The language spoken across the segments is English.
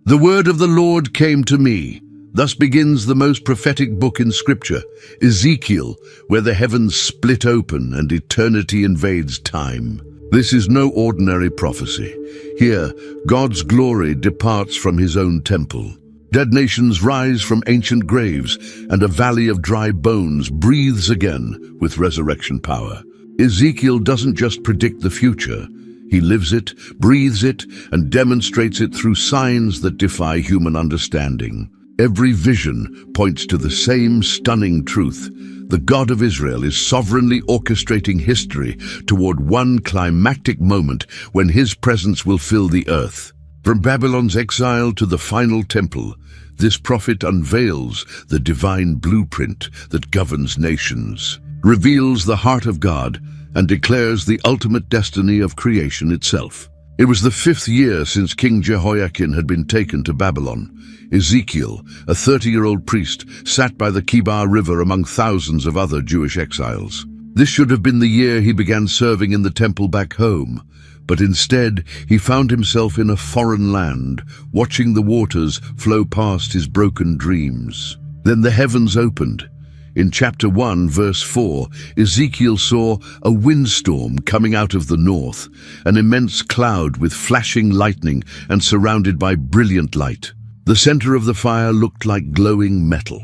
The word of the Lord came to me. Thus begins the most prophetic book in Scripture, Ezekiel, where the heavens split open and eternity invades time. This is no ordinary prophecy. Here, God's glory departs from his own temple. Dead nations rise from ancient graves, and a valley of dry bones breathes again with resurrection power. Ezekiel doesn't just predict the future. He lives it, breathes it, and demonstrates it through signs that defy human understanding. Every vision points to the same stunning truth. The God of Israel is sovereignly orchestrating history toward one climactic moment when his presence will fill the earth. From Babylon's exile to the final temple, this prophet unveils the divine blueprint that governs nations, reveals the heart of God, and declares the ultimate destiny of creation itself. It was the 5th year since King Jehoiakim had been taken to Babylon. Ezekiel, a 30-year-old priest, sat by the Kibar River among thousands of other Jewish exiles. This should have been the year he began serving in the temple back home, but instead he found himself in a foreign land, watching the waters flow past his broken dreams. Then the heavens opened. In chapter 1, verse 4, Ezekiel saw a windstorm coming out of the north, an immense cloud with flashing lightning and surrounded by brilliant light. The center of the fire looked like glowing metal.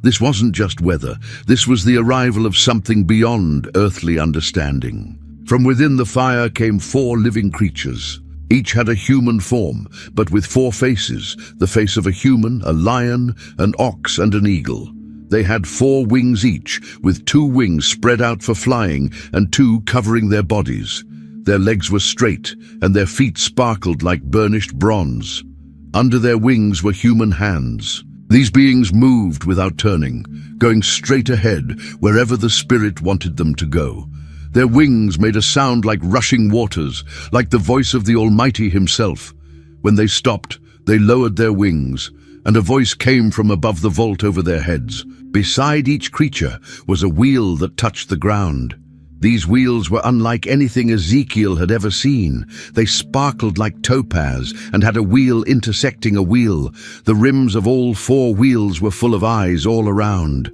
This wasn't just weather, this was the arrival of something beyond earthly understanding. From within the fire came 4 living creatures. Each had a human form, but with 4 faces, the face of a human, a lion, an ox, and an eagle. They had 4 wings each, with 2 wings spread out for flying and 2 covering their bodies. Their legs were straight, and their feet sparkled like burnished bronze. Under their wings were human hands. These beings moved without turning, going straight ahead wherever the Spirit wanted them to go. Their wings made a sound like rushing waters, like the voice of the Almighty himself. When they stopped, they lowered their wings, and a voice came from above the vault over their heads. Beside each creature was a wheel that touched the ground. These wheels were unlike anything Ezekiel had ever seen. They sparkled like topaz and had a wheel intersecting a wheel. The rims of all 4 wheels were full of eyes all around.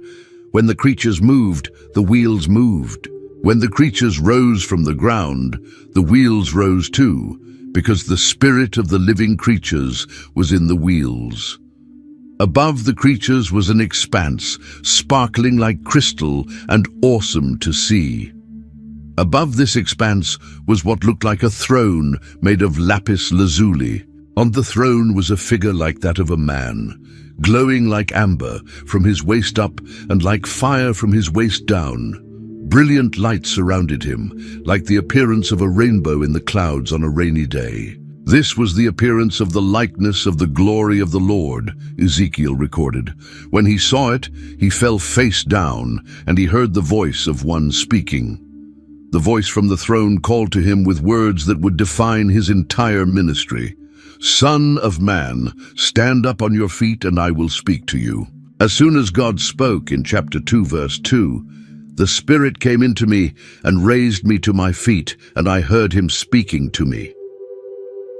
When the creatures moved, the wheels moved. When the creatures rose from the ground, the wheels rose too, because the spirit of the living creatures was in the wheels. Above the creatures was an expanse, sparkling like crystal and awesome to see. Above this expanse was what looked like a throne made of lapis lazuli. On the throne was a figure like that of a man, glowing like amber from his waist up and like fire from his waist down. Brilliant light surrounded him, like the appearance of a rainbow in the clouds on a rainy day. This was the appearance of the likeness of the glory of the Lord, Ezekiel recorded. When he saw it, he fell face down, and he heard the voice of one speaking. The voice from the throne called to him with words that would define his entire ministry. "Son of man, stand up on your feet and I will speak to you." As soon as God spoke in chapter 2, verse 2, the Spirit came into me and raised me to my feet, and I heard him speaking to me.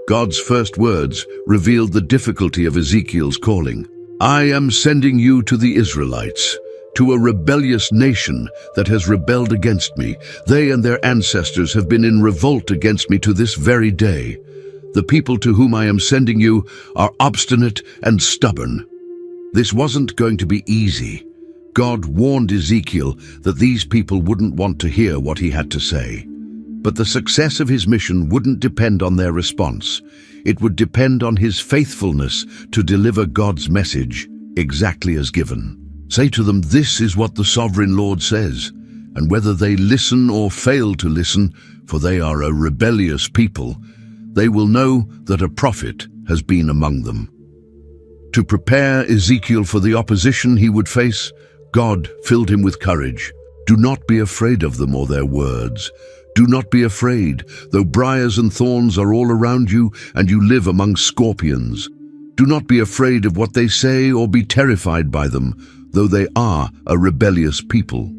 God's first words revealed the difficulty of Ezekiel's calling. "I am sending you to the Israelites, to a rebellious nation that has rebelled against me. They and their ancestors have been in revolt against me to this very day. The people to whom I am sending you are obstinate and stubborn." This wasn't going to be easy. God warned Ezekiel that these people wouldn't want to hear what he had to say. But the success of his mission wouldn't depend on their response. It would depend on his faithfulness to deliver God's message exactly as given. Say to them, "This is what the sovereign Lord says," and whether they listen or fail to listen, for they are a rebellious people, they will know that a prophet has been among them. To prepare Ezekiel for the opposition he would face, God filled him with courage. "Do not be afraid of them or their words. Do not be afraid, though briars and thorns are all around you and you live among scorpions. Do not be afraid of what they say or be terrified by them, though they are a rebellious people.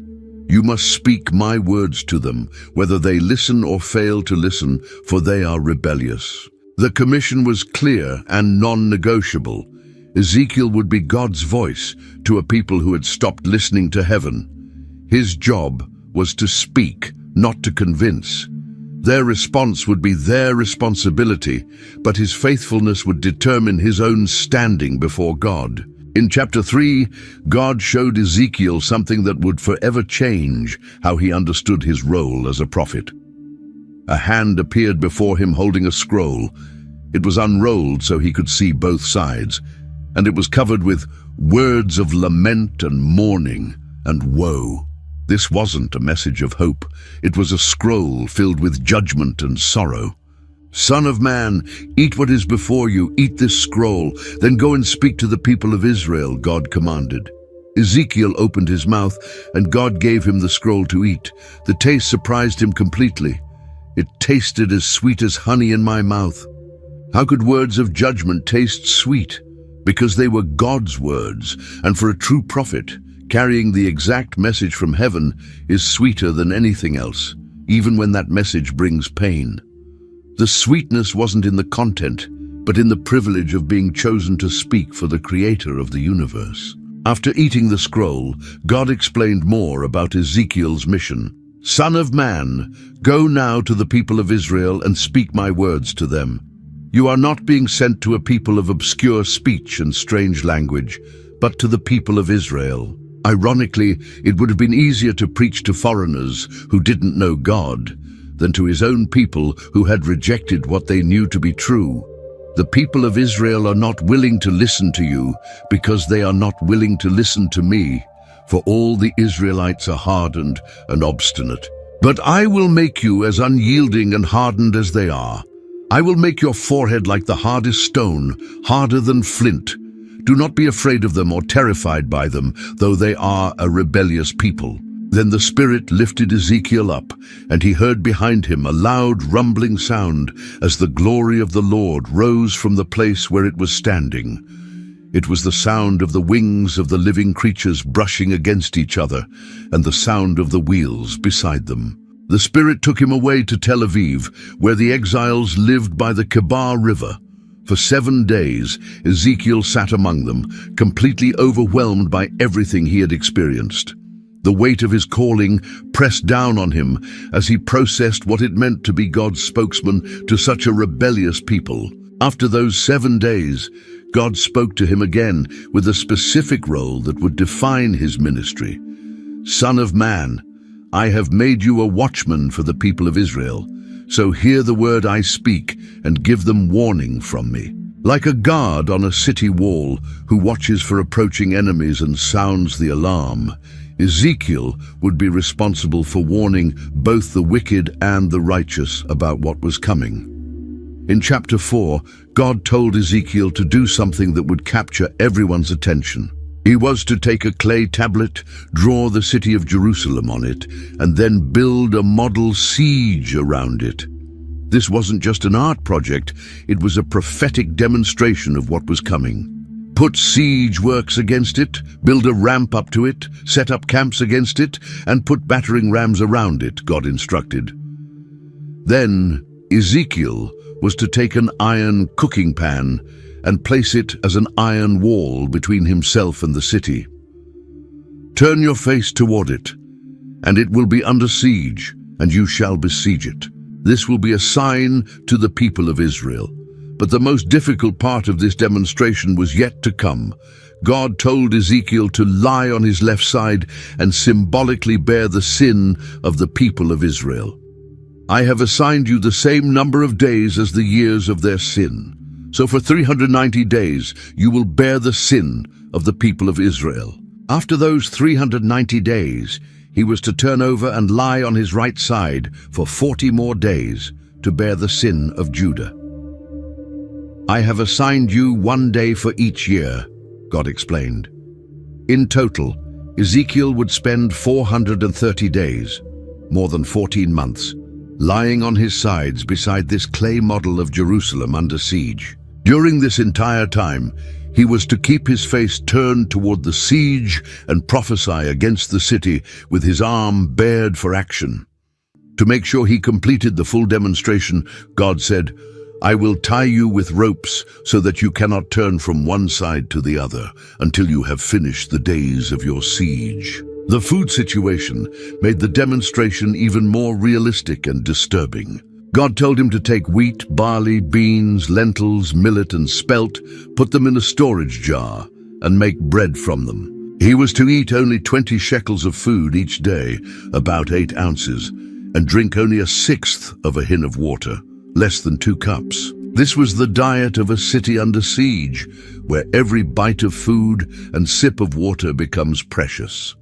You must speak my words to them, whether they listen or fail to listen, for they are rebellious. The commission was clear and non-negotiable. Ezekiel would be God's voice to a people who had stopped listening to heaven. His job was to speak, not to convince. Their response would be their responsibility, but his faithfulness would determine his own standing before God. In chapter 3, God showed Ezekiel something that would forever change how he understood his role as a prophet. A hand appeared before him holding a scroll. It was unrolled so he could see both sides, and it was covered with words of lament and mourning and woe. This wasn't a message of hope. It was a scroll filled with judgment and sorrow. "Son of man, eat what is before you, eat this scroll, then go and speak to the people of Israel," God commanded. Ezekiel opened his mouth, and God gave him the scroll to eat. The taste surprised him completely. It tasted as sweet as honey in my mouth. How could words of judgment taste sweet? Because they were God's words, and for a true prophet, carrying the exact message from heaven is sweeter than anything else, even when that message brings pain. The sweetness wasn't in the content, but in the privilege of being chosen to speak for the Creator of the universe. After eating the scroll, God explained more about Ezekiel's mission. "Son of man, go now to the people of Israel and speak my words to them. You are not being sent to a people of obscure speech and strange language, but to the people of Israel." Ironically, it would have been easier to preach to foreigners who didn't know God than to his own people who had rejected what they knew to be true. The people of Israel are not willing to listen to you because they are not willing to listen to me, for all the Israelites are hardened and obstinate. But I will make you as unyielding and hardened as they are. I will make your forehead like the hardest stone, harder than flint. Do not be afraid of them or terrified by them, though they are a rebellious people. Then the Spirit lifted Ezekiel up, and he heard behind him a loud rumbling sound as the glory of the Lord rose from the place where it was standing. It was the sound of the wings of the living creatures brushing against each other, and the sound of the wheels beside them. The Spirit took him away to Tel Aviv, where the exiles lived by the Kebar River. For 7 days, Ezekiel sat among them, completely overwhelmed by everything he had experienced. The weight of his calling pressed down on him as he processed what it meant to be God's spokesman to such a rebellious people. After those 7 days, God spoke to him again with a specific role that would define his ministry. "Son of man, I have made you a watchman for the people of Israel. So hear the word I speak and give them warning from me." Like a guard on a city wall who watches for approaching enemies and sounds the alarm, Ezekiel would be responsible for warning both the wicked and the righteous about what was coming. In chapter 4, God told Ezekiel to do something that would capture everyone's attention. He was to take a clay tablet, draw the city of Jerusalem on it, and then build a model siege around it. This wasn't just an art project, it was a prophetic demonstration of what was coming. Put siege works against it, build a ramp up to it, set up camps against it, and put battering rams around it, God instructed. Then Ezekiel was to take an iron cooking pan and place it as an iron wall between himself and the city. "Turn your face toward it, and it will be under siege, and you shall besiege it. This will be a sign to the people of Israel." But the most difficult part of this demonstration was yet to come. God told Ezekiel to lie on his left side and symbolically bear the sin of the people of Israel. "I have assigned you the same number of days as the years of their sin. So for 390 days you will bear the sin of the people of Israel." After those 390 days, he was to turn over and lie on his right side for 40 more days to bear the sin of Judah. "I have assigned you 1 day for each year," God explained. In total, Ezekiel would spend 430 days, more than 14 months, lying on his sides beside this clay model of Jerusalem under siege. During this entire time, he was to keep his face turned toward the siege and prophesy against the city with his arm bared for action. To make sure he completed the full demonstration, God said, I will tie you with ropes so that you cannot turn from one side to the other until you have finished the days of your siege." The food situation made the demonstration even more realistic and disturbing. God told him to take wheat, barley, beans, lentils, millet, and spelt, put them in a storage jar, and make bread from them. He was to eat only 20 shekels of food each day, about 8 ounces, and drink only a sixth of a hin of water, less than 2 cups. This was the diet of a city under siege, where every bite of food and sip of water becomes precious.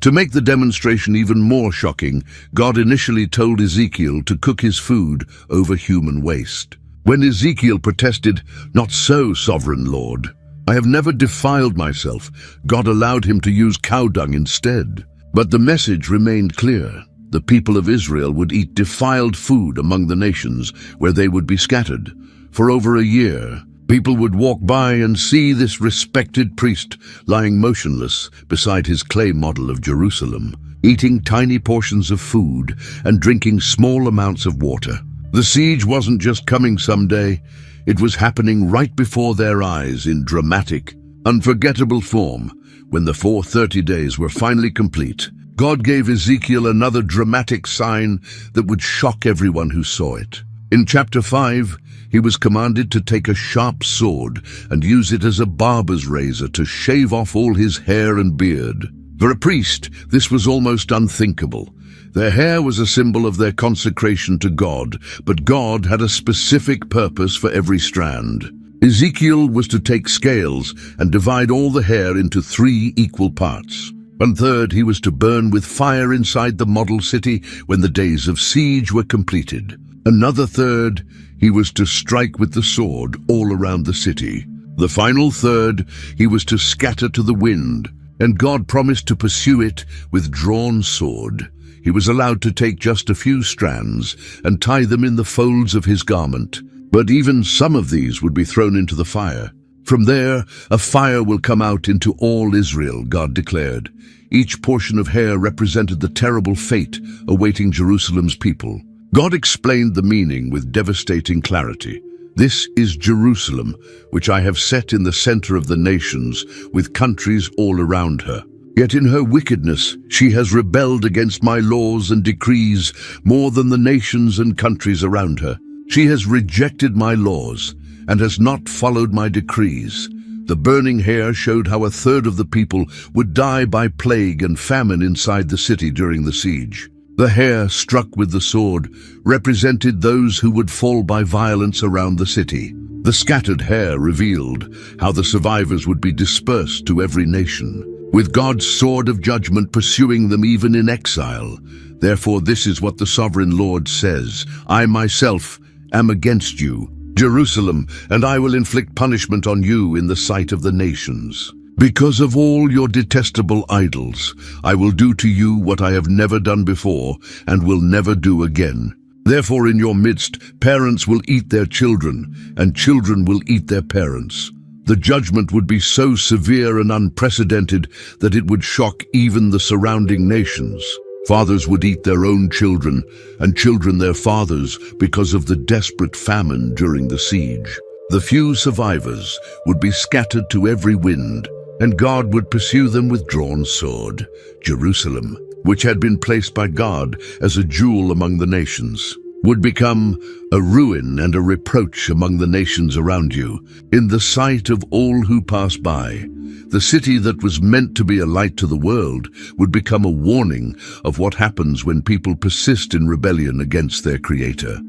To make the demonstration even more shocking, God initially told Ezekiel to cook his food over human waste. When Ezekiel protested, "Not so, sovereign Lord. I have never defiled myself," God allowed him to use cow dung instead. But the message remained clear. The people of Israel would eat defiled food among the nations where they would be scattered. For over a year, people would walk by and see this respected priest lying motionless beside his clay model of Jerusalem, eating tiny portions of food and drinking small amounts of water. The siege wasn't just coming someday, it was happening right before their eyes in dramatic, unforgettable form. When the 430 days were finally complete, God gave Ezekiel another dramatic sign that would shock everyone who saw it. In chapter 5, he was commanded to take a sharp sword and use it as a barber's razor to shave off all his hair and beard. For a priest, this was almost unthinkable. Their hair was a symbol of their consecration to God, but God had a specific purpose for every strand. Ezekiel was to take scales and divide all the hair into 3 equal parts. 1/3 he was to burn with fire inside the model city when the days of siege were completed. Another 1/3 he was to strike with the sword all around the city. The final 1/3 he was to scatter to the wind, and God promised to pursue it with drawn sword. He was allowed to take just a few strands and tie them in the folds of his garment, but even some of these would be thrown into the fire. From there, a fire will come out into all Israel, God declared. Each portion of hair represented the terrible fate awaiting Jerusalem's people. God explained the meaning with devastating clarity. "This is Jerusalem, which I have set in the center of the nations, with countries all around her. Yet in her wickedness she has rebelled against my laws and decrees more than the nations and countries around her. She has rejected my laws and has not followed my decrees." The burning hair showed how 1/3 of the people would die by plague and famine inside the city during the siege. The hair struck with the sword represented those who would fall by violence around the city. The scattered hair revealed how the survivors would be dispersed to every nation, with God's sword of judgment pursuing them even in exile. Therefore, this is what the sovereign Lord says: "I myself am against you, Jerusalem, and I will inflict punishment on you in the sight of the nations. Because of all your detestable idols, I will do to you what I have never done before and will never do again. Therefore in your midst, parents will eat their children, and children will eat their parents. The judgment would be so severe and unprecedented that it would shock even the surrounding nations. Fathers would eat their own children, and children their fathers, because of the desperate famine during the siege. The few survivors would be scattered to every wind, and God would pursue them with drawn sword. Jerusalem, which had been placed by God as a jewel among the nations, would become a ruin and a reproach among the nations around you, in the sight of all who pass by. The city that was meant to be a light to the world would become a warning of what happens when people persist in rebellion against their Creator.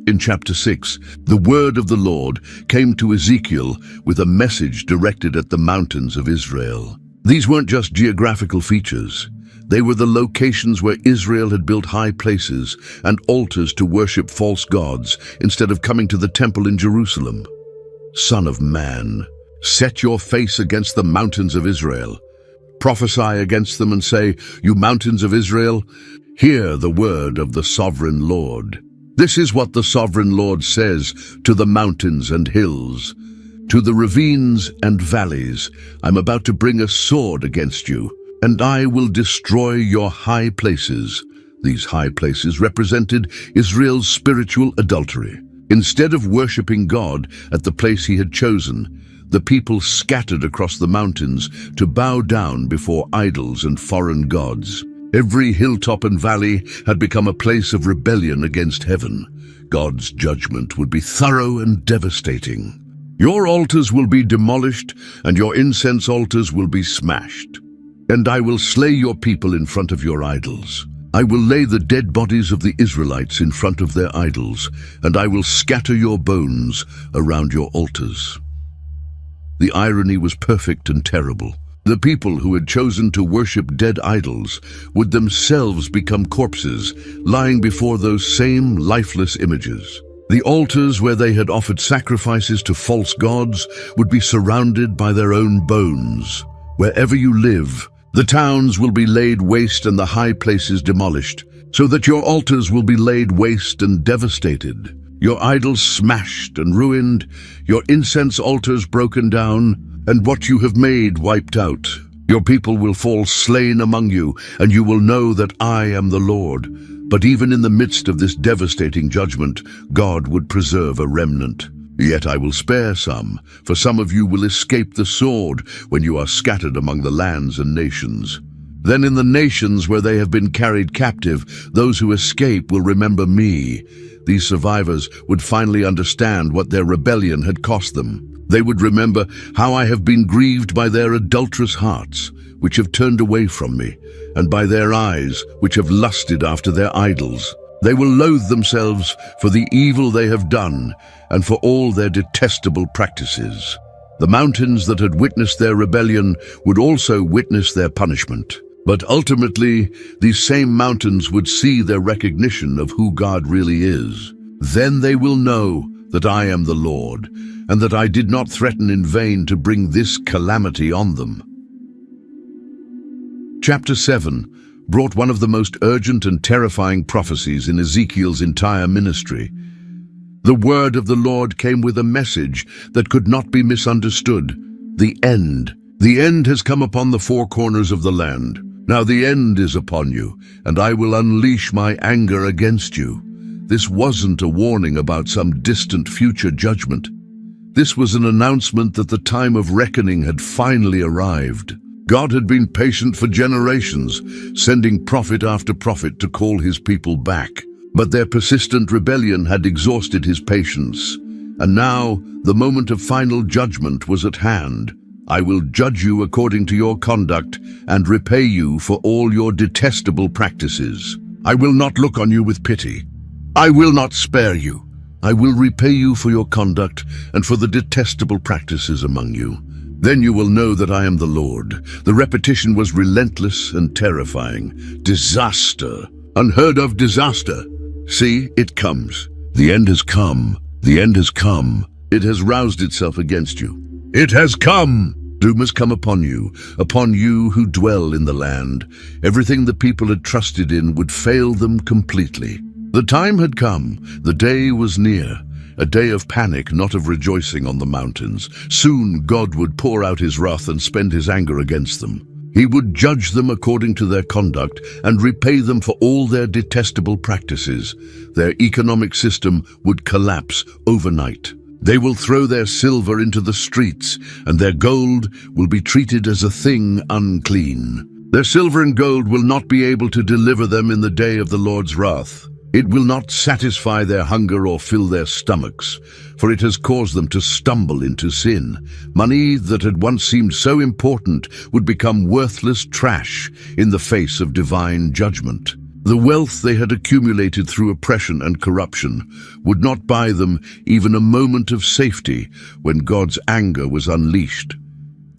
In chapter 6, the word of the Lord came to Ezekiel with a message directed at the mountains of Israel. These weren't just geographical features. They were the locations where Israel had built high places and altars to worship false gods instead of coming to the temple in Jerusalem. Son of man, set your face against the mountains of Israel. Prophesy against them and say, "You mountains of Israel, hear the word of the sovereign Lord. This is what the sovereign Lord says to the mountains and hills, to the ravines and valleys. I'm about to bring a sword against you, and I will destroy your high places." These high places represented Israel's spiritual adultery. Instead of worshipping God at the place he had chosen, the people scattered across the mountains to bow down before idols and foreign gods. Every hilltop and valley had become a place of rebellion against heaven. God's judgment would be thorough and devastating. Your altars will be demolished, and your incense altars will be smashed. And I will slay your people in front of your idols. I will lay the dead bodies of the Israelites in front of their idols, and I will scatter your bones around your altars. The irony was perfect and terrible. The people who had chosen to worship dead idols would themselves become corpses, lying before those same lifeless images. The altars where they had offered sacrifices to false gods would be surrounded by their own bones. Wherever you live, the towns will be laid waste and the high places demolished, so that your altars will be laid waste and devastated. Your idols smashed and ruined, your incense altars broken down, and what you have made wiped out. Your people will fall slain among you, and you will know that I am the Lord. But even in the midst of this devastating judgment, God would preserve a remnant. Yet I will spare some, for some of you will escape the sword when you are scattered among the lands and nations. Then in the nations where they have been carried captive, those who escape will remember me. These survivors would finally understand what their rebellion had cost them. They would remember how I have been grieved by their adulterous hearts, which have turned away from me, and by their eyes, which have lusted after their idols. They will loathe themselves for the evil they have done, and for all their detestable practices. The mountains that had witnessed their rebellion would also witness their punishment. But ultimately, these same mountains would see their recognition of who God really is. Then they will know that I am the Lord, and that I did not threaten in vain to bring this calamity on them. Chapter 7 brought one of the most urgent and terrifying prophecies in Ezekiel's entire ministry. The word of the Lord came with a message that could not be misunderstood. The end. The end has come upon the four corners of the land. Now the end is upon you, and I will unleash my anger against you. This wasn't a warning about some distant future judgment. This was an announcement that the time of reckoning had finally arrived. God had been patient for generations, sending prophet after prophet to call his people back. But their persistent rebellion had exhausted his patience. And now the moment of final judgment was at hand. I will judge you according to your conduct and repay you for all your detestable practices. I will not look on you with pity. I will not spare you. I will repay you for your conduct and for the detestable practices among you. Then you will know that I am the Lord. The repetition was relentless and terrifying. Disaster. Unheard of disaster. See, it comes. The end has come. The end has come. It has roused itself against you. It has come! Doom has come upon you who dwell in the land. Everything the people had trusted in would fail them completely. The time had come. The day was near. A day of panic, not of rejoicing on the mountains. Soon God would pour out his wrath and spend his anger against them. He would judge them according to their conduct and repay them for all their detestable practices. Their economic system would collapse overnight. They will throw their silver into the streets, and their gold will be treated as a thing unclean. Their silver and gold will not be able to deliver them in the day of the Lord's wrath. It will not satisfy their hunger or fill their stomachs, for it has caused them to stumble into sin. Money that had once seemed so important would become worthless trash in the face of divine judgment. The wealth they had accumulated through oppression and corruption would not buy them even a moment of safety when God's anger was unleashed.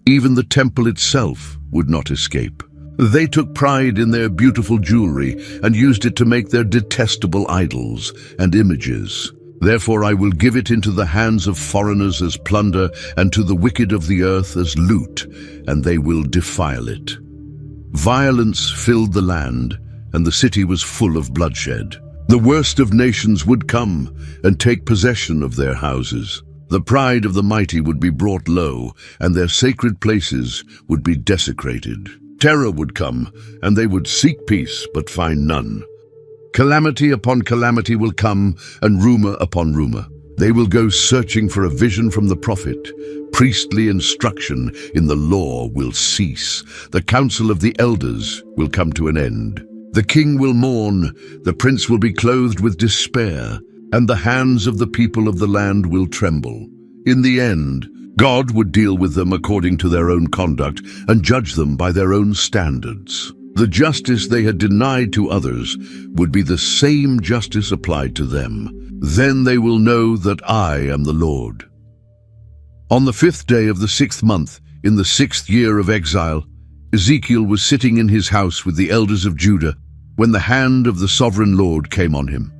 Even the temple itself would not escape. They took pride in their beautiful jewelry and used it to make their detestable idols and images. Therefore I will give it into the hands of foreigners as plunder and to the wicked of the earth as loot, and they will defile it. Violence filled the land, and the city was full of bloodshed. The worst of nations would come and take possession of their houses. The pride of the mighty would be brought low, and their sacred places would be desecrated. Terror would come, and they would seek peace but find none. Calamity upon calamity will come, and rumor upon rumor. They will go searching for a vision from the prophet. Priestly instruction in the law will cease. The counsel of the elders will come to an end. The king will mourn, the prince will be clothed with despair, and the hands of the people of the land will tremble. In the end, God would deal with them according to their own conduct and judge them by their own standards. The justice they had denied to others would be the same justice applied to them. Then they will know that I am the Lord. On the 5th day of the 6th month, in the 6th year of exile, Ezekiel was sitting in his house with the elders of Judah when the hand of the sovereign Lord came on him.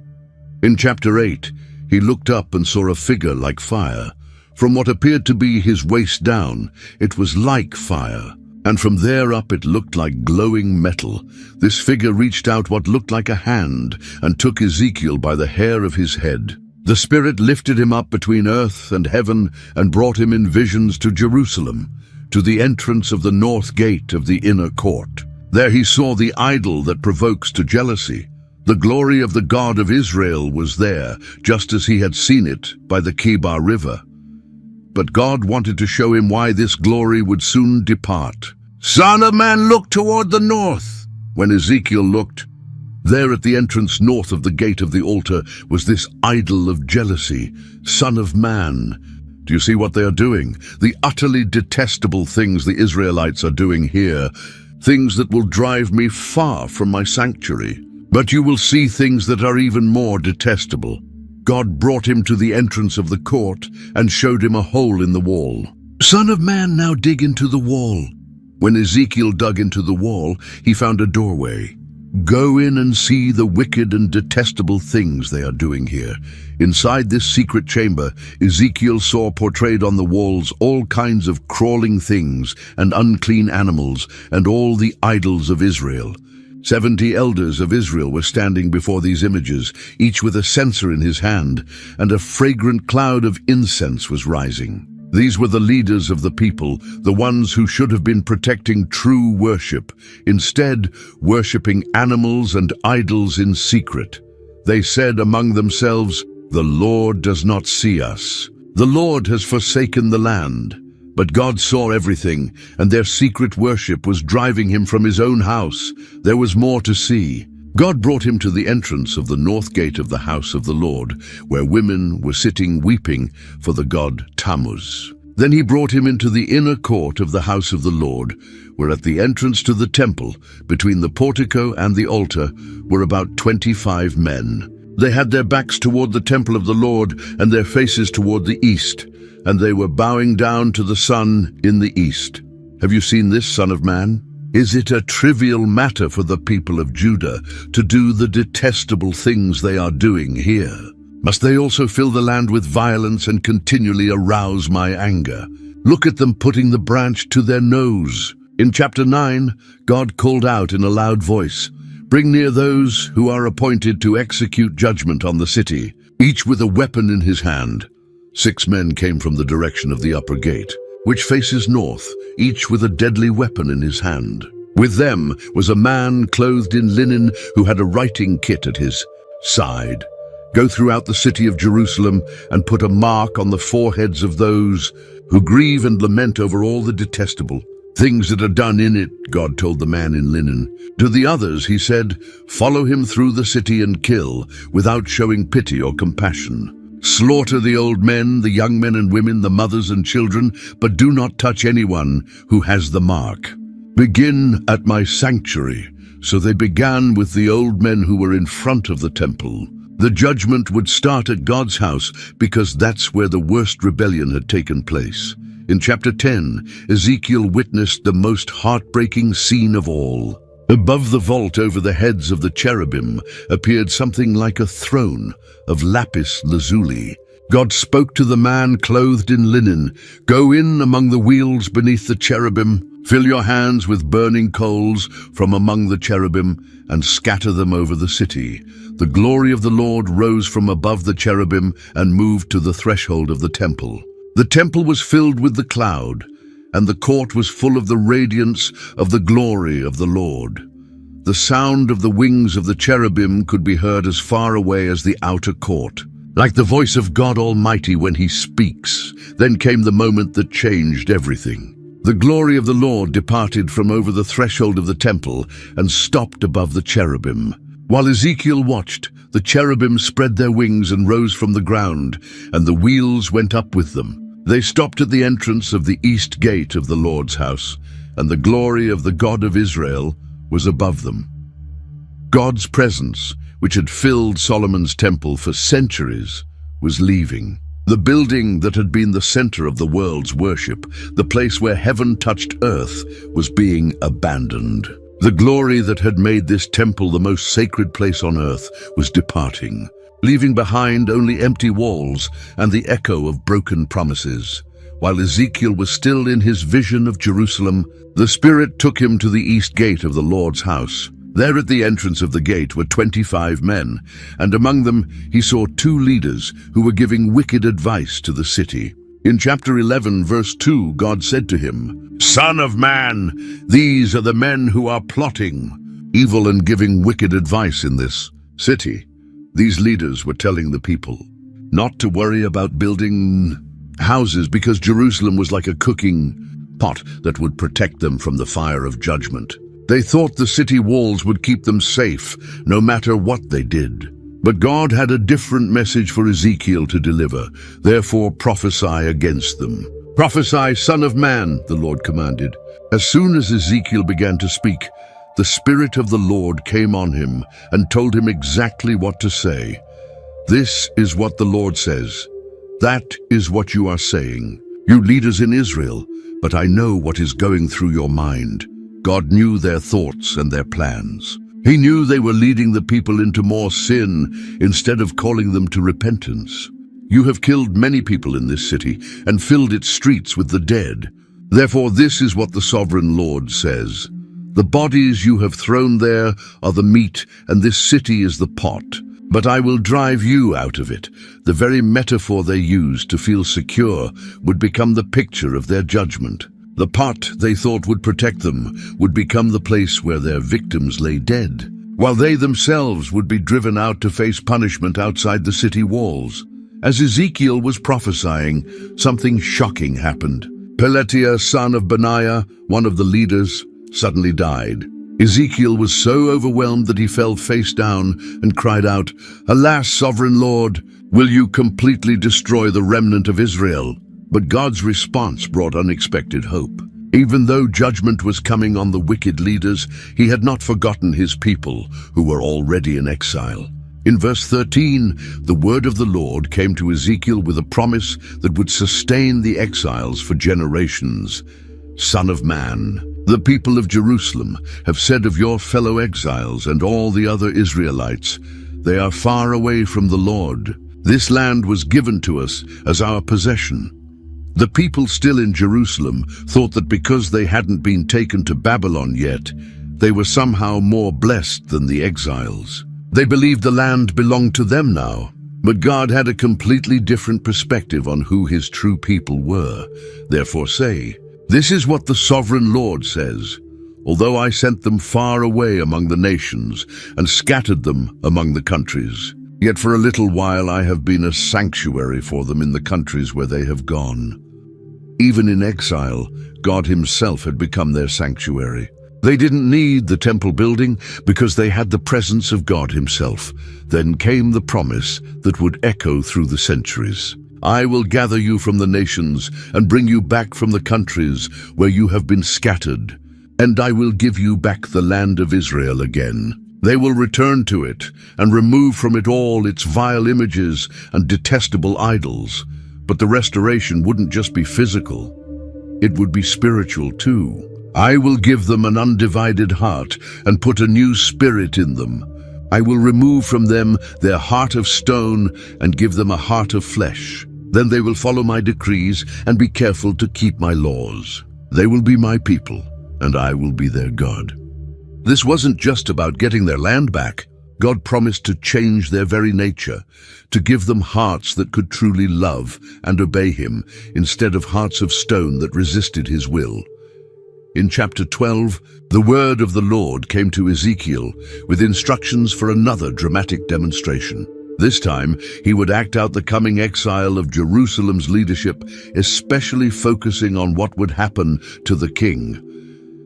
In chapter 8, he looked up and saw a figure like fire. From what appeared to be his waist down, it was like fire, and from there up it looked like glowing metal. This figure reached out what looked like a hand and took Ezekiel by the hair of his head. The Spirit lifted him up between earth and heaven and brought him in visions to Jerusalem, to the entrance of the north gate of the inner court. There he saw the idol that provokes to jealousy. The glory of the God of Israel was there, just as he had seen it by the Chebar River. But God wanted to show him why this glory would soon depart. "Son of man, look toward the north." When Ezekiel looked, there at the entrance north of the gate of the altar was this idol of jealousy. Son of man, do you see what they are doing? The utterly detestable things the Israelites are doing here, things that will drive me far from my sanctuary. But you will see things that are even more detestable. God brought him to the entrance of the court and showed him a hole in the wall. "Son of man, now dig into the wall." When Ezekiel dug into the wall, he found a doorway. "Go in and see the wicked and detestable things they are doing here." Inside this secret chamber, Ezekiel saw portrayed on the walls all kinds of crawling things and unclean animals and all the idols of Israel. 70 elders of Israel were standing before these images, each with a censer in his hand, and a fragrant cloud of incense was rising. These were the leaders of the people, the ones who should have been protecting true worship, instead worshipping animals and idols in secret. They said among themselves, "The Lord does not see us. The Lord has forsaken the land." But God saw everything, and their secret worship was driving him from his own house. There was more to see. God brought him to the entrance of the north gate of the house of the Lord, where women were sitting weeping for the god Tammuz. Then he brought him into the inner court of the house of the Lord, where at the entrance to the temple, between the portico and the altar, were about 25 men. They had their backs toward the temple of the Lord and their faces toward the east, and they were bowing down to the sun in the east. Have you seen this, Son of man? Is it a trivial matter for the people of Judah to do the detestable things they are doing here? Must they also fill the land with violence and continually arouse my anger? Look at them putting the branch to their nose. In chapter 9, God called out in a loud voice, "Bring near those who are appointed to execute judgment on the city, each with a weapon in his hand." 6 men came from the direction of the upper gate, which faces north, each with a deadly weapon in his hand. With them was a man clothed in linen who had a writing kit at his side. "Go throughout the city of Jerusalem and put a mark on the foreheads of those who grieve and lament over all the detestable things that are done in it," God told the man in linen. To the others he said, "Follow him through the city and kill, without showing pity or compassion. Slaughter the old men, the young men and women, the mothers and children, but do not touch anyone who has the mark. Begin at my sanctuary." So they began with the old men who were in front of the temple. The judgment would start at God's house because that's where the worst rebellion had taken place. In chapter 10, Ezekiel witnessed the most heartbreaking scene of all. Above the vault over the heads of the cherubim appeared something like a throne of lapis lazuli. God spoke to the man clothed in linen, "Go in among the wheels beneath the cherubim, fill your hands with burning coals from among the cherubim, and scatter them over the city." The glory of the Lord rose from above the cherubim and moved to the threshold of the temple. The temple was filled with the cloud, and the court was full of the radiance of the glory of the Lord. The sound of the wings of the cherubim could be heard as far away as the outer court. like the voice of God Almighty when He speaks. Then came the moment that changed everything. The glory of the Lord departed from over the threshold of the temple and stopped above the cherubim. While Ezekiel watched, the cherubim spread their wings and rose from the ground, and the wheels went up with them. They stopped at the entrance of the east gate of the Lord's house, and the glory of the God of Israel was above them. God's presence, which had filled Solomon's temple for centuries, was leaving. The building that had been the center of the world's worship, the place where heaven touched earth, was being abandoned. The glory that had made this temple the most sacred place on earth was departing, leaving behind only empty walls and the echo of broken promises. While Ezekiel was still in his vision of Jerusalem, the Spirit took him to the east gate of the Lord's house. There at the entrance of the gate were 25 men, and among them he saw 2 leaders who were giving wicked advice to the city. In chapter 11, verse 2, God said to him, "Son of man, these are the men who are plotting evil and giving wicked advice in this city." These leaders were telling the people not to worry about building houses because Jerusalem was like a cooking pot that would protect them from the fire of judgment. They thought the city walls would keep them safe, no matter what they did. But God had a different message for Ezekiel to deliver. Therefore prophesy against them. "Prophesy, Son of Man," the Lord commanded. As soon as Ezekiel began to speak, the Spirit of the Lord came on him and told him exactly what to say. "This is what the Lord says. That is what you are saying, you leaders in Israel, but I know what is going through your mind." God knew their thoughts and their plans. He knew they were leading the people into more sin instead of calling them to repentance. "You have killed many people in this city and filled its streets with the dead. Therefore this is what the sovereign Lord says. The bodies you have thrown there are the meat, and this city is the pot. But I will drive you out of it." The very metaphor they used to feel secure would become the picture of their judgment. The pot they thought would protect them would become the place where their victims lay dead, while they themselves would be driven out to face punishment outside the city walls. As Ezekiel was prophesying, something shocking happened. Peletiah, son of Benaiah, one of the leaders, suddenly died. Ezekiel was so overwhelmed that he fell face down and cried out, "Alas, sovereign Lord, will you completely destroy the remnant of Israel?" But God's response brought unexpected hope. Even though judgment was coming on the wicked leaders, He had not forgotten His people who were already in exile. In verse 13, the word of the Lord came to Ezekiel with a promise that would sustain the exiles for generations. "Son of man, the people of Jerusalem have said of your fellow exiles and all the other Israelites, they are far away from the Lord. This land was given to us as our possession." The people still in Jerusalem thought that because they hadn't been taken to Babylon yet, they were somehow more blessed than the exiles. They believed the land belonged to them now. But God had a completely different perspective on who His true people were. Therefore say, "This is what the sovereign Lord says. Although I sent them far away among the nations and scattered them among the countries, yet for a little while I have been a sanctuary for them in the countries where they have gone." Even in exile, God Himself had become their sanctuary. They didn't need the temple building because they had the presence of God Himself. Then came the promise that would echo through the centuries. "I will gather you from the nations and bring you back from the countries where you have been scattered, and I will give you back the land of Israel again. They will return to it and remove from it all its vile images and detestable idols." But the restoration wouldn't just be physical, it would be spiritual too. "I will give them an undivided heart and put a new spirit in them. I will remove from them their heart of stone and give them a heart of flesh. Then they will follow my decrees and be careful to keep my laws. They will be my people, and I will be their God." This wasn't just about getting their land back. God promised to change their very nature, to give them hearts that could truly love and obey Him, instead of hearts of stone that resisted His will. In chapter 12, the word of the Lord came to Ezekiel with instructions for another dramatic demonstration. This time, he would act out the coming exile of Jerusalem's leadership, especially focusing on what would happen to the king.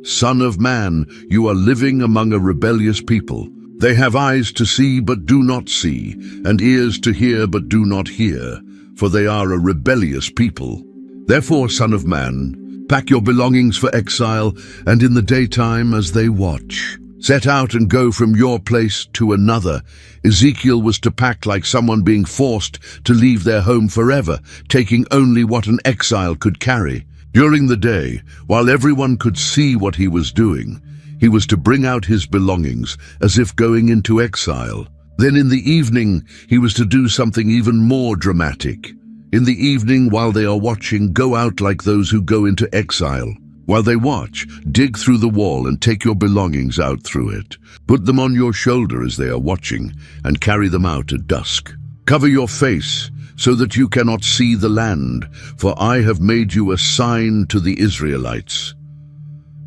Son of man, you are living among a rebellious people. They have eyes to see but do not see, and ears to hear but do not hear, for they are a rebellious people. Therefore, son of man, pack your belongings for exile, and in the daytime as they watch, set out and go from your place to another. Ezekiel was to pack like someone being forced to leave their home forever, taking only what an exile could carry. During the day, while everyone could see what he was doing, he was to bring out his belongings as if going into exile. Then in the evening, he was to do something even more dramatic. In the evening, while they are watching, go out like those who go into exile. While they watch, dig through the wall and take your belongings out through it. Put them on your shoulder as they are watching, and carry them out at dusk. Cover your face, so that you cannot see the land, for I have made you a sign to the Israelites.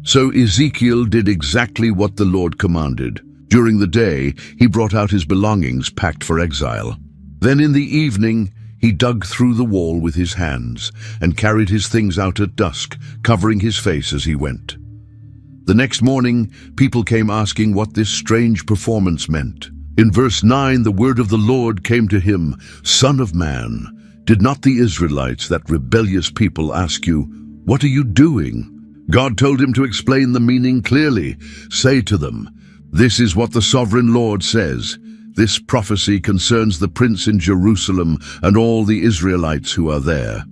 So Ezekiel did exactly what the Lord commanded. During the day, he brought out his belongings packed for exile. Then in the evening, he dug through the wall with his hands and carried his things out at dusk, covering his face as he went. The next morning, people came asking what this strange performance meant. In verse 9, the word of the Lord came to him, Son of man, did not the Israelites, that rebellious people, ask you, what are you doing? God told him to explain the meaning clearly. Say to them, this is what the sovereign Lord says. This prophecy concerns the prince in Jerusalem and all the Israelites who are there.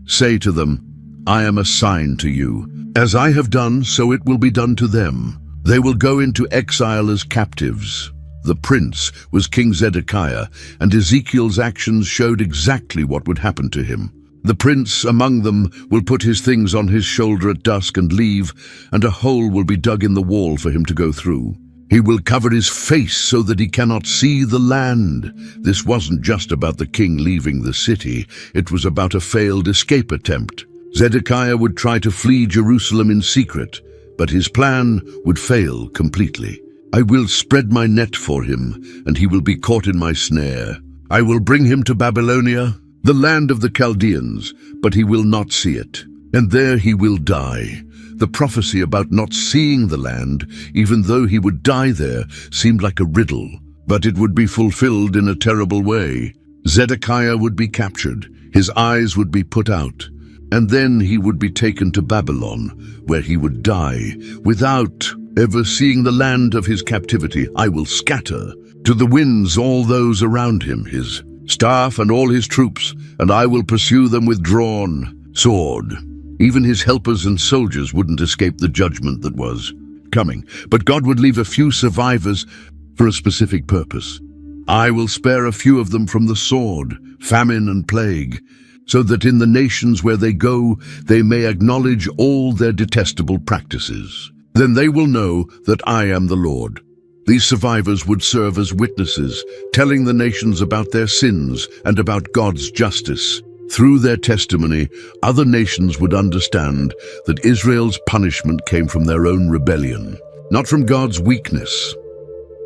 Say to them, I am a sign to you. As I have done, so it will be done to them. They will go into exile as captives. The prince was King Zedekiah, and Ezekiel's actions showed exactly what would happen to him. The prince among them will put his things on his shoulder at dusk and leave, and a hole will be dug in the wall for him to go through. He will cover his face so that he cannot see the land. This wasn't just about the king leaving the city. It was about a failed escape attempt. Zedekiah would try to flee Jerusalem in secret, but his plan would fail completely. I will spread my net for him, and he will be caught in my snare. I will bring him to Babylonia, the land of the Chaldeans, but he will not see it, and there he will die. The prophecy about not seeing the land, even though he would die there, seemed like a riddle, but it would be fulfilled in a terrible way. Zedekiah would be captured, his eyes would be put out, and then he would be taken to Babylon, where he would die without ever seeing the land of his captivity. I will scatter to the winds all those around him, his staff and all his troops, and I will pursue them with drawn sword. Even his helpers and soldiers wouldn't escape the judgment that was coming, but God would leave a few survivors for a specific purpose. I will spare a few of them from the sword, famine and plague, so that in the nations where they go, they may acknowledge all their detestable practices. Then they will know that I am the Lord. These survivors would serve as witnesses, telling the nations about their sins and about God's justice. Through their testimony, other nations would understand that Israel's punishment came from their own rebellion, not from God's weakness.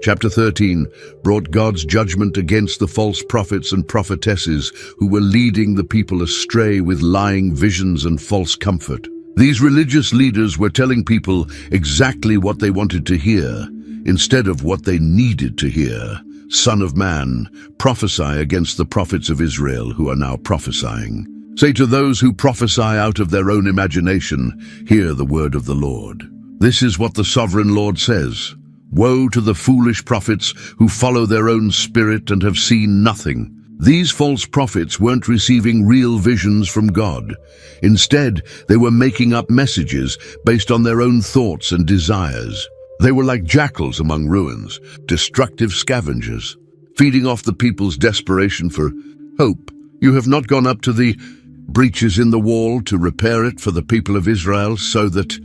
Chapter 13 brought God's judgment against the false prophets and prophetesses who were leading the people astray with lying visions and false comfort. These religious leaders were telling people exactly what they wanted to hear, instead of what they needed to hear. Son of man, prophesy against the prophets of Israel who are now prophesying. Say to those who prophesy out of their own imagination, hear the word of the Lord. This is what the sovereign Lord says. Woe to the foolish prophets who follow their own spirit and have seen nothing. These false prophets weren't receiving real visions from God. Instead, they were making up messages based on their own thoughts and desires. They were like jackals among ruins, destructive scavengers, feeding off the people's desperation for hope. You have not gone up to the breaches in the wall to repair it for the people of Israel so that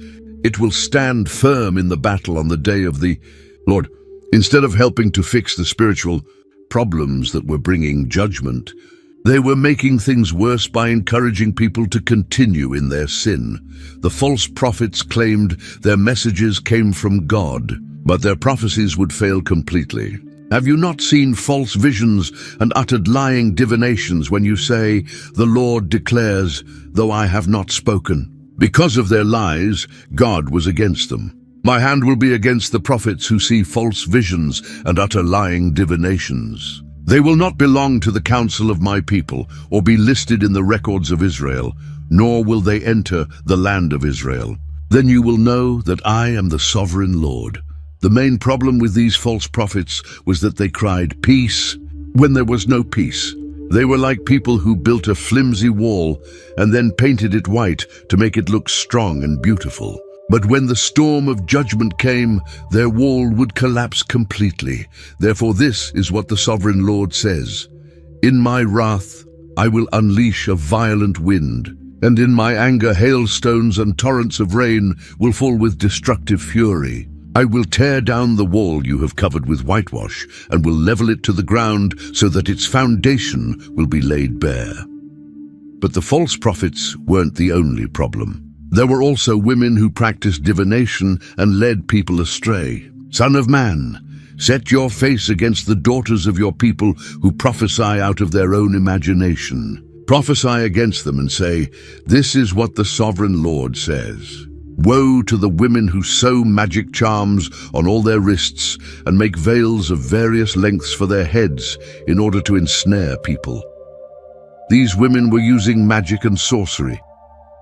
it will stand firm in the battle on the day of the Lord. Instead of helping to fix the spiritual problems that were bringing judgment, they were making things worse by encouraging people to continue in their sin. The false prophets claimed their messages came from God, but their prophecies would fail completely. Have you not seen false visions and uttered lying divinations when you say, "The Lord declares, though I have not spoken"? Because of their lies, God was against them. My hand will be against the prophets who see false visions and utter lying divinations. They will not belong to the council of my people or be listed in the records of Israel, nor will they enter the land of Israel. Then you will know that I am the sovereign Lord. The main problem with these false prophets was that they cried peace when there was no peace. They were like people who built a flimsy wall and then painted it white to make it look strong and beautiful. But when the storm of judgment came, their wall would collapse completely. Therefore this is what the sovereign Lord says: "In my wrath I will unleash a violent wind, and in my anger hailstones and torrents of rain will fall with destructive fury. I will tear down the wall you have covered with whitewash and will level it to the ground so that its foundation will be laid bare." But the false prophets weren't the only problem. There were also women who practiced divination and led people astray. Son of man, set your face against the daughters of your people who prophesy out of their own imagination. Prophesy against them and say, "This is what the sovereign Lord says. Woe to the women who sew magic charms on all their wrists and make veils of various lengths for their heads in order to ensnare people." These women were using magic and sorcery,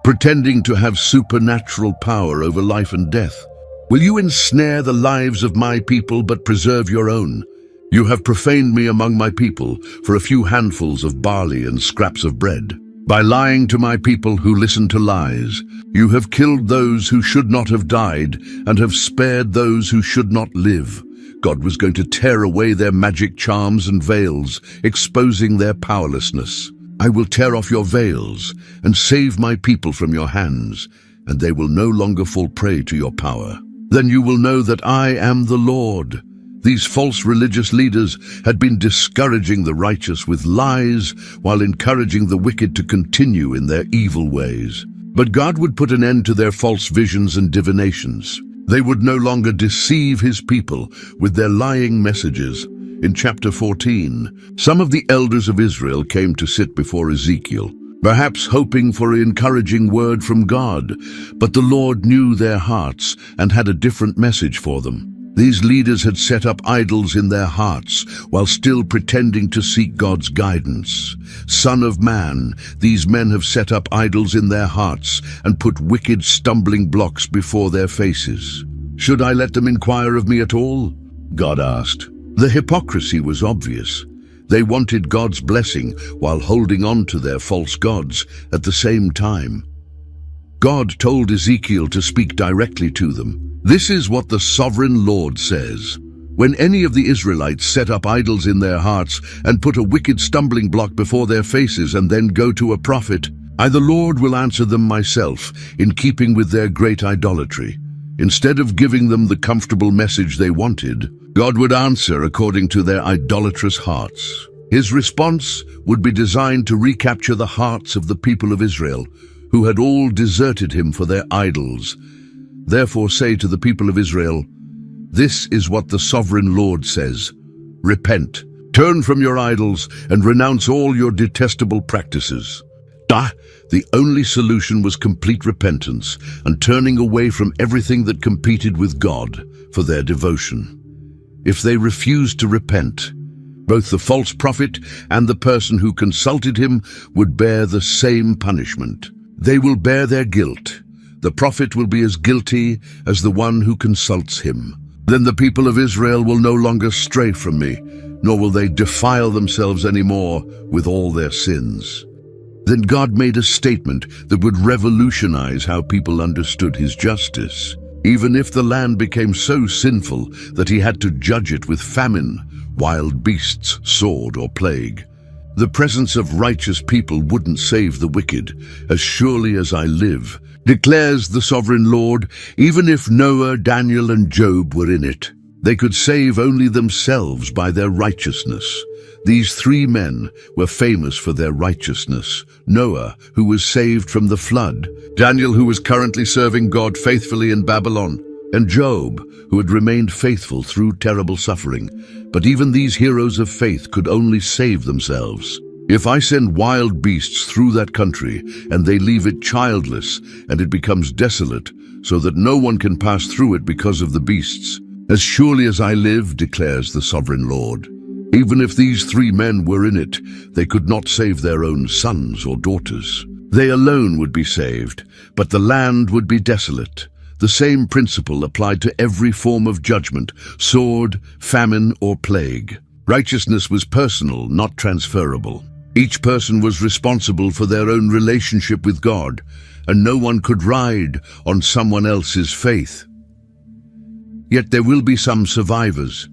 pretending to have supernatural power over life and death. Will you ensnare the lives of my people but preserve your own? You have profaned me among my people for a few handfuls of barley and scraps of bread. By lying to my people who listen to lies, you have killed those who should not have died and have spared those who should not live. God was going to tear away their magic charms and veils, exposing their powerlessness. I will tear off your veils and save my people from your hands, and they will no longer fall prey to your power. Then you will know that I am the Lord. These false religious leaders had been discouraging the righteous with lies while encouraging the wicked to continue in their evil ways. But God would put an end to their false visions and divinations. They would no longer deceive his people with their lying messages. In chapter 14, some of the elders of Israel came to sit before Ezekiel, perhaps hoping for an encouraging word from God, but the Lord knew their hearts and had a different message for them. These leaders had set up idols in their hearts while still pretending to seek God's guidance. Son of man, these men have set up idols in their hearts and put wicked stumbling blocks before their faces. Should I let them inquire of me at all? God asked. The hypocrisy was obvious. They wanted God's blessing while holding on to their false gods at the same time. God told Ezekiel to speak directly to them. This is what the sovereign Lord says. When any of the Israelites set up idols in their hearts and put a wicked stumbling block before their faces and then go to a prophet, I, the Lord, will answer them myself in keeping with their great idolatry. Instead of giving them the comfortable message they wanted, God would answer according to their idolatrous hearts. His response would be designed to recapture the hearts of the people of Israel, who had all deserted him for their idols. Therefore say to the people of Israel, this is what the sovereign Lord says. Repent, turn from your idols, and renounce all your detestable practices. The only solution was complete repentance and turning away from everything that competed with God for their devotion. If they refused to repent, both the false prophet and the person who consulted him would bear the same punishment. They will bear their guilt. The prophet will be as guilty as the one who consults him. Then the people of Israel will no longer stray from me, nor will they defile themselves anymore with all their sins. Then God made a statement that would revolutionize how people understood his justice. Even if the land became so sinful that he had to judge it with famine, wild beasts, sword, or plague, the presence of righteous people wouldn't save the wicked. As surely as I live, declares the sovereign Lord, even if Noah, Daniel, and Job were in it, they could save only themselves by their righteousness. These three men were famous for their righteousness. Noah, who was saved from the flood. Daniel, who was currently serving God faithfully in Babylon. and Job, who had remained faithful through terrible suffering. But even these heroes of faith could only save themselves. If I send wild beasts through that country, and they leave it childless, and it becomes desolate, so that no one can pass through it because of the beasts, as surely as I live, declares the sovereign Lord, even if these 3 men were in it, they could not save their own sons or daughters. They alone would be saved, but the land would be desolate. The same principle applied to every form of judgment, sword, famine, or plague. Righteousness was personal, not transferable. Each person was responsible for their own relationship with God, and no one could ride on someone else's faith. Yet there will be some survivors,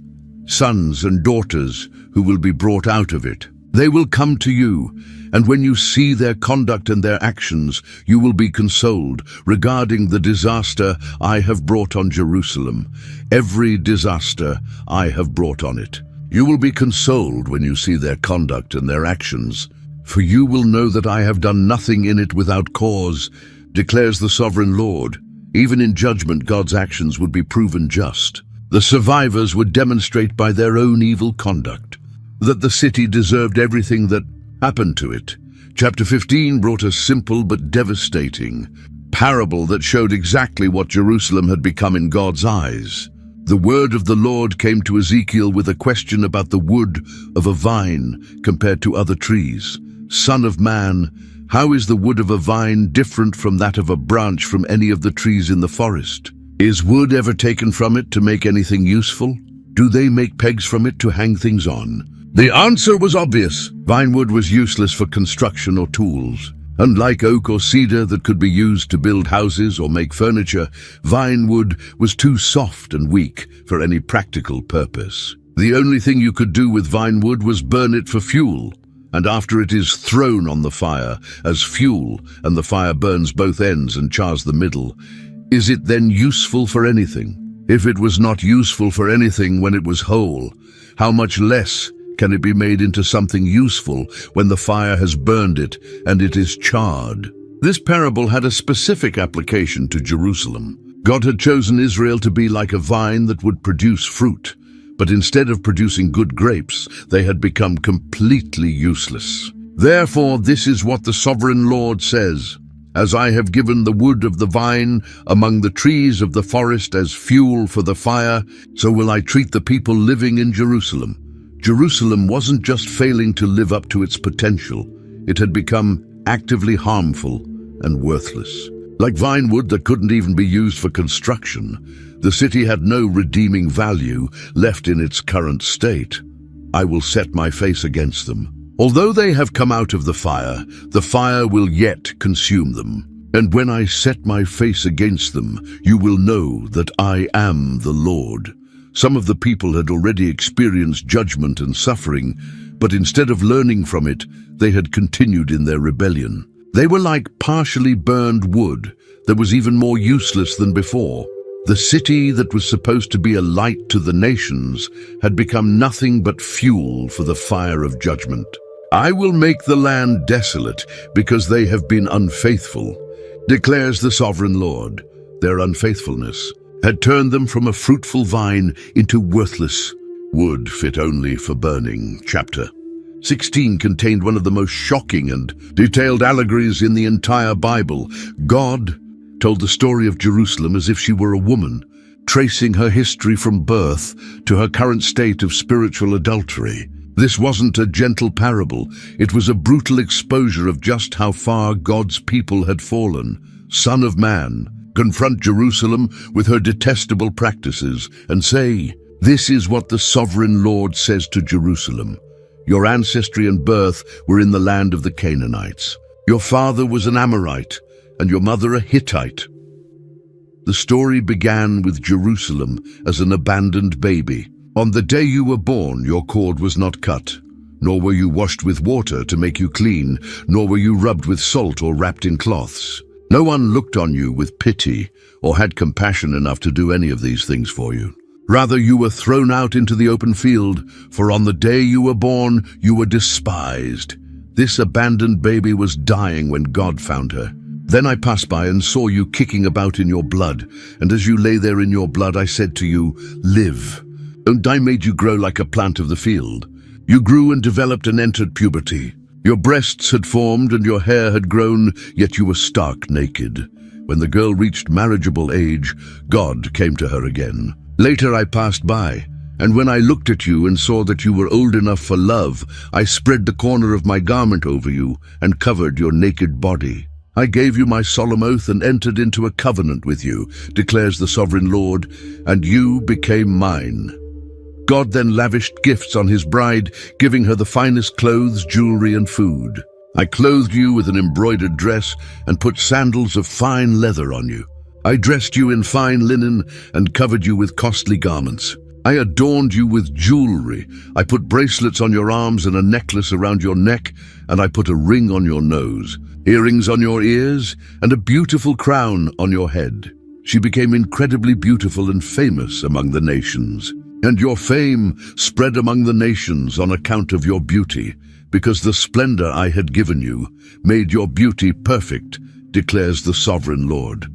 sons and daughters who will be brought out of it. They will come to you, and when you see their conduct and their actions, you will be consoled regarding the disaster I have brought on Jerusalem. Every disaster I have brought on it. You will be consoled when you see their conduct and their actions, for you will know that I have done nothing in it without cause, declares the sovereign Lord. Even in judgment, God's actions would be proven just. The survivors would demonstrate by their own evil conduct that the city deserved everything that happened to it. Chapter 15 brought a simple but devastating parable that showed exactly what Jerusalem had become in God's eyes. The word of the Lord came to Ezekiel with a question about the wood of a vine compared to other trees. Son of man, how is the wood of a vine different from that of a branch from any of the trees in the forest? Is wood ever taken from it to make anything useful? Do they make pegs from it to hang things on? The answer was obvious. Vinewood was useless for construction or tools. Unlike oak or cedar that could be used to build houses or make furniture, vinewood was too soft and weak for any practical purpose. The only thing you could do with vinewood was burn it for fuel, and after it is thrown on the fire as fuel and the fire burns both ends and chars the middle, is it then useful for anything? If it was not useful for anything when it was whole, how much less can it be made into something useful when the fire has burned it and it is charred? This parable had a specific application to Jerusalem. God had chosen Israel to be like a vine that would produce fruit, but instead of producing good grapes, they had become completely useless. Therefore, this is what the sovereign Lord says: as I have given the wood of the vine among the trees of the forest as fuel for the fire, so will I treat the people living in Jerusalem. Jerusalem wasn't just failing to live up to its potential, it had become actively harmful and worthless. Like vinewood that couldn't even be used for construction, the city had no redeeming value left in its current state. I will set my face against them. Although they have come out of the fire will yet consume them. And when I set my face against them, you will know that I am the Lord. Some of the people had already experienced judgment and suffering, but instead of learning from it, they had continued in their rebellion. They were like partially burned wood that was even more useless than before. The city that was supposed to be a light to the nations had become nothing but fuel for the fire of judgment. I will make the land desolate because they have been unfaithful, declares the sovereign Lord. Their unfaithfulness had turned them from a fruitful vine into worthless wood fit only for burning. Chapter 16 contained one of the most shocking and detailed allegories in the entire Bible. God told the story of Jerusalem as if she were a woman, tracing her history from birth to her current state of spiritual adultery. This wasn't a gentle parable, it was a brutal exposure of just how far God's people had fallen. Son of man, confront Jerusalem with her detestable practices and say, this is what the sovereign Lord says to Jerusalem. Your ancestry and birth were in the land of the Canaanites. Your father was an Amorite, and your mother a Hittite. The story began with Jerusalem as an abandoned baby. On the day you were born, your cord was not cut, nor were you washed with water to make you clean, nor were you rubbed with salt or wrapped in cloths. No one looked on you with pity or had compassion enough to do any of these things for you. Rather, you were thrown out into the open field, for on the day you were born, you were despised. This abandoned baby was dying when God found her. Then I passed by and saw you kicking about in your blood, and as you lay there in your blood, I said to you, live. And I made you grow like a plant of the field. You grew and developed and entered puberty. Your breasts had formed and your hair had grown, yet you were stark naked. When the girl reached marriageable age, God came to her again. Later I passed by, and when I looked at you and saw that you were old enough for love, I spread the corner of my garment over you and covered your naked body. I gave you my solemn oath and entered into a covenant with you, declares the sovereign Lord, and you became mine. God then lavished gifts on his bride, giving her the finest clothes, jewelry, and food. I clothed you with an embroidered dress and put sandals of fine leather on you. I dressed you in fine linen and covered you with costly garments. I adorned you with jewelry. I put bracelets on your arms and a necklace around your neck, and I put a ring on your nose, earrings on your ears, and a beautiful crown on your head. She became incredibly beautiful and famous among the nations. And your fame spread among the nations on account of your beauty, because the splendor I had given you made your beauty perfect, declares the sovereign Lord.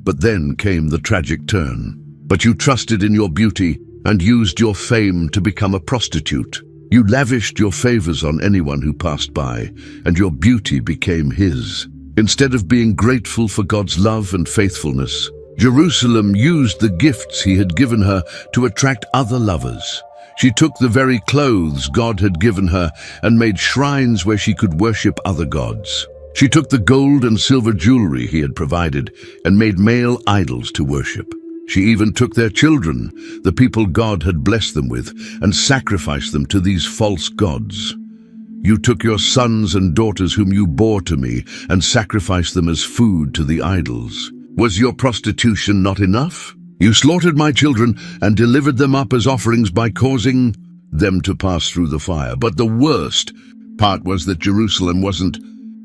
But then came the tragic turn. But you trusted in your beauty and used your fame to become a prostitute. You lavished your favors on anyone who passed by, and your beauty became his. Instead of being grateful for God's love and faithfulness, Jerusalem used the gifts he had given her to attract other lovers. She took the very clothes God had given her and made shrines where she could worship other gods. She took the gold and silver jewelry he had provided and made male idols to worship. She even took their children, the people God had blessed them with, and sacrificed them to these false gods. You took your sons and daughters whom you bore to me and sacrificed them as food to the idols. Was your prostitution not enough? You slaughtered my children and delivered them up as offerings by causing them to pass through the fire. But the worst part was that Jerusalem wasn't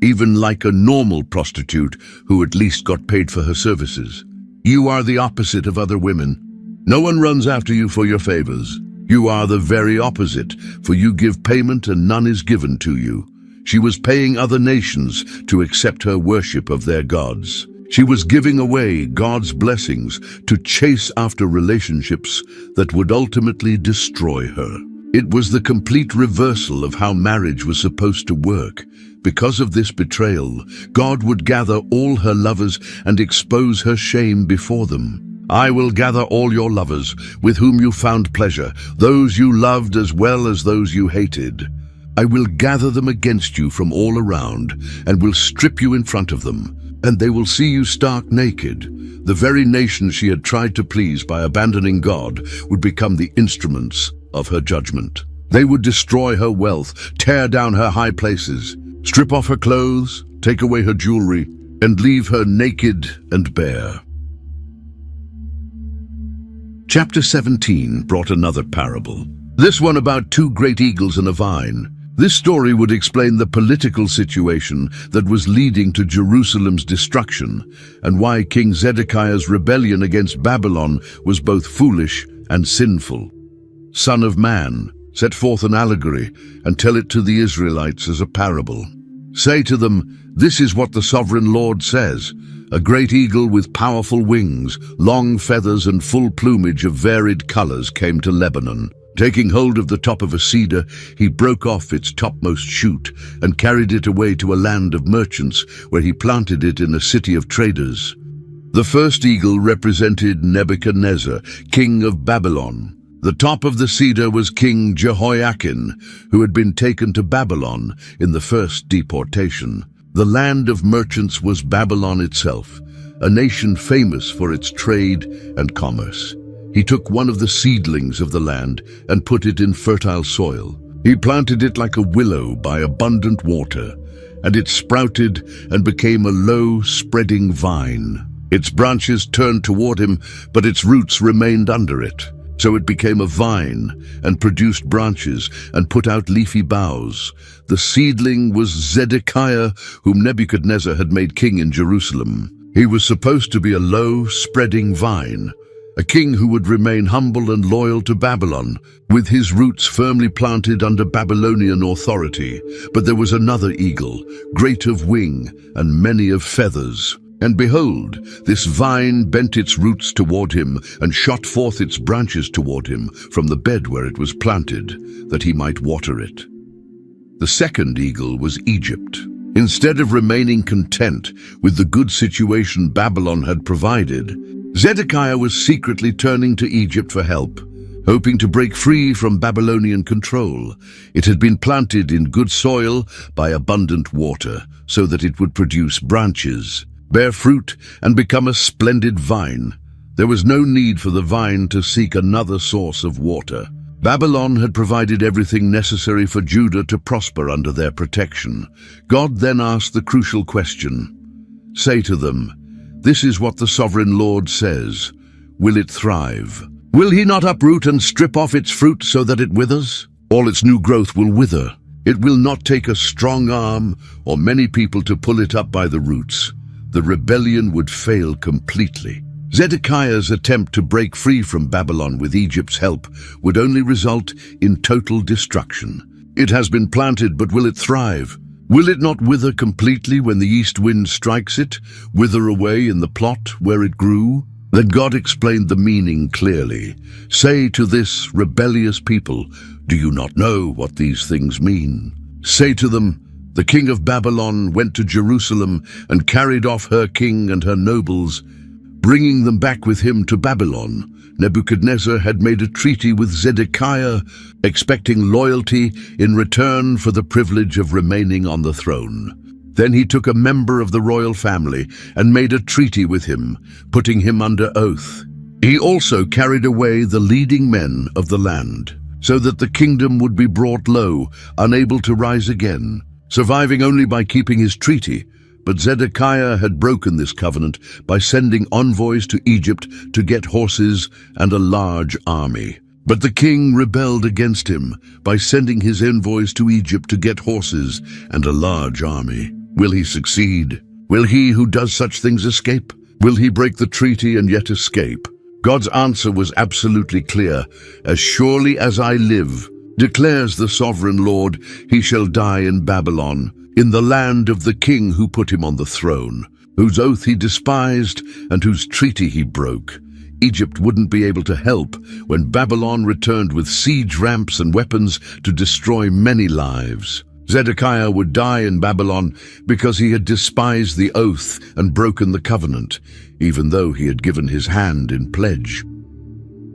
even like a normal prostitute who at least got paid for her services. You are the opposite of other women. No one runs after you for your favors. You are the very opposite, for you give payment and none is given to you. She was paying other nations to accept her worship of their gods. She was giving away God's blessings to chase after relationships that would ultimately destroy her. It was the complete reversal of how marriage was supposed to work. Because of this betrayal, God would gather all her lovers and expose her shame before them. I will gather all your lovers, with whom you found pleasure, those you loved as well as those you hated. I will gather them against you from all around, and will strip you in front of them. And they will see you stark naked. The very nation she had tried to please by abandoning God would become the instruments of her judgment. They would destroy her wealth, tear down her high places, strip off her clothes, take away her jewelry, and leave her naked and bare. Chapter 17 brought another parable. This one about two great eagles and a vine. This story would explain the political situation that was leading to Jerusalem's destruction and why King Zedekiah's rebellion against Babylon was both foolish and sinful. Son of man, set forth an allegory and tell it to the Israelites as a parable. Say to them, this is what the sovereign Lord says. A great eagle with powerful wings, long feathers and full plumage of varied colors came to Lebanon. Taking hold of the top of a cedar, he broke off its topmost shoot and carried it away to a land of merchants, where he planted it in a city of traders. The first eagle represented Nebuchadnezzar, king of Babylon. The top of the cedar was King Jehoiakim, who had been taken to Babylon in the first deportation. The land of merchants was Babylon itself, a nation famous for its trade and commerce. He took one of the seedlings of the land and put it in fertile soil. He planted it like a willow by abundant water, and it sprouted and became a low, spreading vine. Its branches turned toward him, but its roots remained under it. So it became a vine and produced branches and put out leafy boughs. The seedling was Zedekiah, whom Nebuchadnezzar had made king in Jerusalem. He was supposed to be a low, spreading vine. a king who would remain humble and loyal to Babylon, with his roots firmly planted under Babylonian authority. But there was another eagle, great of wing and many of feathers. And behold, this vine bent its roots toward him and shot forth its branches toward him from the bed where it was planted, that he might water it. The second eagle was Egypt. Instead of remaining content with the good situation Babylon had provided, Zedekiah was secretly turning to Egypt for help, hoping to break free from Babylonian control. It had been planted in good soil by abundant water, so that it would produce branches, bear fruit, and become a splendid vine. There was no need for the vine to seek another source of water. Babylon had provided everything necessary for Judah to prosper under their protection. God then asked the crucial question, "Say to them, this is what the sovereign Lord says. Will it thrive? Will he not uproot and strip off its fruit so that it withers? All its new growth will wither. It will not take a strong arm or many people to pull it up by the roots. The rebellion would fail completely." Zedekiah's attempt to break free from Babylon with Egypt's help would only result in total destruction. It has been planted, but will it thrive? Will it not wither completely when the east wind strikes it, wither away in the plot where it grew? Then God explained the meaning clearly. "Say to this rebellious people, do you not know what these things mean? Say to them, the king of Babylon went to Jerusalem and carried off her king and her nobles, bringing them back with him to Babylon. Nebuchadnezzar had made a treaty with Zedekiah, expecting loyalty in return for the privilege of remaining on the throne. Then he took a member of the royal family and made a treaty with him, putting him under oath. He also carried away the leading men of the land, so that the kingdom would be brought low, unable to rise again, surviving only by keeping his treaty. But Zedekiah had broken this covenant by sending envoys to Egypt to get horses and a large army. But the king rebelled against him by sending his envoys to Egypt to get horses and a large army. Will he succeed? Will he who does such things escape? Will he break the treaty and yet escape? God's answer was absolutely clear. "As surely as I live, declares the sovereign Lord, he shall die in Babylon, in the land of the king who put him on the throne, whose oath he despised and whose treaty he broke." Egypt wouldn't be able to help when Babylon returned with siege ramps and weapons to destroy many lives. Zedekiah would die in Babylon because he had despised the oath and broken the covenant, even though he had given his hand in pledge.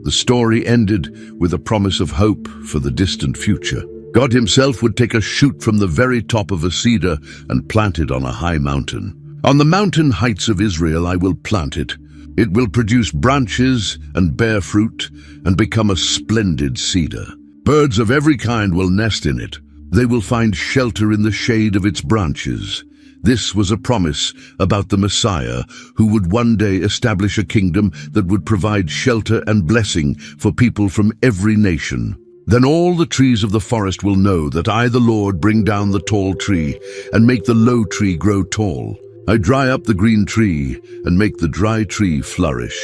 The story ended with a promise of hope for the distant future. God himself would take a shoot from the very top of a cedar and plant it on a high mountain. "On the mountain heights of Israel I will plant it. It will produce branches and bear fruit and become a splendid cedar. Birds of every kind will nest in it. They will find shelter in the shade of its branches." This was a promise about the Messiah, who would one day establish a kingdom that would provide shelter and blessing for people from every nation. "Then all the trees of the forest will know that I, the Lord, bring down the tall tree and make the low tree grow tall. I dry up the green tree and make the dry tree flourish."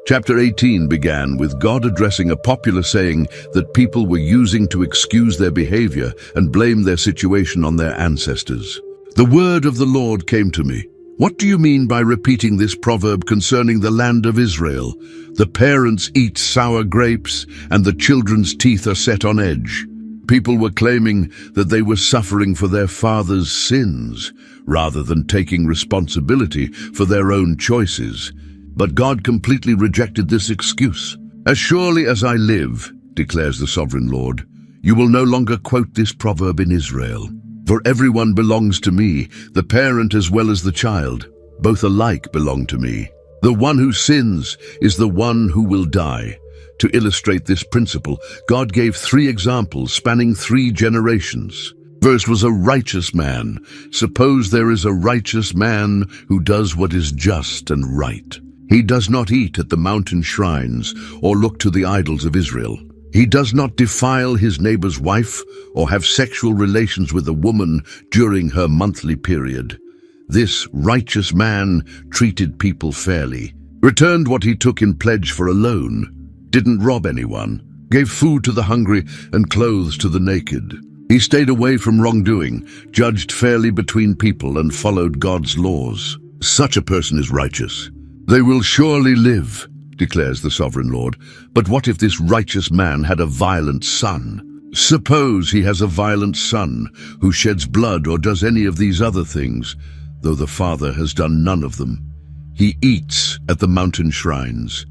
Chapter 18 began with God addressing a popular saying that people were using to excuse their behavior and blame their situation on their ancestors. "The word of the Lord came to me. What do you mean by repeating this proverb concerning the land of Israel? The parents eat sour grapes, and the children's teeth are set on edge." People were claiming that they were suffering for their fathers' sins, rather than taking responsibility for their own choices. But God completely rejected this excuse. "As surely as I live, declares the sovereign Lord, you will no longer quote this proverb in Israel. For everyone belongs to me, the parent as well as the child. Both alike belong to me. The one who sins is the one who will die." To illustrate this principle, God gave 3 examples spanning 3 generations. First was a righteous man. "Suppose there is a righteous man who does what is just and right. He does not eat at the mountain shrines or look to the idols of Israel. He does not defile his neighbor's wife or have sexual relations with a woman during her monthly period. This righteous man treated people fairly. returned what he took in pledge for a loan, didn't rob anyone, gave food to the hungry and clothes to the naked. He stayed away from wrongdoing, judged fairly between people, and followed God's laws. Such a person is righteous. They will surely live, declares the sovereign Lord. But what if this righteous man had a violent son? Suppose he has a violent son who sheds blood or does any of these other things, though the father has done none of them. He eats at the mountain shrines.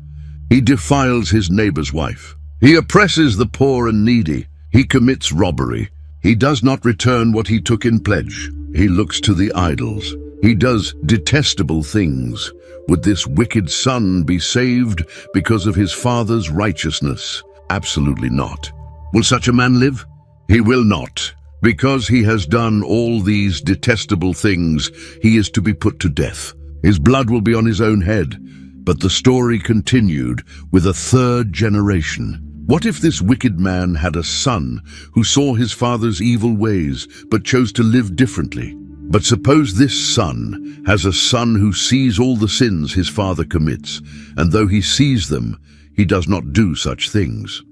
He defiles his neighbor's wife. He oppresses the poor and needy. He commits robbery. He does not return what he took in pledge. He looks to the idols. He does detestable things. Would this wicked son be saved because of his father's righteousness? Absolutely not. Will such a man live? He will not. Because he has done all these detestable things, he is to be put to death. His blood will be on his own head. But the story continued with a third generation. What if this wicked man had a son who saw his father's evil ways but chose to live differently? But suppose this son has a son who sees all the sins his father commits, and though he sees them, he does not do such things.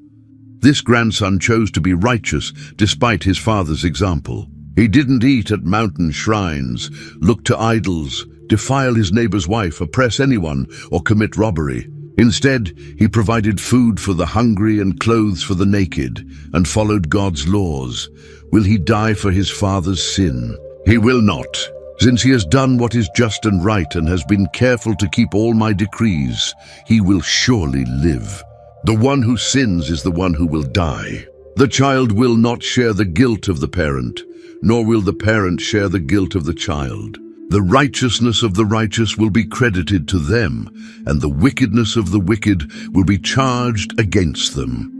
This grandson chose to be righteous despite his father's example. He didn't eat at mountain shrines, look to idols, defile his neighbor's wife, oppress anyone, or commit robbery. Instead, he provided food for the hungry and clothes for the naked, and followed God's laws. Will he die for his father's sin? He will not, since he has done what is just and right and has been careful to keep all my decrees. He will surely live. The one who sins is the one who will die. The child will not share the guilt of the parent, nor will the parent share the guilt of the child. The righteousness of the righteous will be credited to them, and the wickedness of the wicked will be charged against them.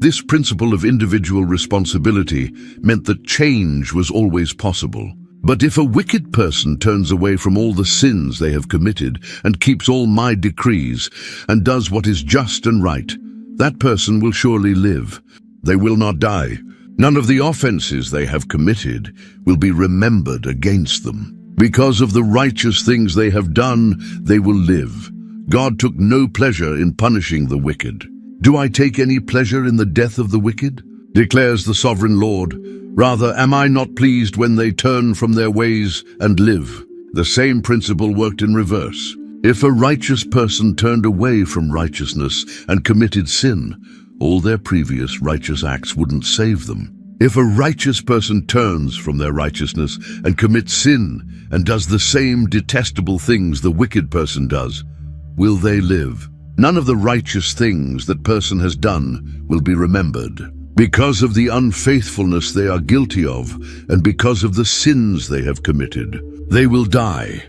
This principle of individual responsibility meant that change was always possible. But if a wicked person turns away from all the sins they have committed and keeps all my decrees and does what is just and right, that person will surely live. They will not die. None of the offenses they have committed will be remembered against them. Because of the righteous things they have done, they will live. God took no pleasure in punishing the wicked. Do I take any pleasure in the death of the wicked? Declares the sovereign Lord. Rather, am I not pleased when they turn from their ways and live? The same principle worked in reverse. If a righteous person turned away from righteousness and committed sin, all their previous righteous acts wouldn't save them. If a righteous person turns from their righteousness and commits sin and does the same detestable things the wicked person does, will they live? None of the righteous things that person has done will be remembered. Because of the unfaithfulness they are guilty of, and because of the sins they have committed, they will die.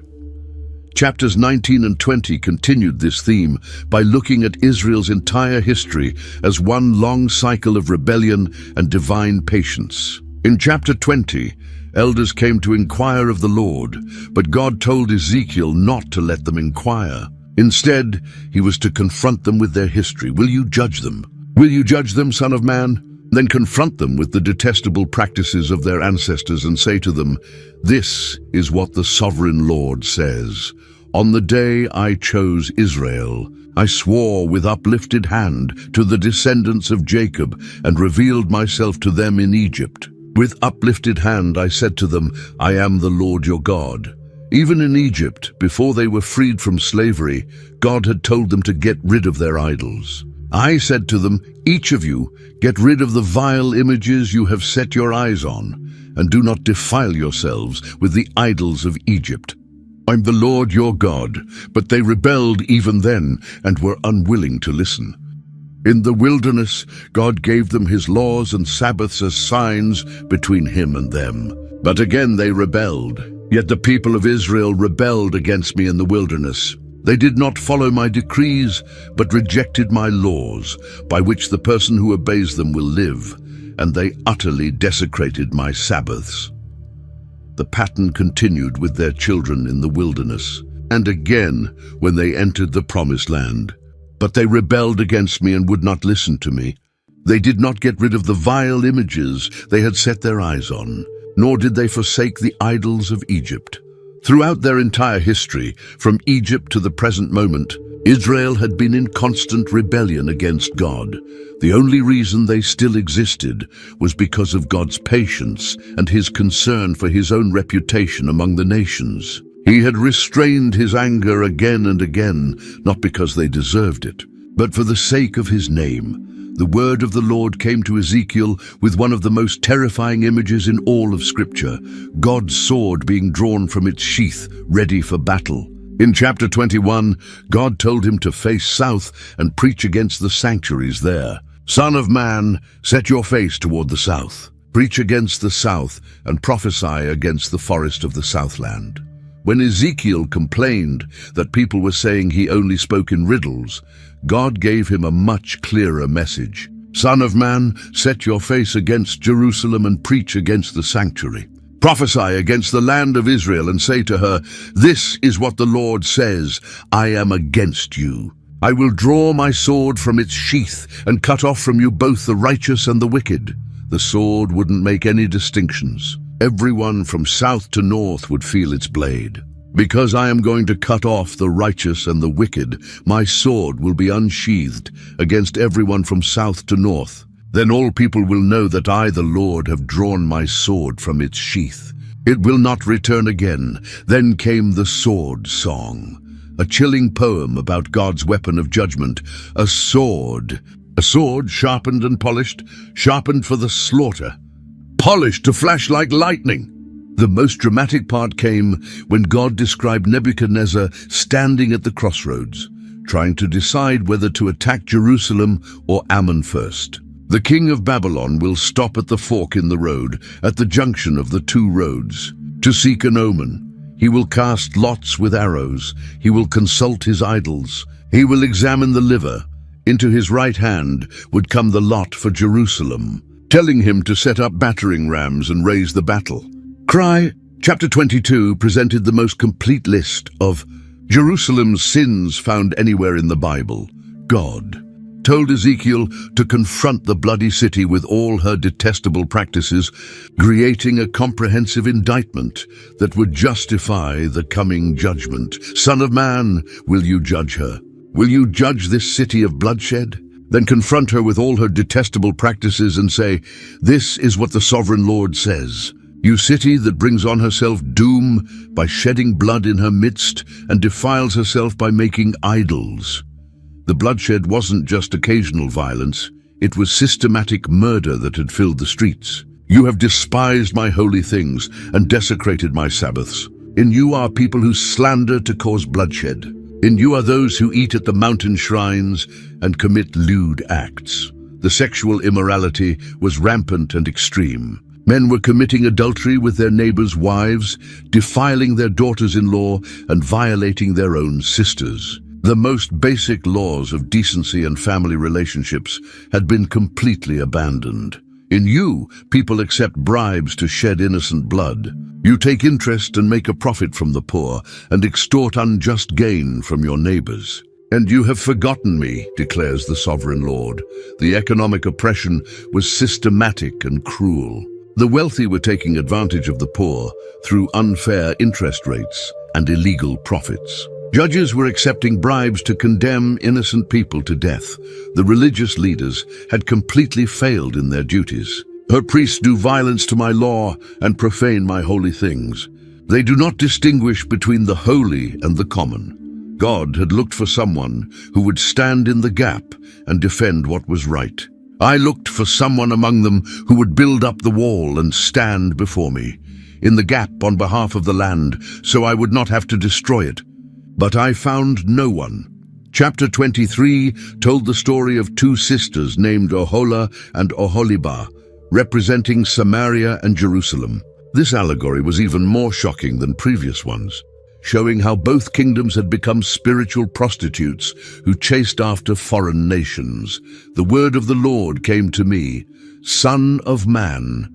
Chapters 19 and 20 continued this theme by looking at Israel's entire history as one long cycle of rebellion and divine patience. In chapter 20, elders came to inquire of the Lord, but God told Ezekiel not to let them inquire. Instead, he was to confront them with their history. Will you judge them? Will you judge them, Son of Man? Then confront them with the detestable practices of their ancestors and say to them, "This is what the sovereign Lord says. On the day I chose Israel, I swore with uplifted hand to the descendants of Jacob and revealed myself to them in Egypt. With uplifted hand I said to them, I am the Lord your God." Even in Egypt, before they were freed from slavery, God had told them to get rid of their idols. I said to them, "Each of you, get rid of the vile images you have set your eyes on, and do not defile yourselves with the idols of Egypt. I'm the Lord your God." But they rebelled even then and were unwilling to listen. In the wilderness, God gave them his laws and Sabbaths as signs between him and them. But again they rebelled. Yet the people of Israel rebelled against me in the wilderness. They did not follow my decrees, but rejected my laws, by which the person who obeys them will live, and they utterly desecrated my Sabbaths. The pattern continued with their children in the wilderness, and again when they entered the promised land. But they rebelled against me and would not listen to me. They did not get rid of the vile images they had set their eyes on, nor did they forsake the idols of Egypt. Throughout their entire history, from Egypt to the present moment, Israel had been in constant rebellion against God. The only reason they still existed was because of God's patience and his concern for his own reputation among the nations. He had restrained his anger again and again, not because they deserved it, but for the sake of his name. The word of the Lord came to Ezekiel with one of the most terrifying images in all of Scripture, God's sword being drawn from its sheath, ready for battle. In chapter 21, God told him to face south and preach against the sanctuaries there. Son of man, set your face toward the south. Preach against the south and prophesy against the forest of the southland. When Ezekiel complained that people were saying he only spoke in riddles, God gave him a much clearer message. Son of man, set your face against Jerusalem and preach against the sanctuary. Prophesy against the land of Israel and say to her, this is what the Lord says, I am against you. I will draw my sword from its sheath and cut off from you both the righteous and the wicked. The sword wouldn't make any distinctions. Everyone from south to north would feel its blade. Because I am going to cut off the righteous and the wicked, my sword will be unsheathed against everyone from south to north. Then all people will know that I, the Lord, have drawn my sword from its sheath. It will not return again. Then came the sword song, a chilling poem about God's weapon of judgment, a sword sharpened and polished, sharpened for the slaughter, polished to flash like lightning. The most dramatic part came when God described Nebuchadnezzar standing at the crossroads, trying to decide whether to attack Jerusalem or Ammon first. The king of Babylon will stop at the fork in the road, at the junction of the two roads, to seek an omen. He will cast lots with arrows. He will consult his idols. He will examine the liver. Into his right hand would come the lot for Jerusalem, telling him to set up battering rams and raise the battle. Chapter 22 presented the most complete list of Jerusalem's sins found anywhere in the Bible. God told Ezekiel to confront the bloody city with all her detestable practices, creating a comprehensive indictment that would justify the coming judgment. Son of man, will you judge her? Will you judge this city of bloodshed? Then confront her with all her detestable practices and say, this is what the sovereign Lord says. You city that brings on herself doom by shedding blood in her midst and defiles herself by making idols. The bloodshed wasn't just occasional violence, it was systematic murder that had filled the streets. You have despised my holy things and desecrated my Sabbaths. In you are people who slander to cause bloodshed. In you are those who eat at the mountain shrines and commit lewd acts. The sexual immorality was rampant and extreme. Men were committing adultery with their neighbors' wives, defiling their daughters-in-law, and violating their own sisters. The most basic laws of decency and family relationships had been completely abandoned. In you, people accept bribes to shed innocent blood. You take interest and make a profit from the poor, and extort unjust gain from your neighbors. And you have forgotten me, declares the sovereign Lord. The economic oppression was systematic and cruel. The wealthy were taking advantage of the poor through unfair interest rates and illegal profits. Judges were accepting bribes to condemn innocent people to death. The religious leaders had completely failed in their duties. Her priests do violence to my law and profane my holy things. They do not distinguish between the holy and the common. God had looked for someone who would stand in the gap and defend what was right. I looked for someone among them who would build up the wall and stand before me, in the gap on behalf of the land, so I would not have to destroy it. But I found no one. Chapter 23 told the story of two sisters named Oholah and Oholibah, representing Samaria and Jerusalem. This allegory was even more shocking than previous ones, showing how both kingdoms had become spiritual prostitutes who chased after foreign nations. The word of the Lord came to me, Son of man.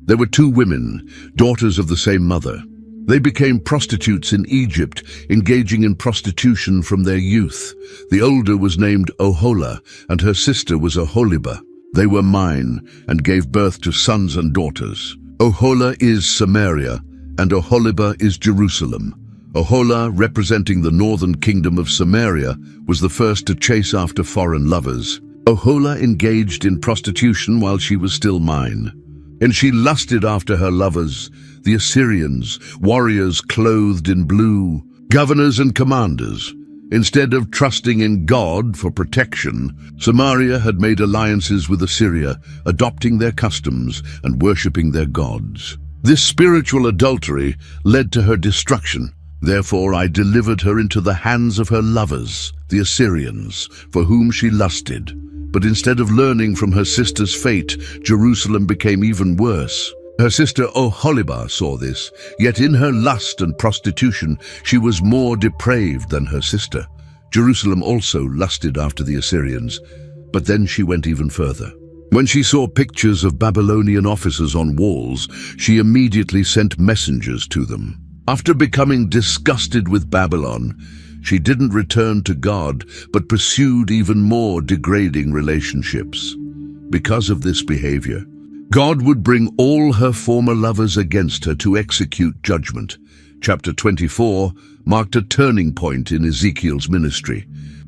There were two women, daughters of the same mother. They became prostitutes in Egypt, engaging in prostitution from their youth. The older was named Oholah, and her sister was Oholibah. They were mine, and gave birth to sons and daughters. Oholah is Samaria, and Oholibah is Jerusalem. Oholah, representing the northern kingdom of Samaria, was the first to chase after foreign lovers. Oholah engaged in prostitution while she was still mine. And she lusted after her lovers, the Assyrians, warriors clothed in blue, governors and commanders. Instead of trusting in God for protection, Samaria had made alliances with Assyria, adopting their customs and worshipping their gods. This spiritual adultery led to her destruction. Therefore I delivered her into the hands of her lovers, the Assyrians, for whom she lusted. But instead of learning from her sister's fate, Jerusalem became even worse. Her sister Oholibah saw this, yet in her lust and prostitution she was more depraved than her sister. Jerusalem also lusted after the Assyrians, but then she went even further. When she saw pictures of Babylonian officers on walls, she immediately sent messengers to them. After becoming disgusted with Babylon, she didn't return to God, but pursued even more degrading relationships. Because of this behavior, God would bring all her former lovers against her to execute judgment. Chapter 24 marked a turning point in Ezekiel's ministry.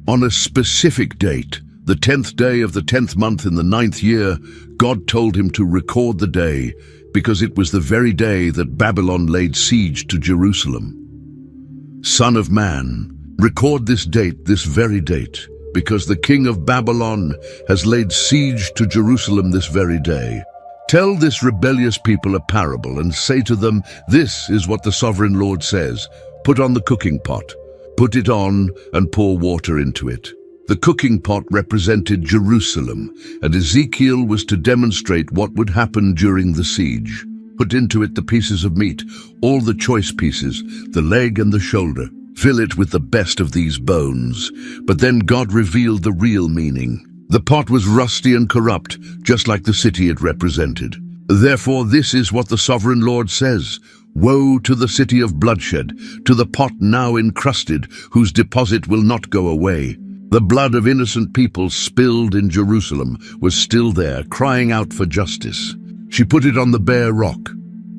On a specific date, the 10th day of the 10th month in the 9th year, God told him to record the day, because it was the very day that Babylon laid siege to Jerusalem. Son of man, record this date, this very date, because the king of Babylon has laid siege to Jerusalem this very day. Tell this rebellious people a parable and say to them, this is what the sovereign Lord says. Put on the cooking pot, put it on and pour water into it. The cooking pot represented Jerusalem, and Ezekiel was to demonstrate what would happen during the siege. Put into it the pieces of meat, all the choice pieces, the leg and the shoulder. Fill it with the best of these bones. But then God revealed the real meaning. The pot was rusty and corrupt, just like the city it represented. Therefore, this is what the sovereign Lord says. Woe to the city of bloodshed, to the pot now encrusted, whose deposit will not go away. The blood of innocent people spilled in Jerusalem was still there, crying out for justice. She put it on the bare rock.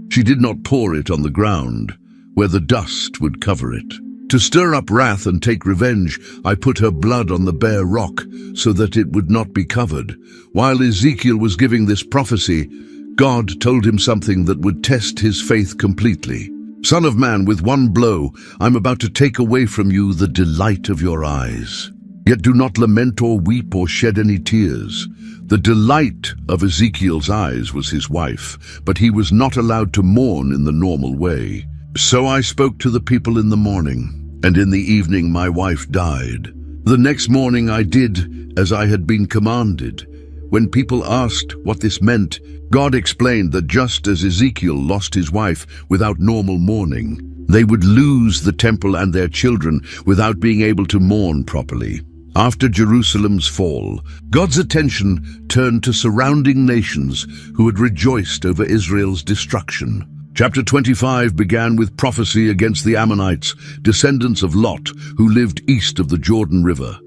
She did not pour it on the ground, where the dust would cover it. To stir up wrath and take revenge, I put her blood on the bare rock, so that it would not be covered. While Ezekiel was giving this prophecy, God told him something that would test his faith completely. Son of man, with one blow, I'm about to take away from you the delight of your eyes. Yet do not lament or weep or shed any tears. The delight of Ezekiel's eyes was his wife, but he was not allowed to mourn in the normal way. So I spoke to the people in the morning, and in the evening my wife died. The next morning I did as I had been commanded. When people asked what this meant, God explained that just as Ezekiel lost his wife without normal mourning, they would lose the temple and their children without being able to mourn properly. After Jerusalem's fall, God's attention turned to surrounding nations who had rejoiced over Israel's destruction. Chapter 25 began with prophecy against the Ammonites, descendants of Lot, who lived east of the Jordan River.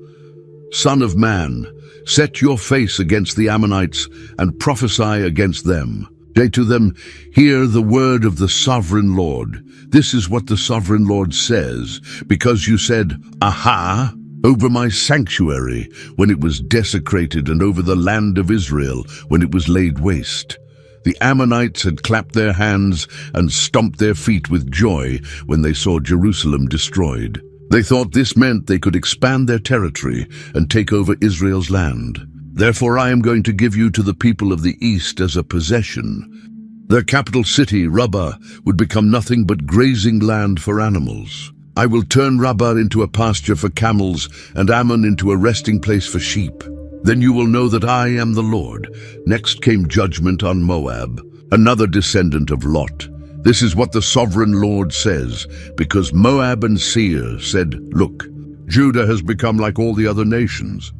Son of man, set your face against the Ammonites and prophesy against them. Say to them, hear the word of the sovereign Lord. This is what the sovereign Lord says, because you said, Aha! Over my sanctuary when it was desecrated and over the land of Israel when it was laid waste. The Ammonites had clapped their hands and stomped their feet with joy when they saw Jerusalem destroyed. They thought this meant they could expand their territory and take over Israel's land. Therefore I am going to give you to the people of the east as a possession. Their capital city, Rabbah, would become nothing but grazing land for animals. I will turn Rabbah into a pasture for camels and Ammon into a resting place for sheep. Then you will know that I am the Lord. Next came judgment on Moab, another descendant of Lot. This is what the sovereign Lord says, because Moab and Seir said, Look, Judah has become like all the other nations.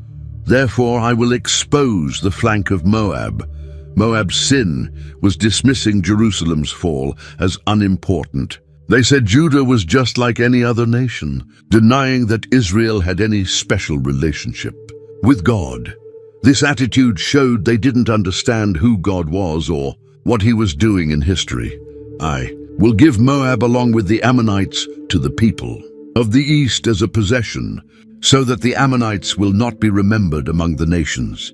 Therefore I will expose the flank of Moab. Moab's sin was dismissing Jerusalem's fall as unimportant. They said Judah was just like any other nation, denying that Israel had any special relationship with God. This attitude showed they didn't understand who God was or what he was doing in history. will give Moab along with the Ammonites to the people of the east as a possession, so that the Ammonites will not be remembered among the nations.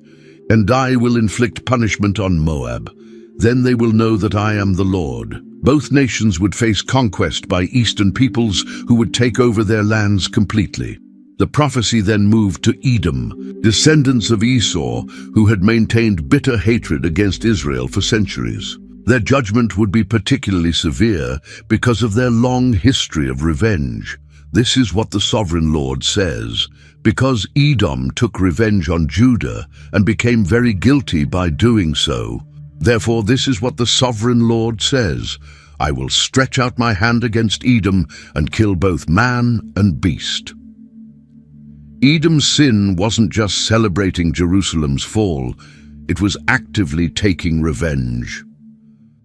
And I will inflict punishment on Moab. Then they will know that I am the Lord. Both nations would face conquest by eastern peoples who would take over their lands completely. The prophecy then moved to Edom, descendants of Esau who had maintained bitter hatred against Israel for centuries. Their judgment would be particularly severe because of their long history of revenge. This is what the sovereign Lord says: because Edom took revenge on Judah and became very guilty by doing so, therefore this is what the sovereign Lord says: I will stretch out my hand against Edom and kill both man and beast. Edom's sin wasn't just celebrating Jerusalem's fall, it was actively taking revenge.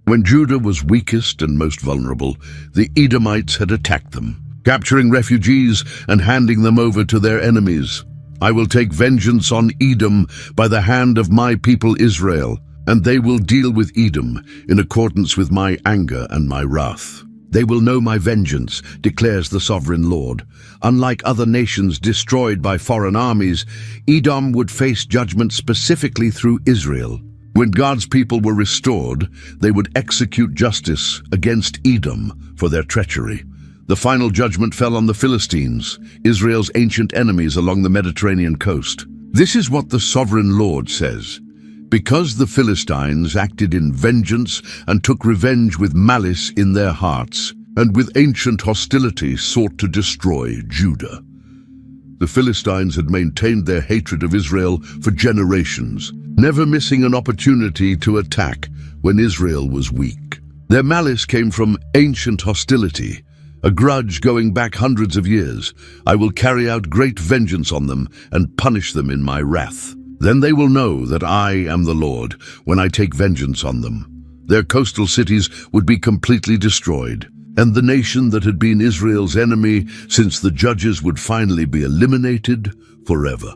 When Judah was weakest and most vulnerable, the Edomites had attacked them, capturing refugees and handing them over to their enemies. I will take vengeance on Edom by the hand of my people Israel, and they will deal with Edom in accordance with my anger and my wrath. They will know my vengeance, declares the sovereign Lord. Unlike other nations destroyed by foreign armies, Edom would face judgment specifically through Israel. When God's people were restored, they would execute justice against Edom for their treachery. The final judgment fell on the Philistines, Israel's ancient enemies along the Mediterranean coast. This is what the sovereign Lord says: because the Philistines acted in vengeance and took revenge with malice in their hearts, and with ancient hostility sought to destroy Judah. The Philistines had maintained their hatred of Israel for generations, never missing an opportunity to attack when Israel was weak. Their malice came from ancient hostility, a grudge going back hundreds of years. I will carry out great vengeance on them and punish them in my wrath. Then they will know that I am the Lord when I take vengeance on them. Their coastal cities would be completely destroyed, and the nation that had been Israel's enemy since the judges would finally be eliminated forever.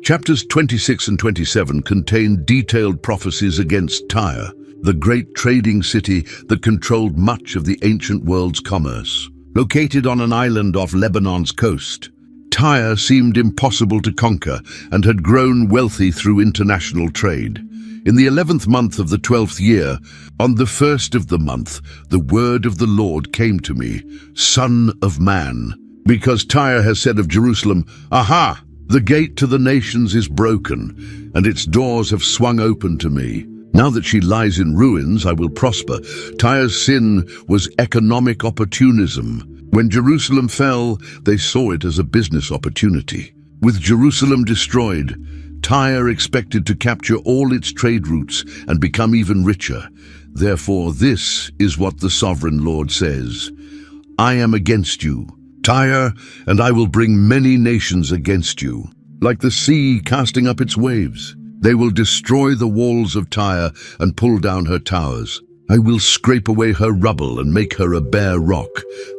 Chapters 26 and 27 contain detailed prophecies against Tyre, the great trading city that controlled much of the ancient world's commerce. Located on an island off Lebanon's coast, Tyre seemed impossible to conquer and had grown wealthy through international trade. In the 11th month of the 12th year, on the 1st of the month, the word of the Lord came to me: Son of man, because Tyre has said of Jerusalem, Aha! The gate to the nations is broken, and its doors have swung open to me. Now that she lies in ruins, I will prosper. Tyre's sin was economic opportunism. When Jerusalem fell, they saw it as a business opportunity. With Jerusalem destroyed, Tyre expected to capture all its trade routes and become even richer. Therefore, this is what the sovereign Lord says: I am against you, Tyre, and I will bring many nations against you, like the sea casting up its waves. They will destroy the walls of Tyre and pull down her towers. I will scrape away her rubble and make her a bare rock.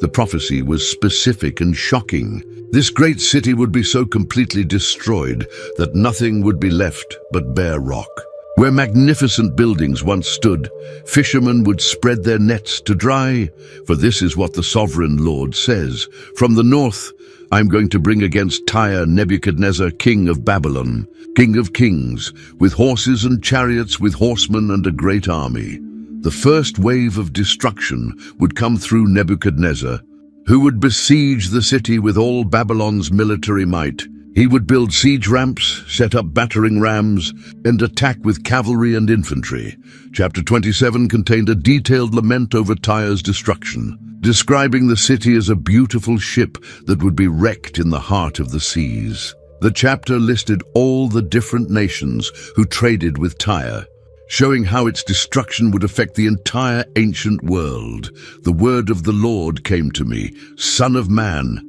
The prophecy was specific and shocking. This great city would be so completely destroyed that nothing would be left but bare rock. Where magnificent buildings once stood, fishermen would spread their nets to dry, for this is what the sovereign Lord says: From the north, I am going to bring against Tyre Nebuchadnezzar, king of Babylon, king of kings, with horses and chariots, with horsemen and a great army. The first wave of destruction would come through Nebuchadnezzar, who would besiege the city with all Babylon's military might. He would build siege ramps, set up battering rams, and attack with cavalry and infantry. Chapter 27 contained a detailed lament over Tyre's destruction, describing the city as a beautiful ship that would be wrecked in the heart of the seas. The chapter listed all the different nations who traded with Tyre, showing how its destruction would affect the entire ancient world. The word of the Lord came to me: Son of man,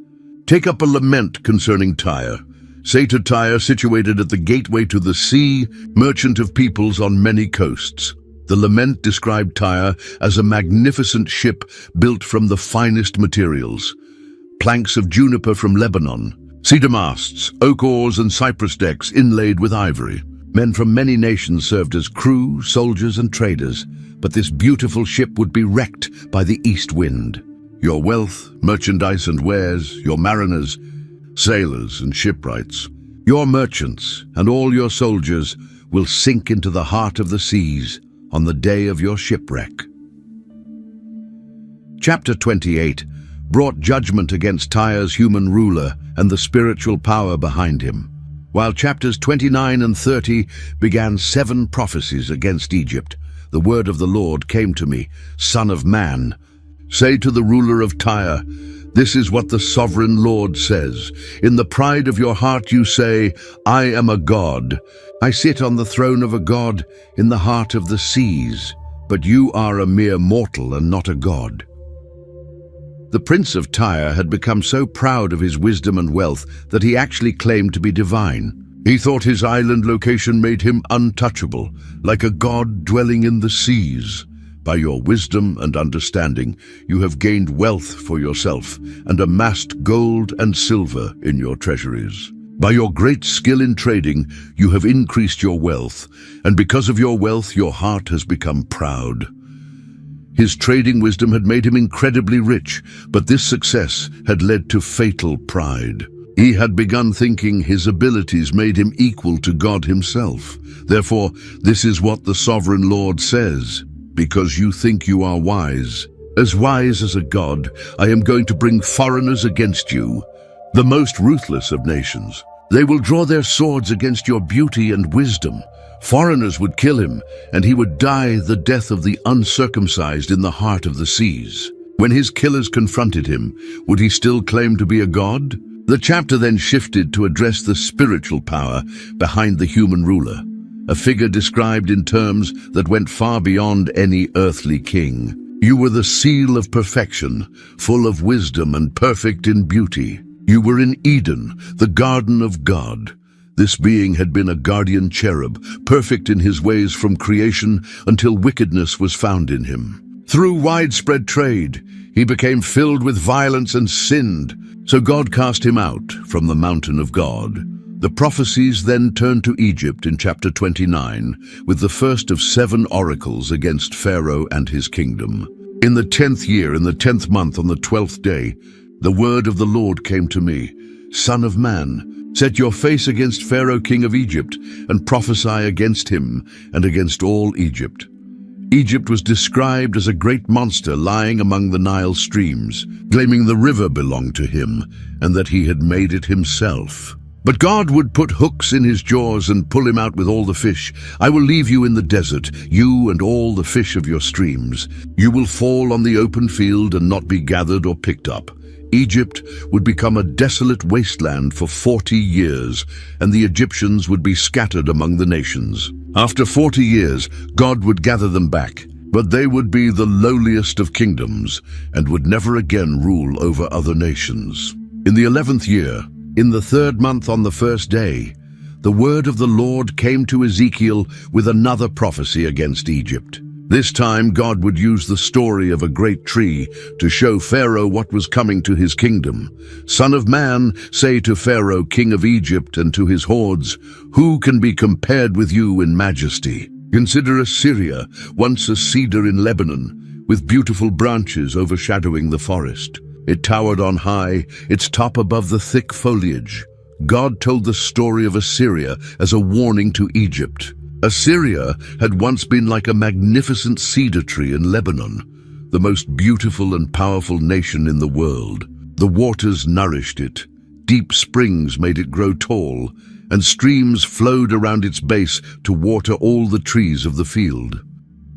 take up a lament concerning Tyre. Say to Tyre, situated at the gateway to the sea, merchant of peoples on many coasts. The lament described Tyre as a magnificent ship built from the finest materials: planks of juniper from Lebanon, cedar masts, oak oars, and cypress decks inlaid with ivory. Men from many nations served as crew, soldiers, and traders. but this beautiful ship would be wrecked by the east wind. Your wealth, merchandise and wares, your mariners, sailors and shipwrights, your merchants and all your soldiers will sink into the heart of the seas on the day of your shipwreck. Chapter 28 brought judgment against Tyre's human ruler and the spiritual power behind him, while chapters 29 and 30 began 7 prophecies against Egypt. The word of the Lord came to me, Son of man, say to the ruler of Tyre, this is what the sovereign Lord says. In the pride of your heart you say, I am a god. I sit on the throne of a god in the heart of the seas. But you are a mere mortal and not a god. The prince of Tyre had become so proud of his wisdom and wealth that he actually claimed to be divine. He thought his island location made him untouchable, like a god dwelling in the seas. By your wisdom and understanding, you have gained wealth for yourself and amassed gold and silver in your treasuries. By your great skill in trading, you have increased your wealth, and because of your wealth, your heart has become proud. His trading wisdom had made him incredibly rich, but this success had led to fatal pride. He had begun thinking his abilities made him equal to God himself. Therefore, this is what the sovereign Lord says. Because you think you are wise as a god, I am going to bring foreigners against you, the most ruthless of nations. They will draw their swords against your beauty and wisdom. Foreigners would kill him, and he would die the death of the uncircumcised in the heart of the seas. When his killers confronted him, would he still claim to be a god? The chapter then shifted to address the spiritual power behind the human ruler, a figure described in terms that went far beyond any earthly king. You were the seal of perfection, full of wisdom and perfect in beauty. You were in Eden, the garden of God. This being had been a guardian cherub, perfect in his ways from creation until wickedness was found in him. Through widespread trade, he became filled with violence and sinned, so God cast him out from the mountain of God. The prophecies then turned to Egypt in chapter 29, with the first of 7 oracles against Pharaoh and his kingdom. In the 10th year, in the 10th month, on the 12th day, the word of the Lord came to me, Son of man, set your face against Pharaoh king of Egypt, and prophesy against him and against all Egypt. Egypt was described as a great monster lying among the Nile streams, claiming the river belonged to him, and that he had made it himself. But God would put hooks in his jaws and pull him out with all the fish. I will leave you in the desert, you and all the fish of your streams. You will fall on the open field and not be gathered or picked up. Egypt would become a desolate wasteland for 40 years, and the Egyptians would be scattered among the nations. After 40 years, God would gather them back, but they would be the lowliest of kingdoms and would never again rule over other nations. In the 11th year, in the 3rd month on the 1st day, the word of the Lord came to Ezekiel with another prophecy against Egypt. This time God would use the story of a great tree to show Pharaoh what was coming to his kingdom. Son of man, say to Pharaoh, king of Egypt, and to his hordes, who can be compared with you in majesty? Consider Assyria, once a cedar in Lebanon, with beautiful branches overshadowing the forest. It towered on high, its top above the thick foliage. God told the story of Assyria as a warning to Egypt. Assyria had once been like a magnificent cedar tree in Lebanon, the most beautiful and powerful nation in the world. The waters nourished it, deep springs made it grow tall, and streams flowed around its base to water all the trees of the field.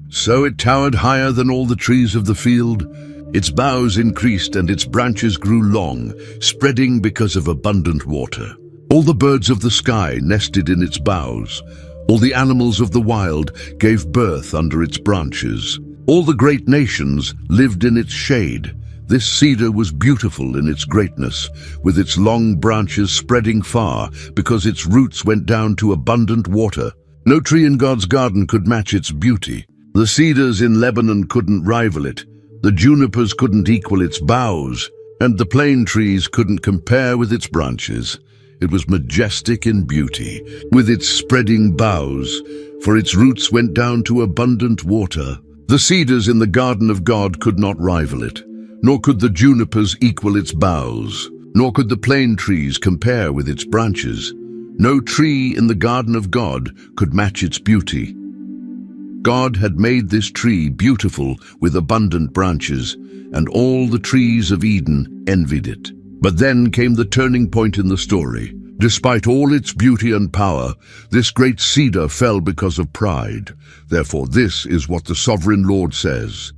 So it towered higher than all the trees of the field. Its boughs increased and its branches grew long, spreading because of abundant water. All the birds of the sky nested in its boughs. All the animals of the wild gave birth under its branches. All the great nations lived in its shade. This cedar was beautiful in its greatness, with its long branches spreading far because its roots went down to abundant water. No tree in God's garden could match its beauty. The cedars in Lebanon couldn't rival it. The junipers couldn't equal its boughs, and the plane trees couldn't compare with its branches. It was majestic in beauty, with its spreading boughs, for its roots went down to abundant water. The cedars in the garden of God could not rival it, nor could the junipers equal its boughs, nor could the plane trees compare with its branches. No tree in the garden of God could match its beauty. God had made this tree beautiful with abundant branches, and all the trees of Eden envied it. But then came the turning point in the story. Despite all its beauty and power, this great cedar fell because of pride. Therefore, this is what the sovereign Lord says.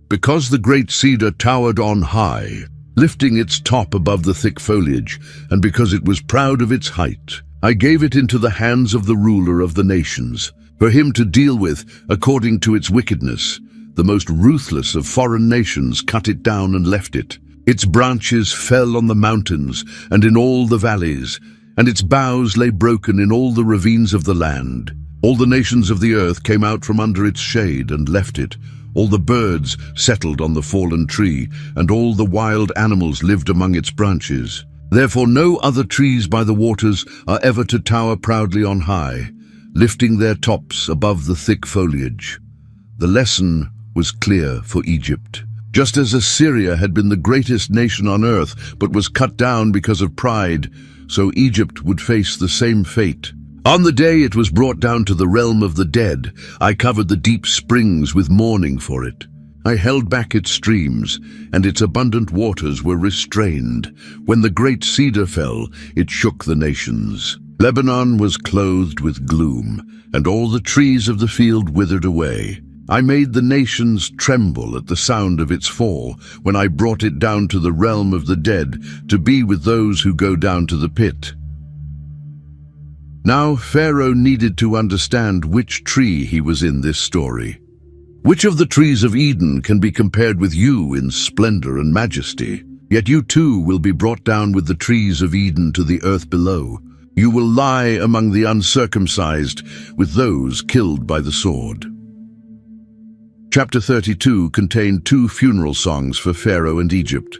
Because the great cedar towered on high, lifting its top above the thick foliage, and because it was proud of its height, I gave it into the hands of the ruler of the nations, for him to deal with according to its wickedness. The most ruthless of foreign nations cut it down and left it. Its branches fell on the mountains and in all the valleys, and its boughs lay broken in all the ravines of the land. All the nations of the earth came out from under its shade and left it. All the birds settled on the fallen tree, and all the wild animals lived among its branches. Therefore no other trees by the waters are ever to tower proudly on high, lifting their tops above the thick foliage. The lesson was clear for Egypt. Just as Assyria had been the greatest nation on earth but was cut down because of pride, so Egypt would face the same fate. On the day it was brought down to the realm of the dead, I covered the deep springs with mourning for it. I held back its streams, and its abundant waters were restrained. When the great cedar fell, it shook the nations. Lebanon was clothed with gloom, and all the trees of the field withered away. I made the nations tremble at the sound of its fall, when I brought it down to the realm of the dead, to be with those who go down to the pit. Now Pharaoh needed to understand which tree he was in this story. Which of the trees of Eden can be compared with you in splendor and majesty? Yet you too will be brought down with the trees of Eden to the earth below. You will lie among the uncircumcised, with those killed by the sword. Chapter 32 contained 2 funeral songs for Pharaoh and Egypt,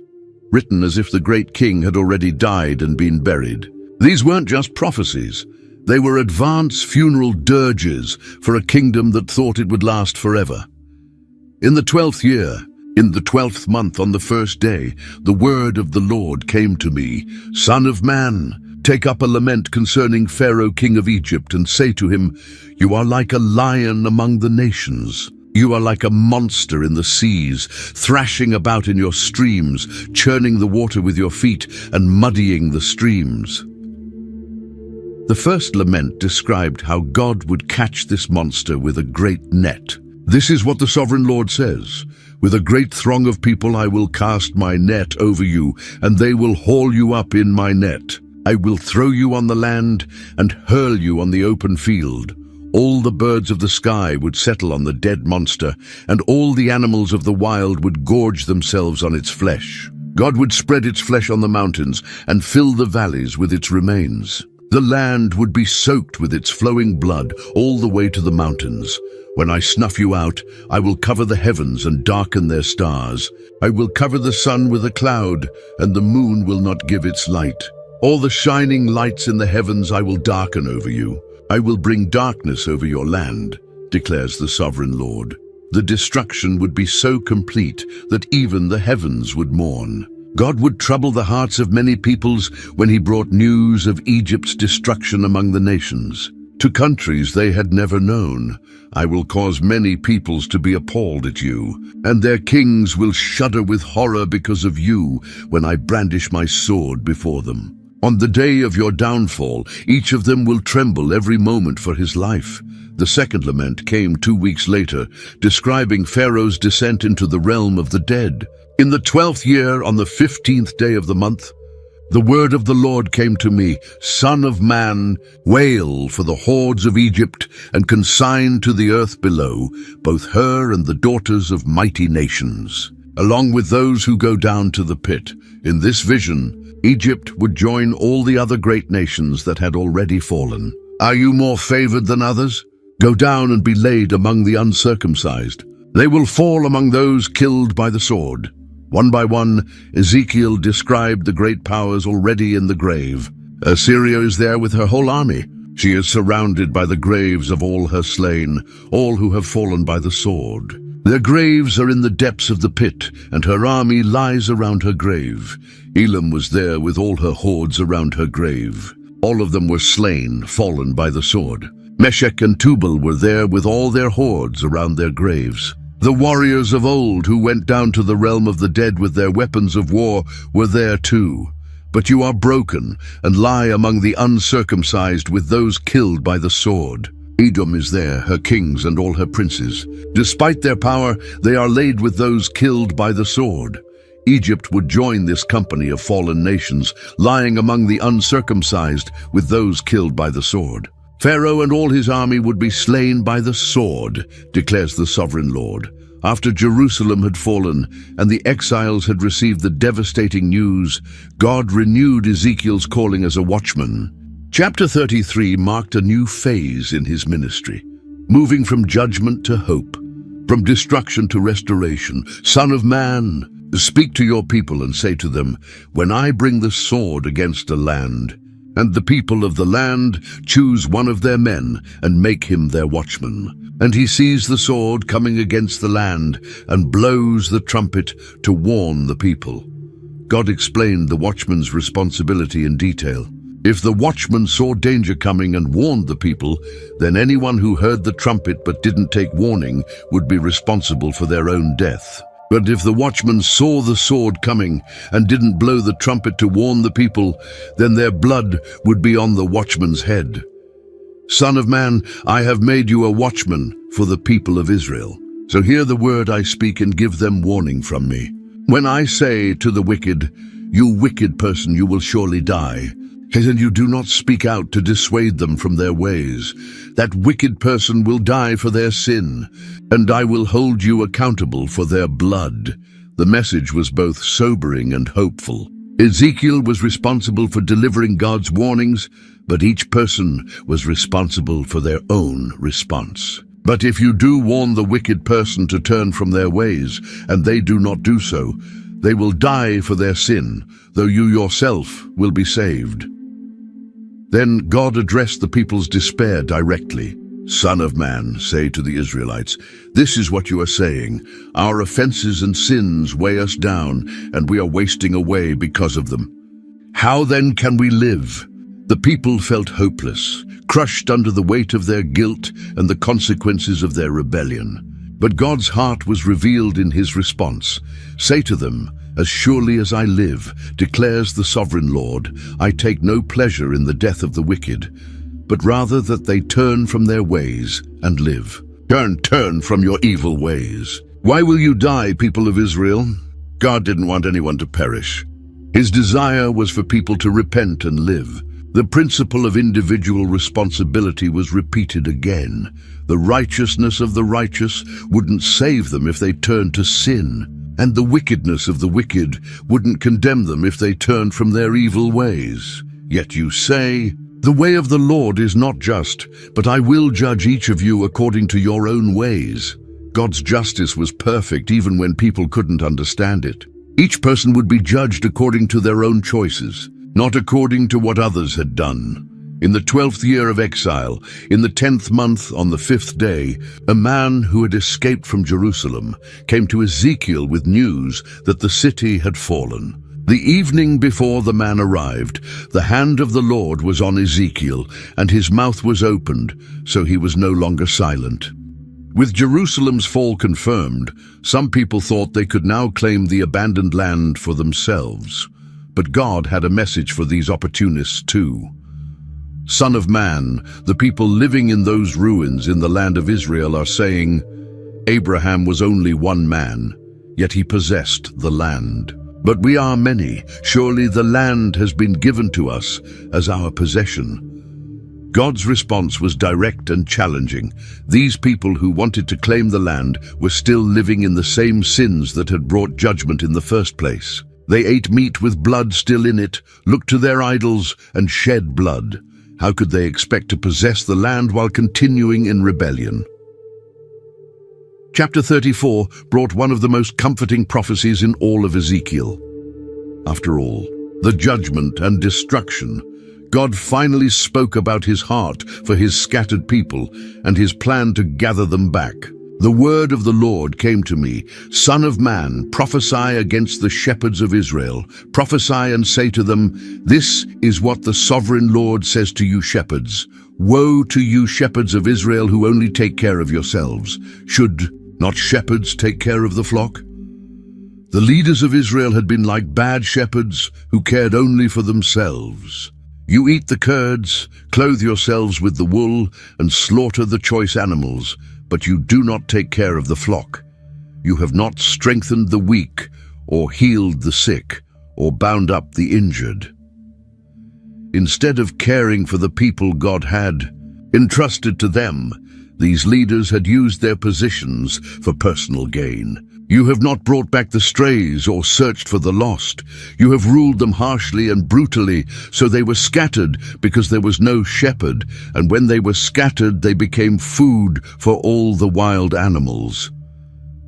written as if the great king had already died and been buried. These weren't just prophecies. They were advance funeral dirges for a kingdom that thought it would last forever. In the 12th year, in the 12th month on the first day, the word of the Lord came to me, Son of man, take up a lament concerning Pharaoh king of Egypt, and say to him, You are like a lion among the nations. You are like a monster in the seas, thrashing about in your streams, churning the water with your feet and muddying the streams. The first lament described how God would catch this monster with a great net. This is what the sovereign Lord says, With a great throng of people I will cast my net over you, and they will haul you up in my net. I will throw you on the land and hurl you on the open field. All the birds of the sky would settle on the dead monster, and all the animals of the wild would gorge themselves on its flesh. God would spread its flesh on the mountains and fill the valleys with its remains. The land would be soaked with its flowing blood all the way to the mountains. When I snuff you out, I will cover the heavens and darken their stars. I will cover the sun with a cloud, and the moon will not give its light. All the shining lights in the heavens I will darken over you. I will bring darkness over your land, declares the sovereign Lord. The destruction would be so complete that even the heavens would mourn. God would trouble the hearts of many peoples when he brought news of Egypt's destruction among the nations. To countries they had never known, I will cause many peoples to be appalled at you, and their kings will shudder with horror because of you when I brandish my sword before them. On the day of your downfall, each of them will tremble every moment for his life. The second lament came 2 weeks later, describing Pharaoh's descent into the realm of the dead. In the 12th year, on the 15th day of the month, the word of the Lord came to me, Son of man, wail for the hordes of Egypt, and consign to the earth below both her and the daughters of mighty nations, along with those who go down to the pit. In this vision, Egypt would join all the other great nations that had already fallen. Are you more favored than others? Go down and be laid among the uncircumcised. They will fall among those killed by the sword. One by one, Ezekiel described the great powers already in the grave. Assyria is there with her whole army. She is surrounded by the graves of all her slain, all who have fallen by the sword. Their graves are in the depths of the pit, and her army lies around her grave. Elam was there with all her hordes around her grave. All of them were slain, fallen by the sword. Meshech and Tubal were there with all their hordes around their graves. The warriors of old who went down to the realm of the dead with their weapons of war were there too. But you are broken and lie among the uncircumcised with those killed by the sword. Edom is there, her kings and all her princes. Despite their power, they are laid with those killed by the sword. Egypt would join this company of fallen nations, lying among the uncircumcised with those killed by the sword. Pharaoh and all his army would be slain by the sword, declares the sovereign Lord. After Jerusalem had fallen and the exiles had received the devastating news, God renewed Ezekiel's calling as a watchman. Chapter 33 marked a new phase in his ministry, moving from judgment to hope, from destruction to restoration. Son of man, speak to your people and say to them, when I bring the sword against a land, and the people of the land choose one of their men and make him their watchman. And he sees the sword coming against the land and blows the trumpet to warn the people. God explained the watchman's responsibility in detail. If the watchman saw danger coming and warned the people, then anyone who heard the trumpet but didn't take warning would be responsible for their own death. But if the watchman saw the sword coming and didn't blow the trumpet to warn the people, then their blood would be on the watchman's head. Son of man, I have made you a watchman for the people of Israel. So hear the word I speak and give them warning from me. When I say to the wicked, you wicked person, you will surely die, and you do not speak out to dissuade them from their ways, that wicked person will die for their sin, and I will hold you accountable for their blood. The message was both sobering and hopeful. Ezekiel was responsible for delivering God's warnings, but each person was responsible for their own response. But if you do warn the wicked person to turn from their ways, and they do not do so, they will die for their sin, though you yourself will be saved. Then God addressed the people's despair directly. Son of man, say to the Israelites, this is what you are saying. Our offenses and sins weigh us down, and we are wasting away because of them. How then can we live? The people felt hopeless, crushed under the weight of their guilt and the consequences of their rebellion. But God's heart was revealed in his response. Say to them, as surely as I live, declares the sovereign Lord, I take no pleasure in the death of the wicked, but rather that they turn from their ways and live. Turn from your evil ways. Why will you die, people of Israel? God didn't want anyone to perish. His desire was for people to repent and live. The principle of individual responsibility was repeated again. The righteousness of the righteous wouldn't save them if they turned to sin, and the wickedness of the wicked wouldn't condemn them if they turned from their evil ways. Yet you say, the way of the Lord is not just, but I will judge each of you according to your own ways. God's justice was perfect even when people couldn't understand it. Each person would be judged according to their own choices, not according to what others had done. In the 12th year of exile, in the 10th month on the 5th day, a man who had escaped from Jerusalem came to Ezekiel with news that the city had fallen. The evening before the man arrived, the hand of the Lord was on Ezekiel, and his mouth was opened, so he was no longer silent. With Jerusalem's fall confirmed, some people thought they could now claim the abandoned land for themselves. But God had a message for these opportunists too. Son of man, the people living in those ruins in the land of Israel are saying, Abraham was only one man, yet he possessed the land. But we are many. Surely the land has been given to us as our possession. God's response was direct and challenging. These people who wanted to claim the land were still living in the same sins that had brought judgment in the first place. They ate meat with blood still in it, looked to their idols, and shed blood. How could they expect to possess the land while continuing in rebellion? Chapter 34 brought one of the most comforting prophecies in all of Ezekiel. After all, the judgment and destruction, God finally spoke about his heart for his scattered people and his plan to gather them back. The word of the Lord came to me, Son of man, prophesy against the shepherds of Israel. Prophesy and say to them, this is what the sovereign Lord says to you shepherds. Woe to you shepherds of Israel who only take care of yourselves. Should not shepherds take care of the flock? The leaders of Israel had been like bad shepherds who cared only for themselves. You eat the curds, clothe yourselves with the wool, and slaughter the choice animals, but you do not take care of the flock. You have not strengthened the weak, or healed the sick, or bound up the injured. Instead of caring for the people God had entrusted to them, these leaders had used their positions for personal gain. You have not brought back the strays or searched for the lost. You have ruled them harshly and brutally, so they were scattered because there was no shepherd, and when they were scattered, they became food for all the wild animals.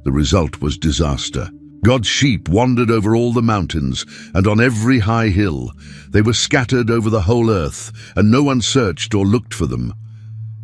The result was disaster. God's sheep wandered over all the mountains and on every high hill. They were scattered over the whole earth, and no one searched or looked for them.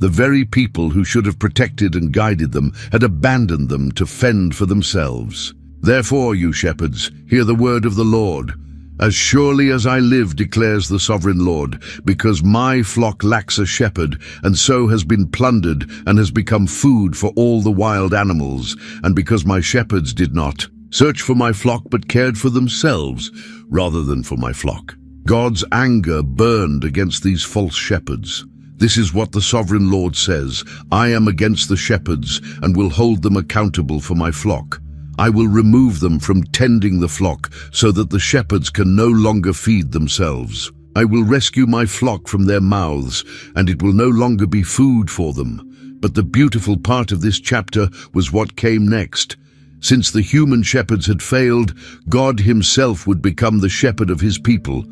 The very people who should have protected and guided them had abandoned them to fend for themselves. Therefore, you shepherds, hear the word of the Lord. As surely as I live, declares the sovereign Lord, because my flock lacks a shepherd, and so has been plundered and has become food for all the wild animals, and because my shepherds did not search for my flock but cared for themselves rather than for my flock. God's anger burned against these false shepherds. This is what the sovereign Lord says, I am against the shepherds and will hold them accountable for my flock. I will remove them from tending the flock so that the shepherds can no longer feed themselves. I will rescue my flock from their mouths, and it will no longer be food for them. But the beautiful part of this chapter was what came next. Since the human shepherds had failed, God himself would become the shepherd of his people.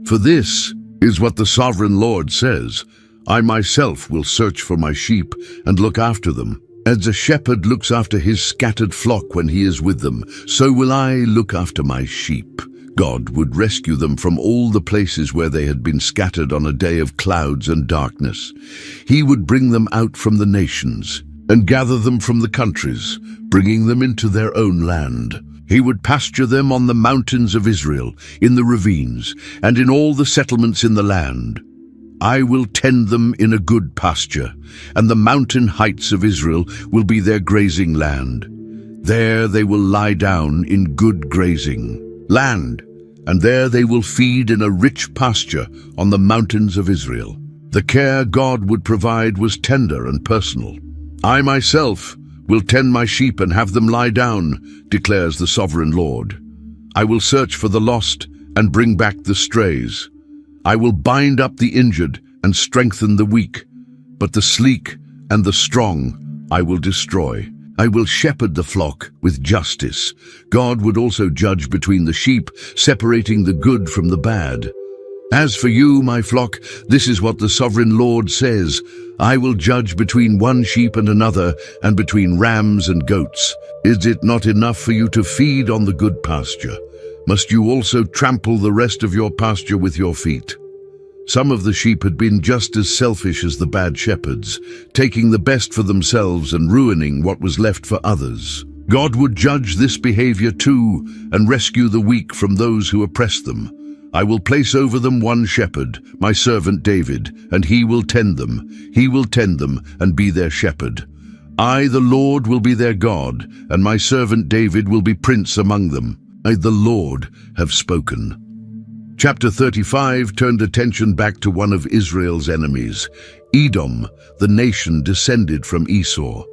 For this is what the sovereign Lord says, I myself will search for my sheep and look after them. As a shepherd looks after his scattered flock when he is with them, so will I look after my sheep. God would rescue them from all the places where they had been scattered on a day of clouds and darkness. He would bring them out from the nations and gather them from the countries, bringing them into their own land. He would pasture them on the mountains of Israel, in the ravines, and in all the settlements in the land. I will tend them in a good pasture, and the mountain heights of Israel will be their grazing land. There they will lie down in good grazing land, and there they will feed in a rich pasture on the mountains of Israel. The care God would provide was tender and personal. I myself will tend my sheep and have them lie down, declares the sovereign Lord. I will search for the lost and bring back the strays. I will bind up the injured and strengthen the weak, but the sleek and the strong I will destroy. I will shepherd the flock with justice. God would also judge between the sheep, separating the good from the bad. As for you, my flock, this is what the sovereign Lord says. I will judge between one sheep and another, and between rams and goats. Is it not enough for you to feed on the good pasture? Must you also trample the rest of your pasture with your feet? Some of the sheep had been just as selfish as the bad shepherds, taking the best for themselves and ruining what was left for others. God would judge this behavior too, and rescue the weak from those who oppress them. I will place over them one shepherd, my servant David, and he will tend them. He will tend them and be their shepherd. I, the Lord, will be their God, and my servant David will be prince among them. I, the Lord, have spoken. Chapter 35 turned attention back to one of Israel's enemies, Edom, the nation descended from Esau.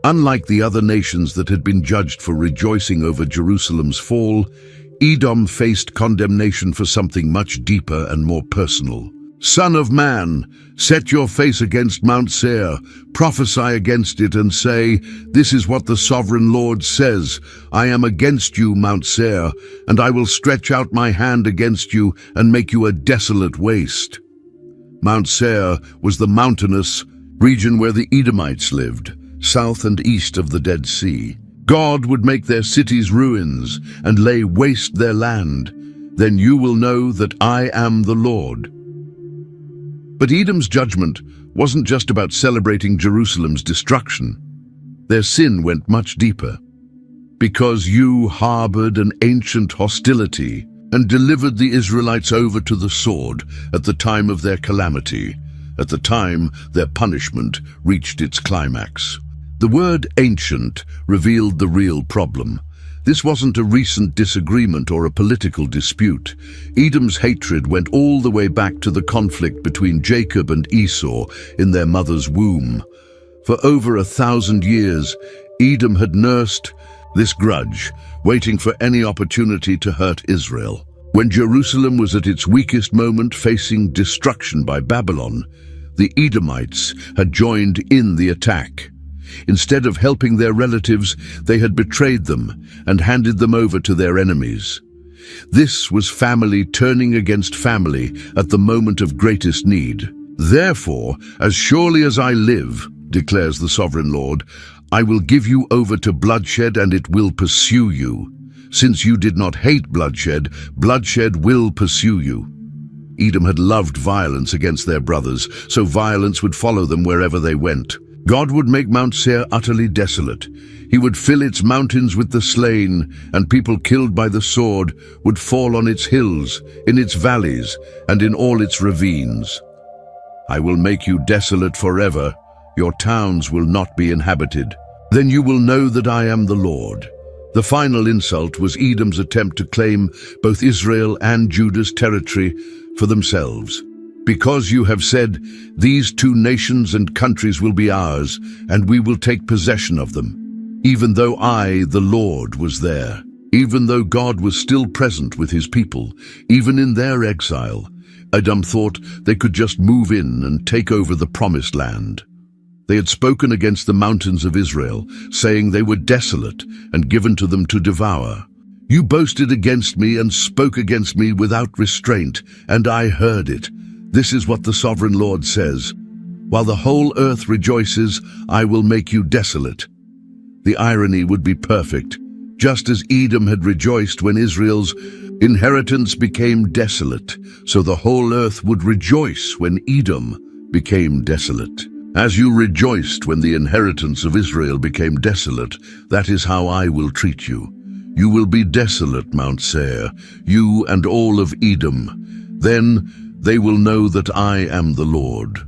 Unlike the other nations that had been judged for rejoicing over Jerusalem's fall, Edom faced condemnation for something much deeper and more personal. Son of man, set your face against Mount Seir, prophesy against it and say, this is what the sovereign Lord says, I am against you, Mount Seir, and I will stretch out my hand against you and make you a desolate waste. Mount Seir was the mountainous region where the Edomites lived, south and east of the Dead Sea. God would make their cities ruins and lay waste their land. Then you will know that I am the Lord. But Edom's judgment wasn't just about celebrating Jerusalem's destruction. Their sin went much deeper. Because you harbored an ancient hostility and delivered the Israelites over to the sword at the time of their calamity, at the time their punishment reached its climax. The word ancient revealed the real problem. This wasn't a recent disagreement or a political dispute. Edom's hatred went all the way back to the conflict between Jacob and Esau in their mother's womb. For over 1,000 years, Edom had nursed this grudge, waiting for any opportunity to hurt Israel. When Jerusalem was at its weakest moment, facing destruction by Babylon, the Edomites had joined in the attack. Instead of helping their relatives, they had betrayed them and handed them over to their enemies. This was family turning against family at the moment of greatest need. Therefore, as surely as I live, declares the sovereign Lord, I will give you over to bloodshed, and it will pursue you. Since you did not hate bloodshed, bloodshed will pursue you. Edom had loved violence against their brothers, so violence would follow them wherever they went. God would make Mount Seir utterly desolate. He would fill its mountains with the slain, and people killed by the sword would fall on its hills, in its valleys, and in all its ravines. I will make you desolate forever. Your towns will not be inhabited. Then you will know that I am the Lord. The final insult was Edom's attempt to claim both Israel and Judah's territory for themselves. Because you have said, these two nations and countries will be ours, and we will take possession of them. Even though I, the Lord, was there, even though God was still present with his people, even in their exile, Edom thought they could just move in and take over the promised land. They had spoken against the mountains of Israel, saying they were desolate and given to them to devour. You boasted against me and spoke against me without restraint, and I heard it. This is what the sovereign Lord says. While the whole earth rejoices, I will make you desolate. The irony would be perfect. Just as Edom had rejoiced when Israel's inheritance became desolate, so the whole earth would rejoice when Edom became desolate. As you rejoiced when the inheritance of Israel became desolate, that is how I will treat you. You will be desolate, Mount Seir, you and all of Edom. Then they will know that I am the Lord.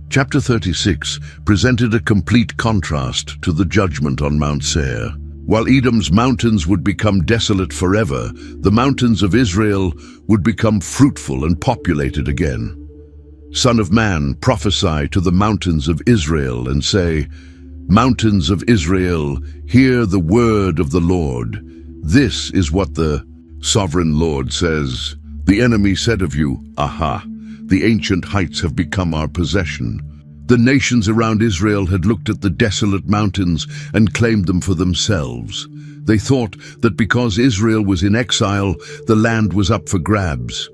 Chapter 36 presented a complete contrast to the judgment on Mount Seir. While Edom's mountains would become desolate forever, the mountains of Israel would become fruitful and populated again. Son of man, prophesy to the mountains of Israel and say, Mountains of Israel, hear the word of the Lord. This is what the sovereign Lord says. The enemy said of you, Aha, the ancient heights have become our possession. The nations around Israel had looked at the desolate mountains and claimed them for themselves. They thought that because Israel was in exile, the land was up for grabs.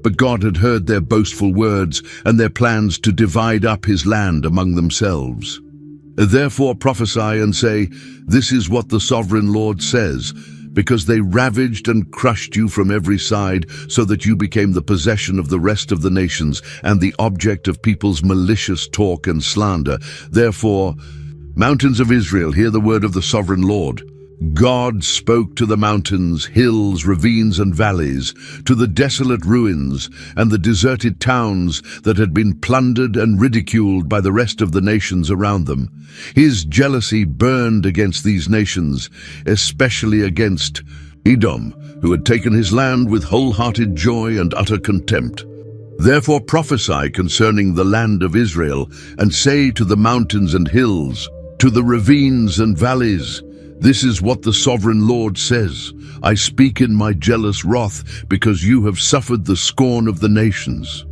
But God had heard their boastful words and their plans to divide up his land among themselves. Therefore prophesy and say, This is what the sovereign Lord says, because they ravaged and crushed you from every side, so that you became the possession of the rest of the nations and the object of people's malicious talk and slander. Therefore, mountains of Israel, hear the word of the sovereign Lord. God spoke to the mountains, hills, ravines, and valleys, to the desolate ruins and the deserted towns that had been plundered and ridiculed by the rest of the nations around them. His jealousy burned against these nations, especially against Edom, who had taken his land with wholehearted joy and utter contempt. Therefore prophesy concerning the land of Israel, and say to the mountains and hills, to the ravines and valleys, This is what the sovereign Lord says. I speak in my jealous wrath, because you have suffered the scorn of the nations.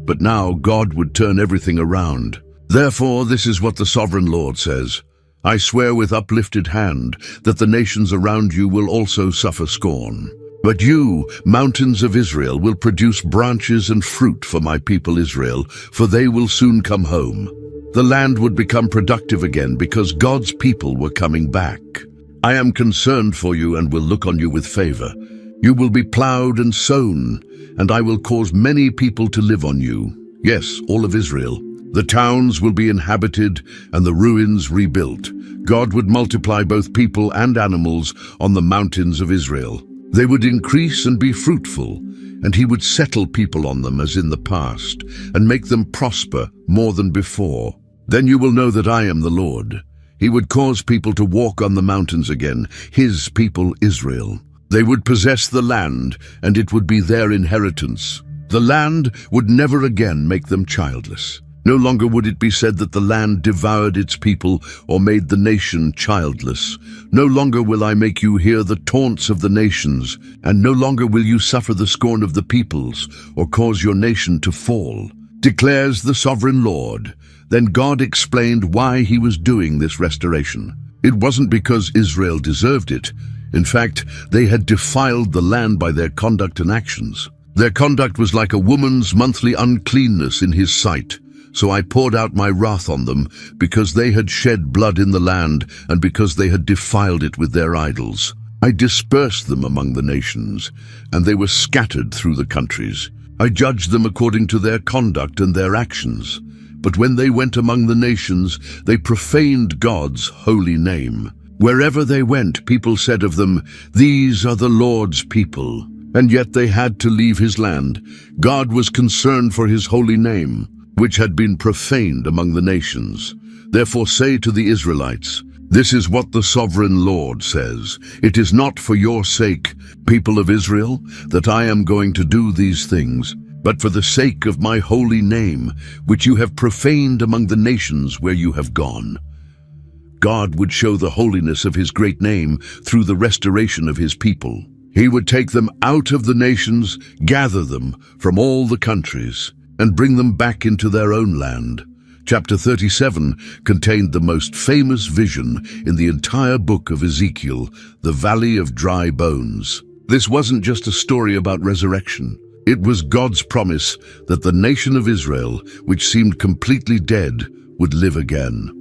But now God would turn everything around. Therefore, this is what the sovereign Lord says. I swear with uplifted hand that the nations around you will also suffer scorn. But you, mountains of Israel, will produce branches and fruit for my people Israel, for they will soon come home. The land would become productive again because God's people were coming back. I am concerned for you and will look on you with favor. You will be plowed and sown, and I will cause many people to live on you. Yes, all of Israel. The towns will be inhabited and the ruins rebuilt. God would multiply both people and animals on the mountains of Israel. They would increase and be fruitful, and he would settle people on them as in the past, and make them prosper more than before. Then you will know that I am the Lord. He would cause people to walk on the mountains again, his people Israel. They would possess the land, and it would be their inheritance. The land would never again make them childless. No longer would it be said that the land devoured its people or made the nation childless. No longer will I make you hear the taunts of the nations, and no longer will you suffer the scorn of the peoples or cause your nation to fall, declares the sovereign Lord. Then God explained why he was doing this restoration. It wasn't because Israel deserved it. In fact, they had defiled the land by their conduct and actions. Their conduct was like a woman's monthly uncleanness in his sight. So I poured out my wrath on them, because they had shed blood in the land, and because they had defiled it with their idols. I dispersed them among the nations, and they were scattered through the countries. I judged them according to their conduct and their actions. But when they went among the nations, they profaned God's holy name. Wherever they went, people said of them, "These are the Lord's people." And yet they had to leave his land. God was concerned for his holy name, which had been profaned among the nations. Therefore say to the Israelites, "This is what the sovereign Lord says. It is not for your sake, people of Israel, that I am going to do these things, but for the sake of my holy name, which you have profaned among the nations where you have gone." God would show the holiness of his great name through the restoration of his people. He would take them out of the nations, gather them from all the countries, and bring them back into their own land. Chapter 37 contained the most famous vision in the entire book of Ezekiel, the Valley of Dry Bones. This wasn't just a story about resurrection. It was God's promise that the nation of Israel, which seemed completely dead, would live again.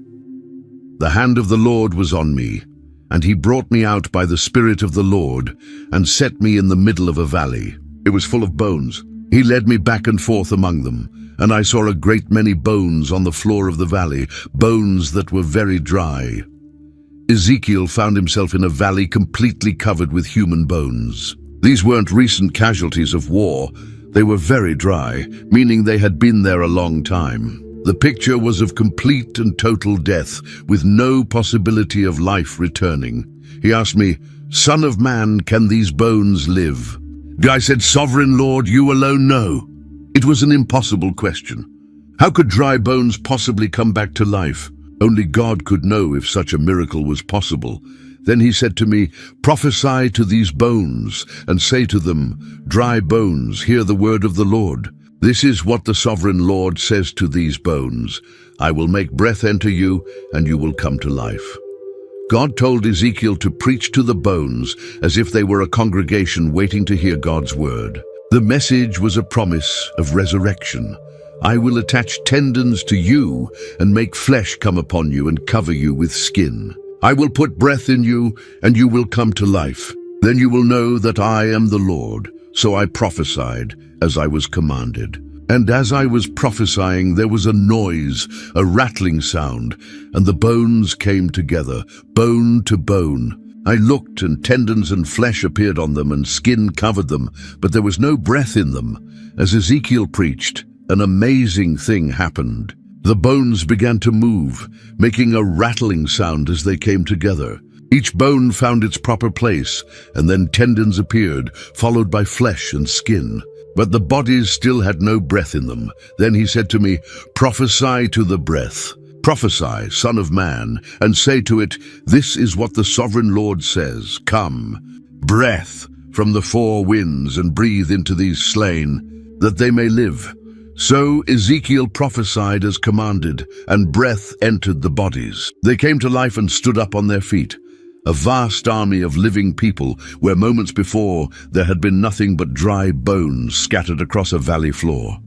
The hand of the Lord was on me, and he brought me out by the Spirit of the Lord and set me in the middle of a valley. It was full of bones. He led me back and forth among them, and I saw a great many bones on the floor of the valley, bones that were very dry. Ezekiel found himself in a valley completely covered with human bones. These weren't recent casualties of war. They were very dry, meaning they had been there a long time. The picture was of complete and total death, with no possibility of life returning. He asked me, "Son of man, can these bones live?" I said, "Sovereign Lord, you alone know." It was an impossible question. How could dry bones possibly come back to life? Only God could know if such a miracle was possible. Then he said to me, "Prophesy to these bones, and say to them, 'Dry bones, hear the word of the Lord. This is what the sovereign Lord says to these bones. I will make breath enter you, and you will come to life.'" God told Ezekiel to preach to the bones as if they were a congregation waiting to hear God's word. The message was a promise of resurrection. "I will attach tendons to you and make flesh come upon you and cover you with skin. I will put breath in you, and you will come to life. Then you will know that I am the Lord." So I prophesied as I was commanded. And as I was prophesying, there was a noise, a rattling sound, and the bones came together, bone to bone. I looked, and tendons and flesh appeared on them, and skin covered them, but there was no breath in them. As Ezekiel preached, an amazing thing happened. The bones began to move, making a rattling sound as they came together. Each bone found its proper place, and then tendons appeared, followed by flesh and skin. But the bodies still had no breath in them. Then he said to me, "Prophesy to the breath. Prophesy, Son of Man, and say to it, 'This is what the sovereign Lord says. Come, breath from the four winds, and breathe into these slain, that they may live.'" So Ezekiel prophesied as commanded, and breath entered the bodies. They came to life and stood up on their feet. A vast army of living people, where moments before there had been nothing but dry bones scattered across a valley floor.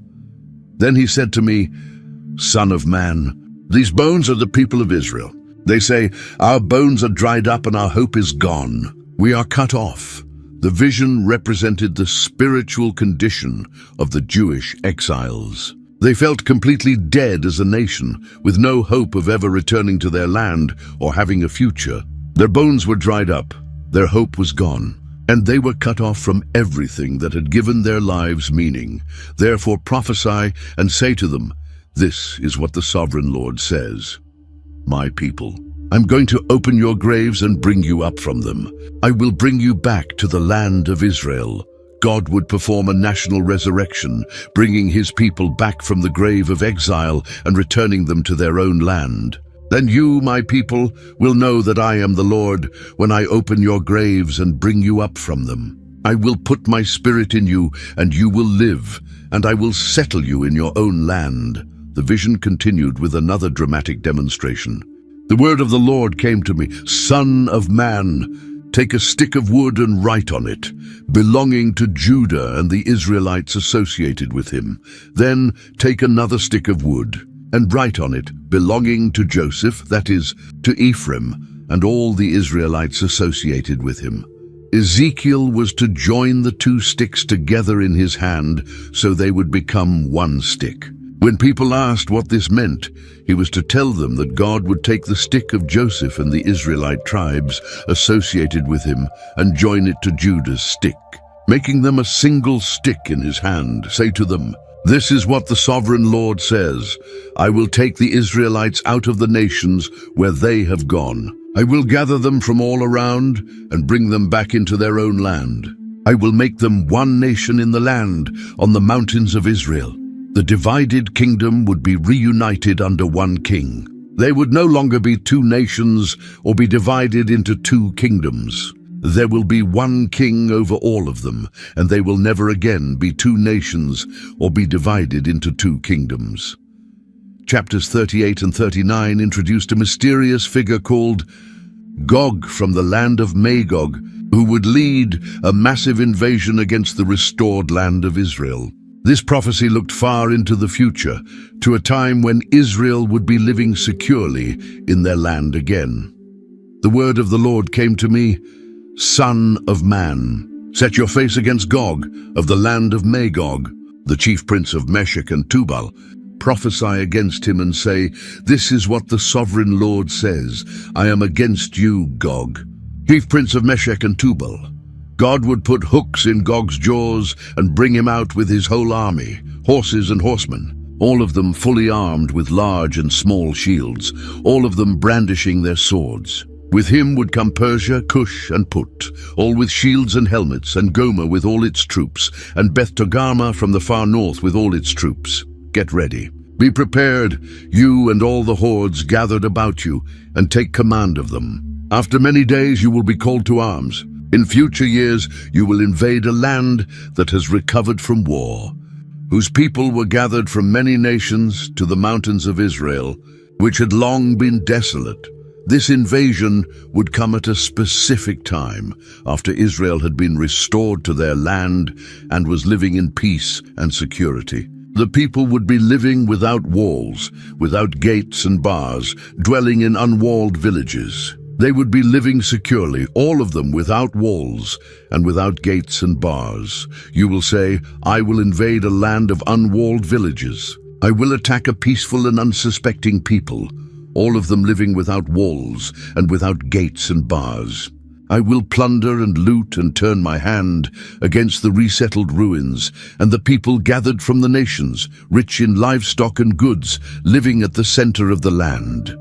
Then he said to me, "Son of man, these bones are the people of Israel. They say, 'Our bones are dried up and our hope is gone. We are cut off.'" The vision represented the spiritual condition of the Jewish exiles. They felt completely dead as a nation, with no hope of ever returning to their land or having a future. Their bones were dried up, their hope was gone, and they were cut off from everything that had given their lives meaning. Therefore prophesy and say to them, "This is what the Sovereign Lord says. My people, I'm going to open your graves and bring you up from them. I will bring you back to the land of Israel." God would perform a national resurrection, bringing his people back from the grave of exile and returning them to their own land. Then you, my people, will know that I am the Lord when I open your graves and bring you up from them. I will put my spirit in you, and you will live, and I will settle you in your own land. The vision continued with another dramatic demonstration. The word of the Lord came to me, "Son of man, take a stick of wood and write on it, belonging to Judah and the Israelites associated with him. Then take another stick of wood and write on it, belonging to Joseph, that is, to Ephraim, and all the Israelites associated with him." Ezekiel was to join the two sticks together in his hand so they would become one stick. When people asked what this meant, he was to tell them that God would take the stick of Joseph and the Israelite tribes associated with him and join it to Judah's stick, making them a single stick in his hand. Say to them, "This is what the Sovereign Lord says. I will take the Israelites out of the nations where they have gone. I will gather them from all around and bring them back into their own land. I will make them one nation in the land on the mountains of Israel." The divided kingdom would be reunited under one king. They would no longer be two nations or be divided into two kingdoms. There will be one king over all of them, and they will never again be two nations or be divided into two kingdoms. Chapters 38 and 39 introduced a mysterious figure called Gog from the land of Magog, who would lead a massive invasion against the restored land of Israel. This prophecy looked far into the future, to a time when Israel would be living securely in their land again. The word of the Lord came to me, "Son of man, set your face against Gog of the land of Magog, the chief prince of Meshech and Tubal. Prophesy against him and say, 'This is what the Sovereign Lord says. I am against you, Gog, chief prince of Meshech and Tubal.'" God would put hooks in Gog's jaws and bring him out with his whole army, horses and horsemen, all of them fully armed with large and small shields, all of them brandishing their swords. With him would come Persia, Cush, and Put, all with shields and helmets, and Gomer with all its troops, and Beth Togarmah from the far north with all its troops. Get ready. Be prepared, you and all the hordes gathered about you, and take command of them. After many days you will be called to arms. In future years you will invade a land that has recovered from war, whose people were gathered from many nations to the mountains of Israel, which had long been desolate. This invasion would come at a specific time, after Israel had been restored to their land and was living in peace and security. The people would be living without walls, without gates and bars, dwelling in unwalled villages. They would be living securely, all of them without walls and without gates and bars. You will say, "I will invade a land of unwalled villages. I will attack a peaceful and unsuspecting people, all of them living without walls and without gates and bars. I will plunder and loot and turn my hand against the resettled ruins and the people gathered from the nations, rich in livestock and goods, living at the center of the land."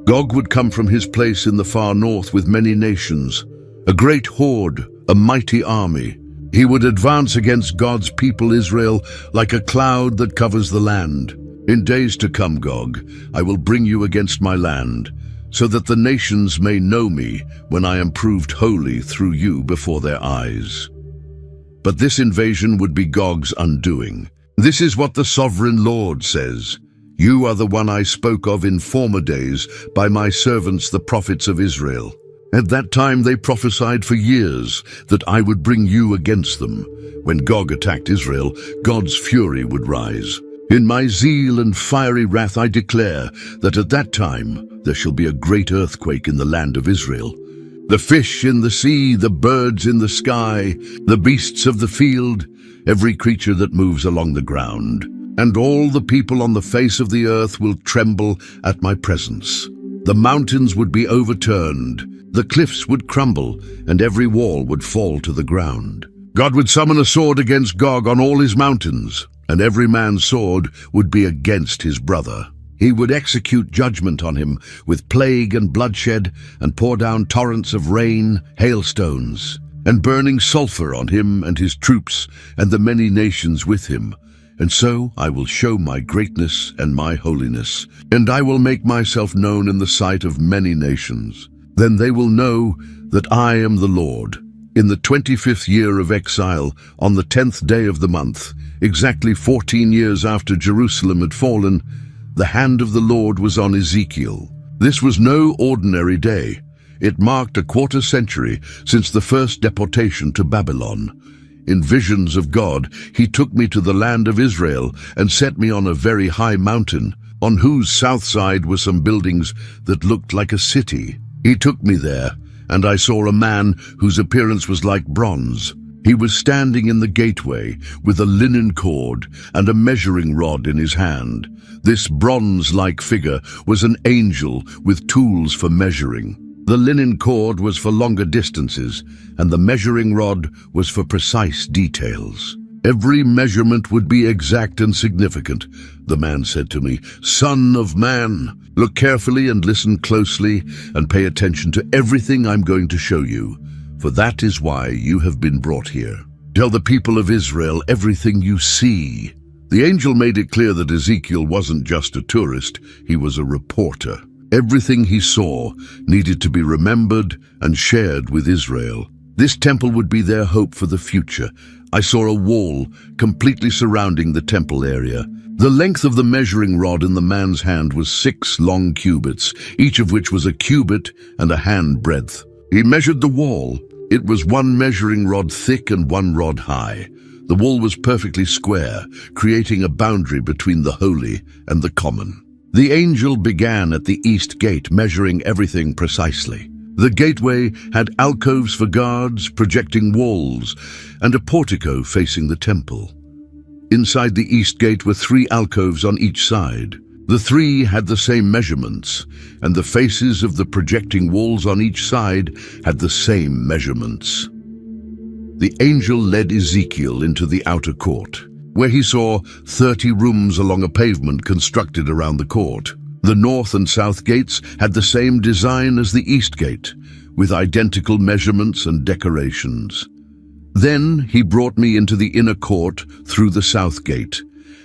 Gog would come from his place in the far north with many nations, a great horde, a mighty army. He would advance against God's people Israel like a cloud that covers the land. In days to come, Gog, I will bring you against my land, so that the nations may know me when I am proved holy through you before their eyes. But this invasion would be Gog's undoing. This is what the Sovereign Lord says. You are the one I spoke of in former days by my servants the prophets of Israel. At that time they prophesied for years that I would bring you against them. When Gog attacked Israel, God's fury would rise. In my zeal and fiery wrath I declare that at that time there shall be a great earthquake in the land of Israel. The fish in the sea, the birds in the sky, the beasts of the field, every creature that moves along the ground, and all the people on the face of the earth will tremble at my presence. The mountains would be overturned, the cliffs would crumble, and every wall would fall to the ground. God would summon a sword against Gog on all his mountains, and every man's sword would be against his brother. He would execute judgment on him with plague and bloodshed, and pour down torrents of rain, hailstones, and burning sulfur on him and his troops and the many nations with him. And so I will show my greatness and my holiness, and I will make myself known in the sight of many nations. Then they will know that I am the Lord. In the 25th year of exile, on the 10th day of the month, exactly 14 years after Jerusalem had fallen, the hand of the Lord was on Ezekiel. This was no ordinary day. It marked a quarter century since the first deportation to Babylon. In visions of God, he took me to the land of Israel and set me on a very high mountain, on whose south side were some buildings that looked like a city. He took me there, and I saw a man whose appearance was like bronze. He was standing in the gateway with a linen cord and a measuring rod in his hand. This bronze-like figure was an angel with tools for measuring. The linen cord was for longer distances, and the measuring rod was for precise details. Every measurement would be exact and significant. The man said to me, "Son of man, look carefully and listen closely and pay attention to everything I'm going to show you, for that is why you have been brought here. Tell the people of Israel everything you see." The angel made it clear that Ezekiel wasn't just a tourist, he was a reporter. Everything he saw needed to be remembered and shared with Israel. This temple would be their hope for the future. I saw a wall completely surrounding the temple area. The length of the measuring rod in the man's hand was 6 long cubits, each of which was a cubit and a hand breadth. He measured the wall. It was 1 measuring rod thick and 1 rod high. The wall was perfectly square, creating a boundary between the holy and the common. The angel began at the east gate, measuring everything precisely. The gateway had alcoves for guards, projecting walls, and a portico facing the temple. Inside the east gate were 3 alcoves on each side. The 3 had the same measurements, and the faces of the projecting walls on each side had the same measurements. The angel led Ezekiel into the outer court, where he saw 30 rooms along a pavement constructed around the court. The north and south gates had the same design as the east gate, with identical measurements and decorations. Then he brought me into the inner court through the south gate,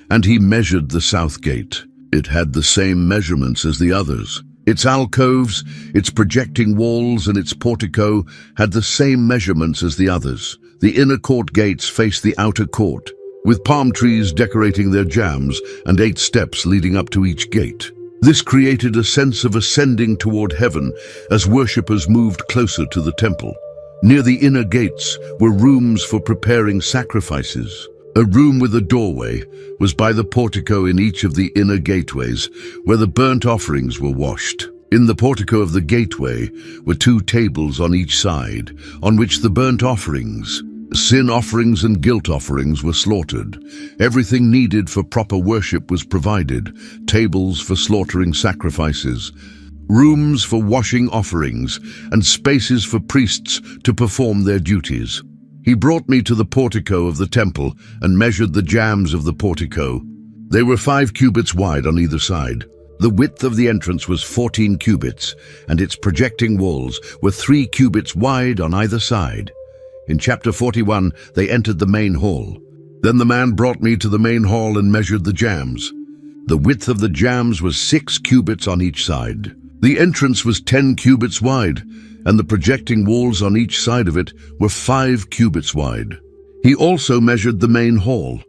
and he measured the south gate. It had the same measurements as the others. Its alcoves, its projecting walls, and its portico had the same measurements as the others. The inner court gates faced the outer court, with palm trees decorating their jambs and 8 steps leading up to each gate. This created a sense of ascending toward heaven as worshippers moved closer to the temple. Near the inner gates were rooms for preparing sacrifices. A room with a doorway was by the portico in each of the inner gateways, where the burnt offerings were washed. In the portico of the gateway were 2 tables on each side, on which the burnt offerings, sin offerings and guilt offerings were slaughtered. Everything needed for proper worship was provided: tables for slaughtering sacrifices, rooms for washing offerings, and spaces for priests to perform their duties. He brought me to the portico of the temple and measured the jambs of the portico. They were 5 cubits wide on either side. The width of the entrance was 14 cubits, and its projecting walls were 3 cubits wide on either side. In chapter 41, they entered the main hall. Then the man brought me to the main hall and measured the jambs. The width of the jambs was 6 cubits on each side. The entrance was 10 cubits wide, and the projecting walls on each side of it were 5 cubits wide. He also measured the main hall.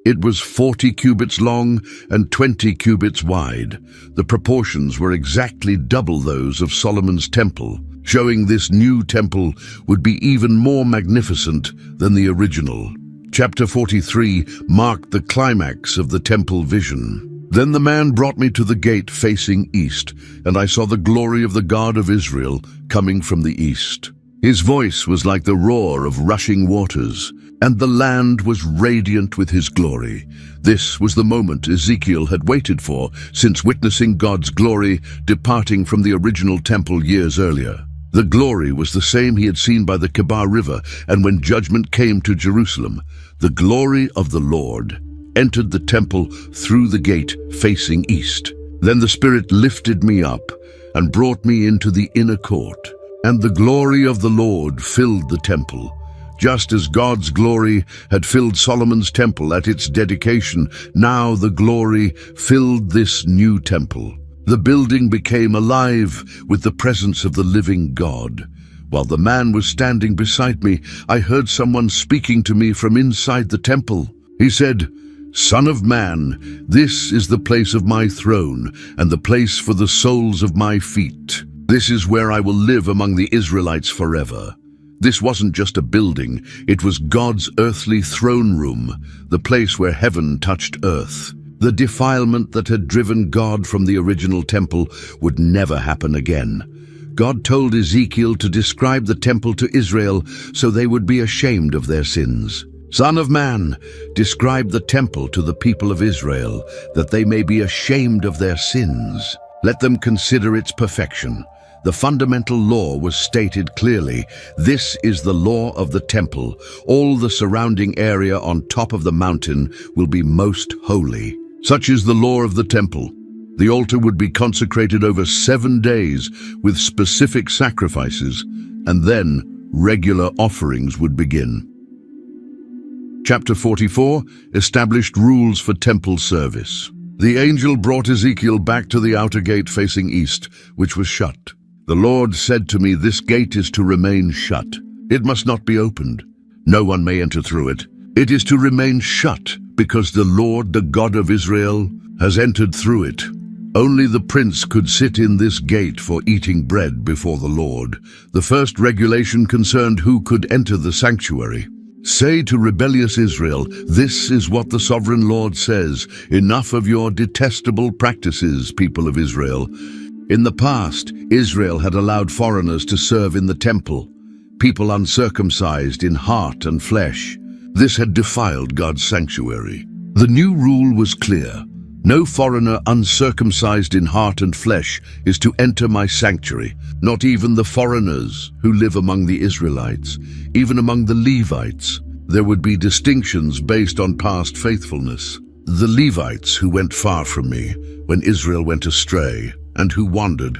It was 40 cubits long and 20 cubits wide. The proportions were exactly double those of Solomon's temple, showing this new temple would be even more magnificent than the original. Chapter 43 marked the climax of the temple vision. Then the man brought me to the gate facing east, and I saw the glory of the God of Israel coming from the east. His voice was like the roar of rushing waters, and the land was radiant with his glory. This was the moment Ezekiel had waited for since witnessing God's glory departing from the original temple years earlier. The glory was the same he had seen by the Kebar River, and when judgment came to Jerusalem, the glory of the Lord entered the temple through the gate facing east. Then the Spirit lifted me up and brought me into the inner court, and the glory of the Lord filled the temple. Just as God's glory had filled Solomon's temple at its dedication, now the glory filled this new temple. The building became alive with the presence of the living God. While the man was standing beside me, I heard someone speaking to me from inside the temple. He said, "Son of man, this is the place of my throne and the place for the soles of my feet. This is where I will live among the Israelites forever." This wasn't just a building, it was God's earthly throne room, the place where heaven touched earth. The defilement that had driven God from the original temple would never happen again. God told Ezekiel to describe the temple to Israel so they would be ashamed of their sins. "Son of man, describe the temple to the people of Israel, that they may be ashamed of their sins. Let them consider its perfection." The fundamental law was stated clearly. This is the law of the temple. All the surrounding area on top of the mountain will be most holy. Such is the law of the temple. The altar would be consecrated over 7 days with specific sacrifices, and then regular offerings would begin. Chapter 44 established rules for temple service. The angel brought Ezekiel back to the outer gate facing east, which was shut. The Lord said to me, "This gate is to remain shut. It must not be opened. No one may enter through it. It is to remain shut because the Lord, the God of Israel, has entered through it. Only the prince could sit in this gate for eating bread before the Lord." The first regulation concerned who could enter the sanctuary. "Say to rebellious Israel, this is what the sovereign Lord says. Enough of your detestable practices, people of Israel." In the past, Israel had allowed foreigners to serve in the temple, people uncircumcised in heart and flesh. This had defiled God's sanctuary. The new rule was clear. No foreigner uncircumcised in heart and flesh is to enter my sanctuary, not even the foreigners who live among the Israelites, even among the Levites. There would be distinctions based on past faithfulness. The Levites who went far from me when Israel went astray and who wandered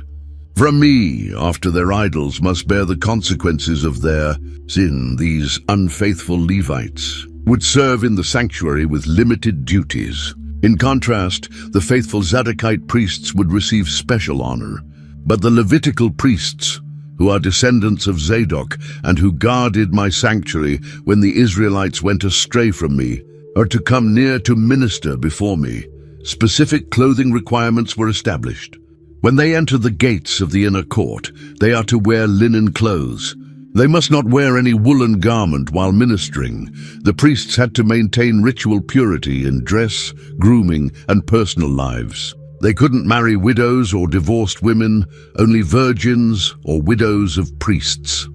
from me after their idols must bear the consequences of their sin. These unfaithful Levites would serve in the sanctuary with limited duties. In contrast, the faithful Zadokite priests would receive special honor. But the Levitical priests, who are descendants of Zadok and who guarded my sanctuary when the Israelites went astray from me, are to come near to minister before me. Specific clothing requirements were established. When they enter the gates of the inner court, they are to wear linen clothes. They must not wear any woolen garment while ministering. The priests had to maintain ritual purity in dress, grooming, and personal lives. They couldn't marry widows or divorced women, only virgins or widows of priests.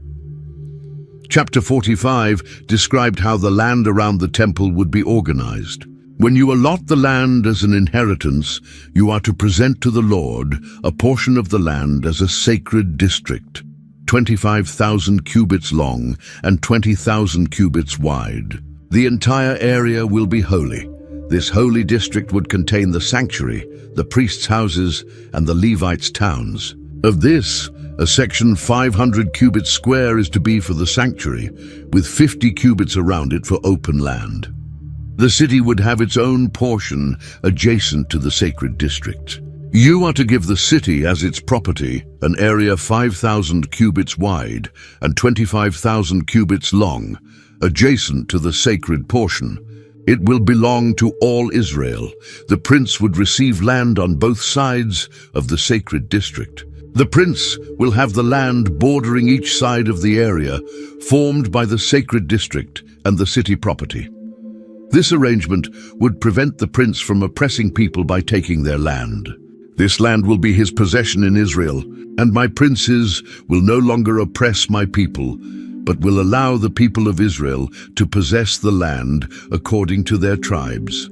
Chapter 45 described how the land around the temple would be organized. When you allot the land as an inheritance, you are to present to the Lord a portion of the land as a sacred district, 25,000 cubits long and 20,000 cubits wide. The entire area will be holy. This holy district would contain the sanctuary, the priests' houses, and the Levites' towns. Of this, a section 500 cubits square is to be for the sanctuary, with 50 cubits around it for open land. The city would have its own portion adjacent to the sacred district. You are to give the city as its property an area 5,000 cubits wide and 25,000 cubits long, adjacent to the sacred portion. It will belong to all Israel. The prince would receive land on both sides of the sacred district. The prince will have the land bordering each side of the area formed by the sacred district and the city property. This arrangement would prevent the prince from oppressing people by taking their land. This land will be his possession in Israel, And my princes will no longer oppress my people, but will allow the people of Israel to possess the land according to their tribes.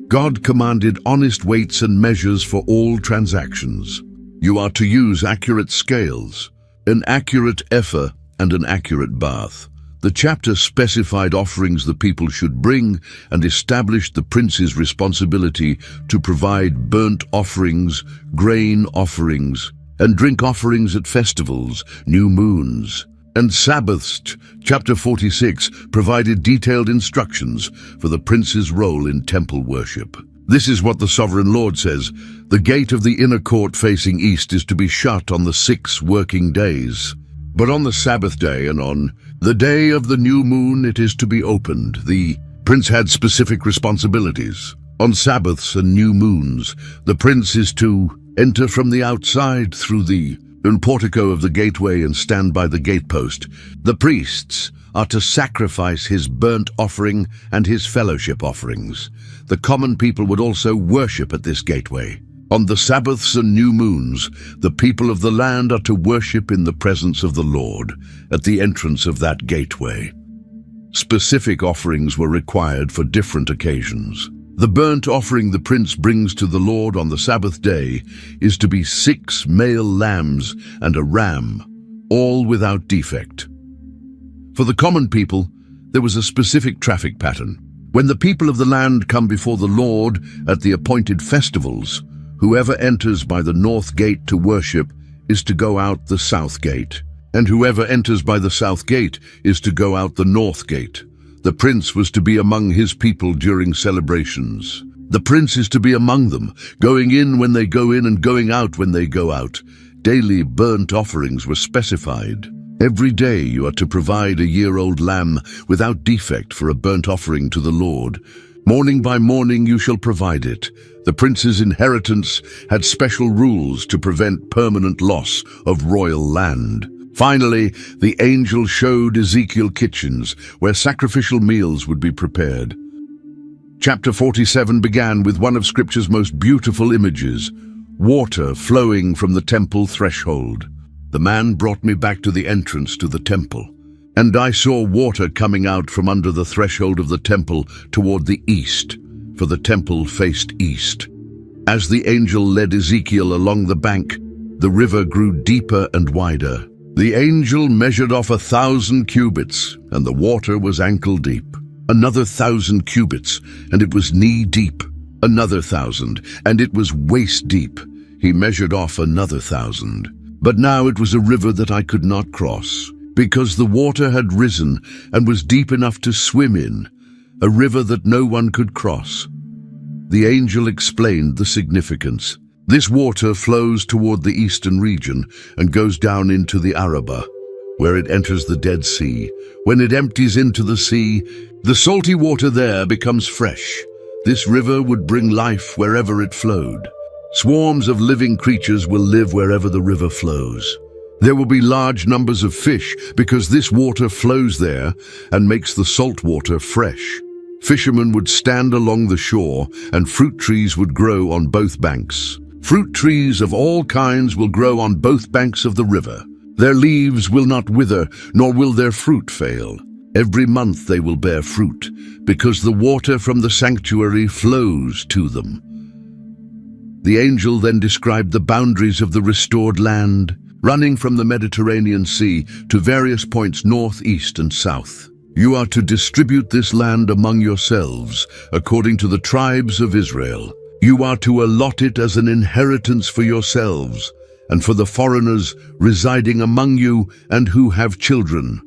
God commanded honest weights and measures for all transactions. You are to use accurate scales, an accurate ephah and an accurate bath. The chapter specified offerings the people should bring and established the prince's responsibility to provide burnt offerings, grain offerings, and drink offerings at festivals, new moons, and Sabbaths. Chapter 46 provided detailed instructions for the prince's role in temple worship. This is what the sovereign Lord says: the gate of the inner court facing east is to be shut on the 6 working days. But on the Sabbath day and on the day of the new moon it is to be opened. The prince had specific responsibilities. On Sabbaths and new moons, the prince is to enter from the outside through the portico of the gateway and stand by the gatepost. The priests are to sacrifice his burnt offering and his fellowship offerings. The common people would also worship at this gateway. On the Sabbaths and new moons, the people of the land are to worship in the presence of the Lord at the entrance of that gateway. Specific offerings were required for different occasions. The burnt offering the prince brings to the Lord on the Sabbath day is to be 6 male lambs and a ram, all without defect. For the common people, there was a specific traffic pattern. When the people of the land come before the Lord at the appointed festivals, whoever enters by the north gate to worship is to go out the south gate, and whoever enters by the south gate is to go out the north gate. The prince was to be among his people during celebrations. The prince is to be among them, going in when they go in and going out when they go out. Daily burnt offerings were specified. Every day you are to provide a year-old lamb without defect for a burnt offering to the Lord. Morning by morning you shall provide it. The prince's inheritance had special rules to prevent permanent loss of royal land. Finally, the angel showed Ezekiel kitchens where sacrificial meals would be prepared. Chapter 47 began with one of Scripture's most beautiful images, water flowing from the temple threshold. The man brought me back to the entrance to the temple, and I saw water coming out from under the threshold of the temple toward the east, for the temple faced east. As the angel led Ezekiel along the bank, the river grew deeper and wider. The angel measured off 1,000 cubits, and the water was ankle deep. Another 1,000 cubits, and it was knee deep. Another 1,000, and it was waist deep. He measured off another 1,000. But now it was a river that I could not cross, because the water had risen and was deep enough to swim in, a river that no one could cross. The angel explained the significance. This water flows toward the eastern region and goes down into the Arabah, where it enters the Dead Sea. When it empties into the sea, the salty water there becomes fresh. This river would bring life wherever it flowed. Swarms of living creatures will live wherever the river flows. There will be large numbers of fish because this water flows there and makes the salt water fresh. Fishermen would stand along the shore and fruit trees would grow on both banks. Fruit trees of all kinds will grow on both banks of the river. Their leaves will not wither, nor will their fruit fail. Every month they will bear fruit, because the water from the sanctuary flows to them. The angel then described the boundaries of the restored land, running from the Mediterranean Sea to various points north, east, and south. You are to distribute this land among yourselves, according to the tribes of Israel. You are to allot it as an inheritance for yourselves, and for the foreigners residing among you and who have children.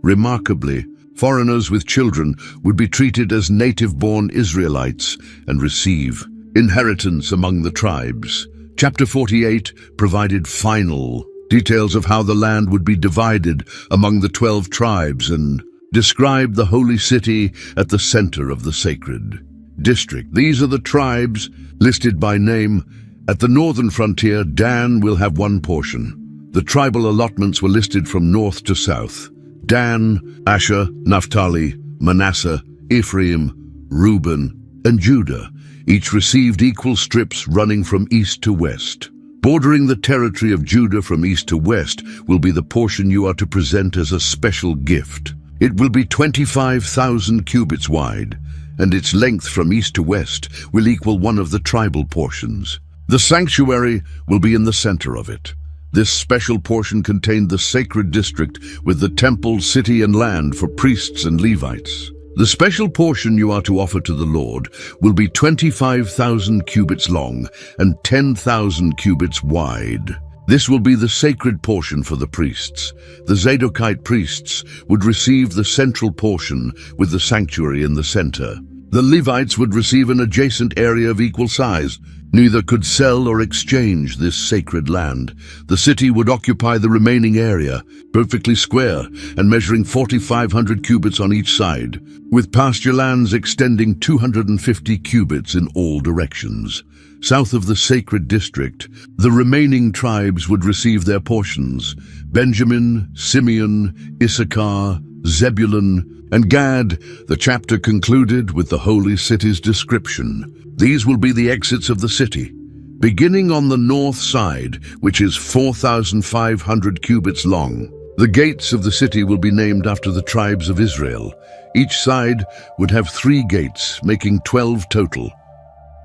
Remarkably, foreigners with children would be treated as native-born Israelites and receive inheritance among the tribes. Chapter 48 provided final details of how the land would be divided among the 12 tribes and described the holy city at the center of the sacred district. These are the tribes listed by name. At the northern frontier, Dan will have one portion. The tribal allotments were listed from north to south. Dan, Asher, Naphtali, Manasseh, Ephraim, Reuben, and Judah each received equal strips running from east to west. Bordering the territory of Judah from east to west will be the portion you are to present as a special gift. It will be 25,000 cubits wide, and its length from east to west will equal one of the tribal portions. The sanctuary will be in the center of it. This special portion contained the sacred district with the temple, city, and land for priests and Levites. The special portion you are to offer to the Lord will be 25,000 cubits long and 10,000 cubits wide. This will be the sacred portion for the priests. The Zadokite priests would receive the central portion with the sanctuary in the center. The Levites would receive an adjacent area of equal size. Neither could sell or exchange this sacred land. The city would occupy the remaining area, perfectly square and measuring 4,500 cubits on each side, with pasture lands extending 250 cubits in all directions. South of the sacred district, the remaining tribes would receive their portions: Benjamin, Simeon, Issachar, Zebulun, and Gad. The chapter concluded with the holy city's description. These will be the exits of the city, beginning on the north side, which is 4,500 cubits long. The gates of the city will be named after the tribes of Israel. Each side would have 3 gates, making 12 total,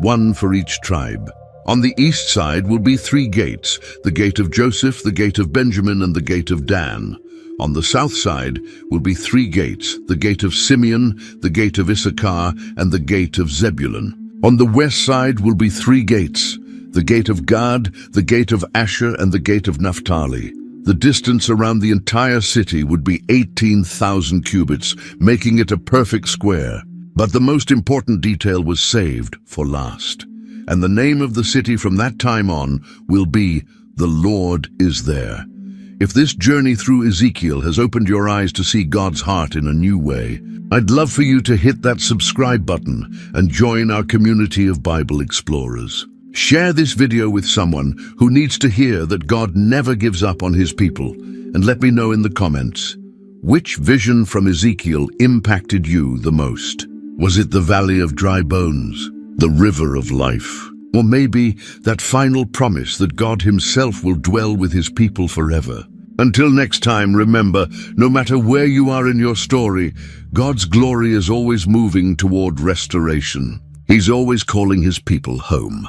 1 for each tribe. On the east side will be 3 gates: the gate of Joseph, the gate of Benjamin, and the gate of Dan. On the south side will be 3 gates: the gate of Simeon, the gate of Issachar, and the gate of Zebulun. On the west side will be 3 gates: the gate of Gad, the gate of Asher, and the gate of Naphtali. The distance around the entire city would be 18,000 cubits, making it a perfect square. But the most important detail was saved for last. And the name of the city from that time on will be "The Lord is There." If this journey through Ezekiel has opened your eyes to see God's heart in a new way, I'd love for you to hit that subscribe button and join our community of Bible explorers. Share this video with someone who needs to hear that God never gives up on his people, and let me know in the comments, which vision from Ezekiel impacted you the most? Was it the valley of dry bones, the river of life, or maybe that final promise that God himself will dwell with his people forever? Until next time, remember, no matter where you are in your story, God's glory is always moving toward restoration. He's always calling his people home.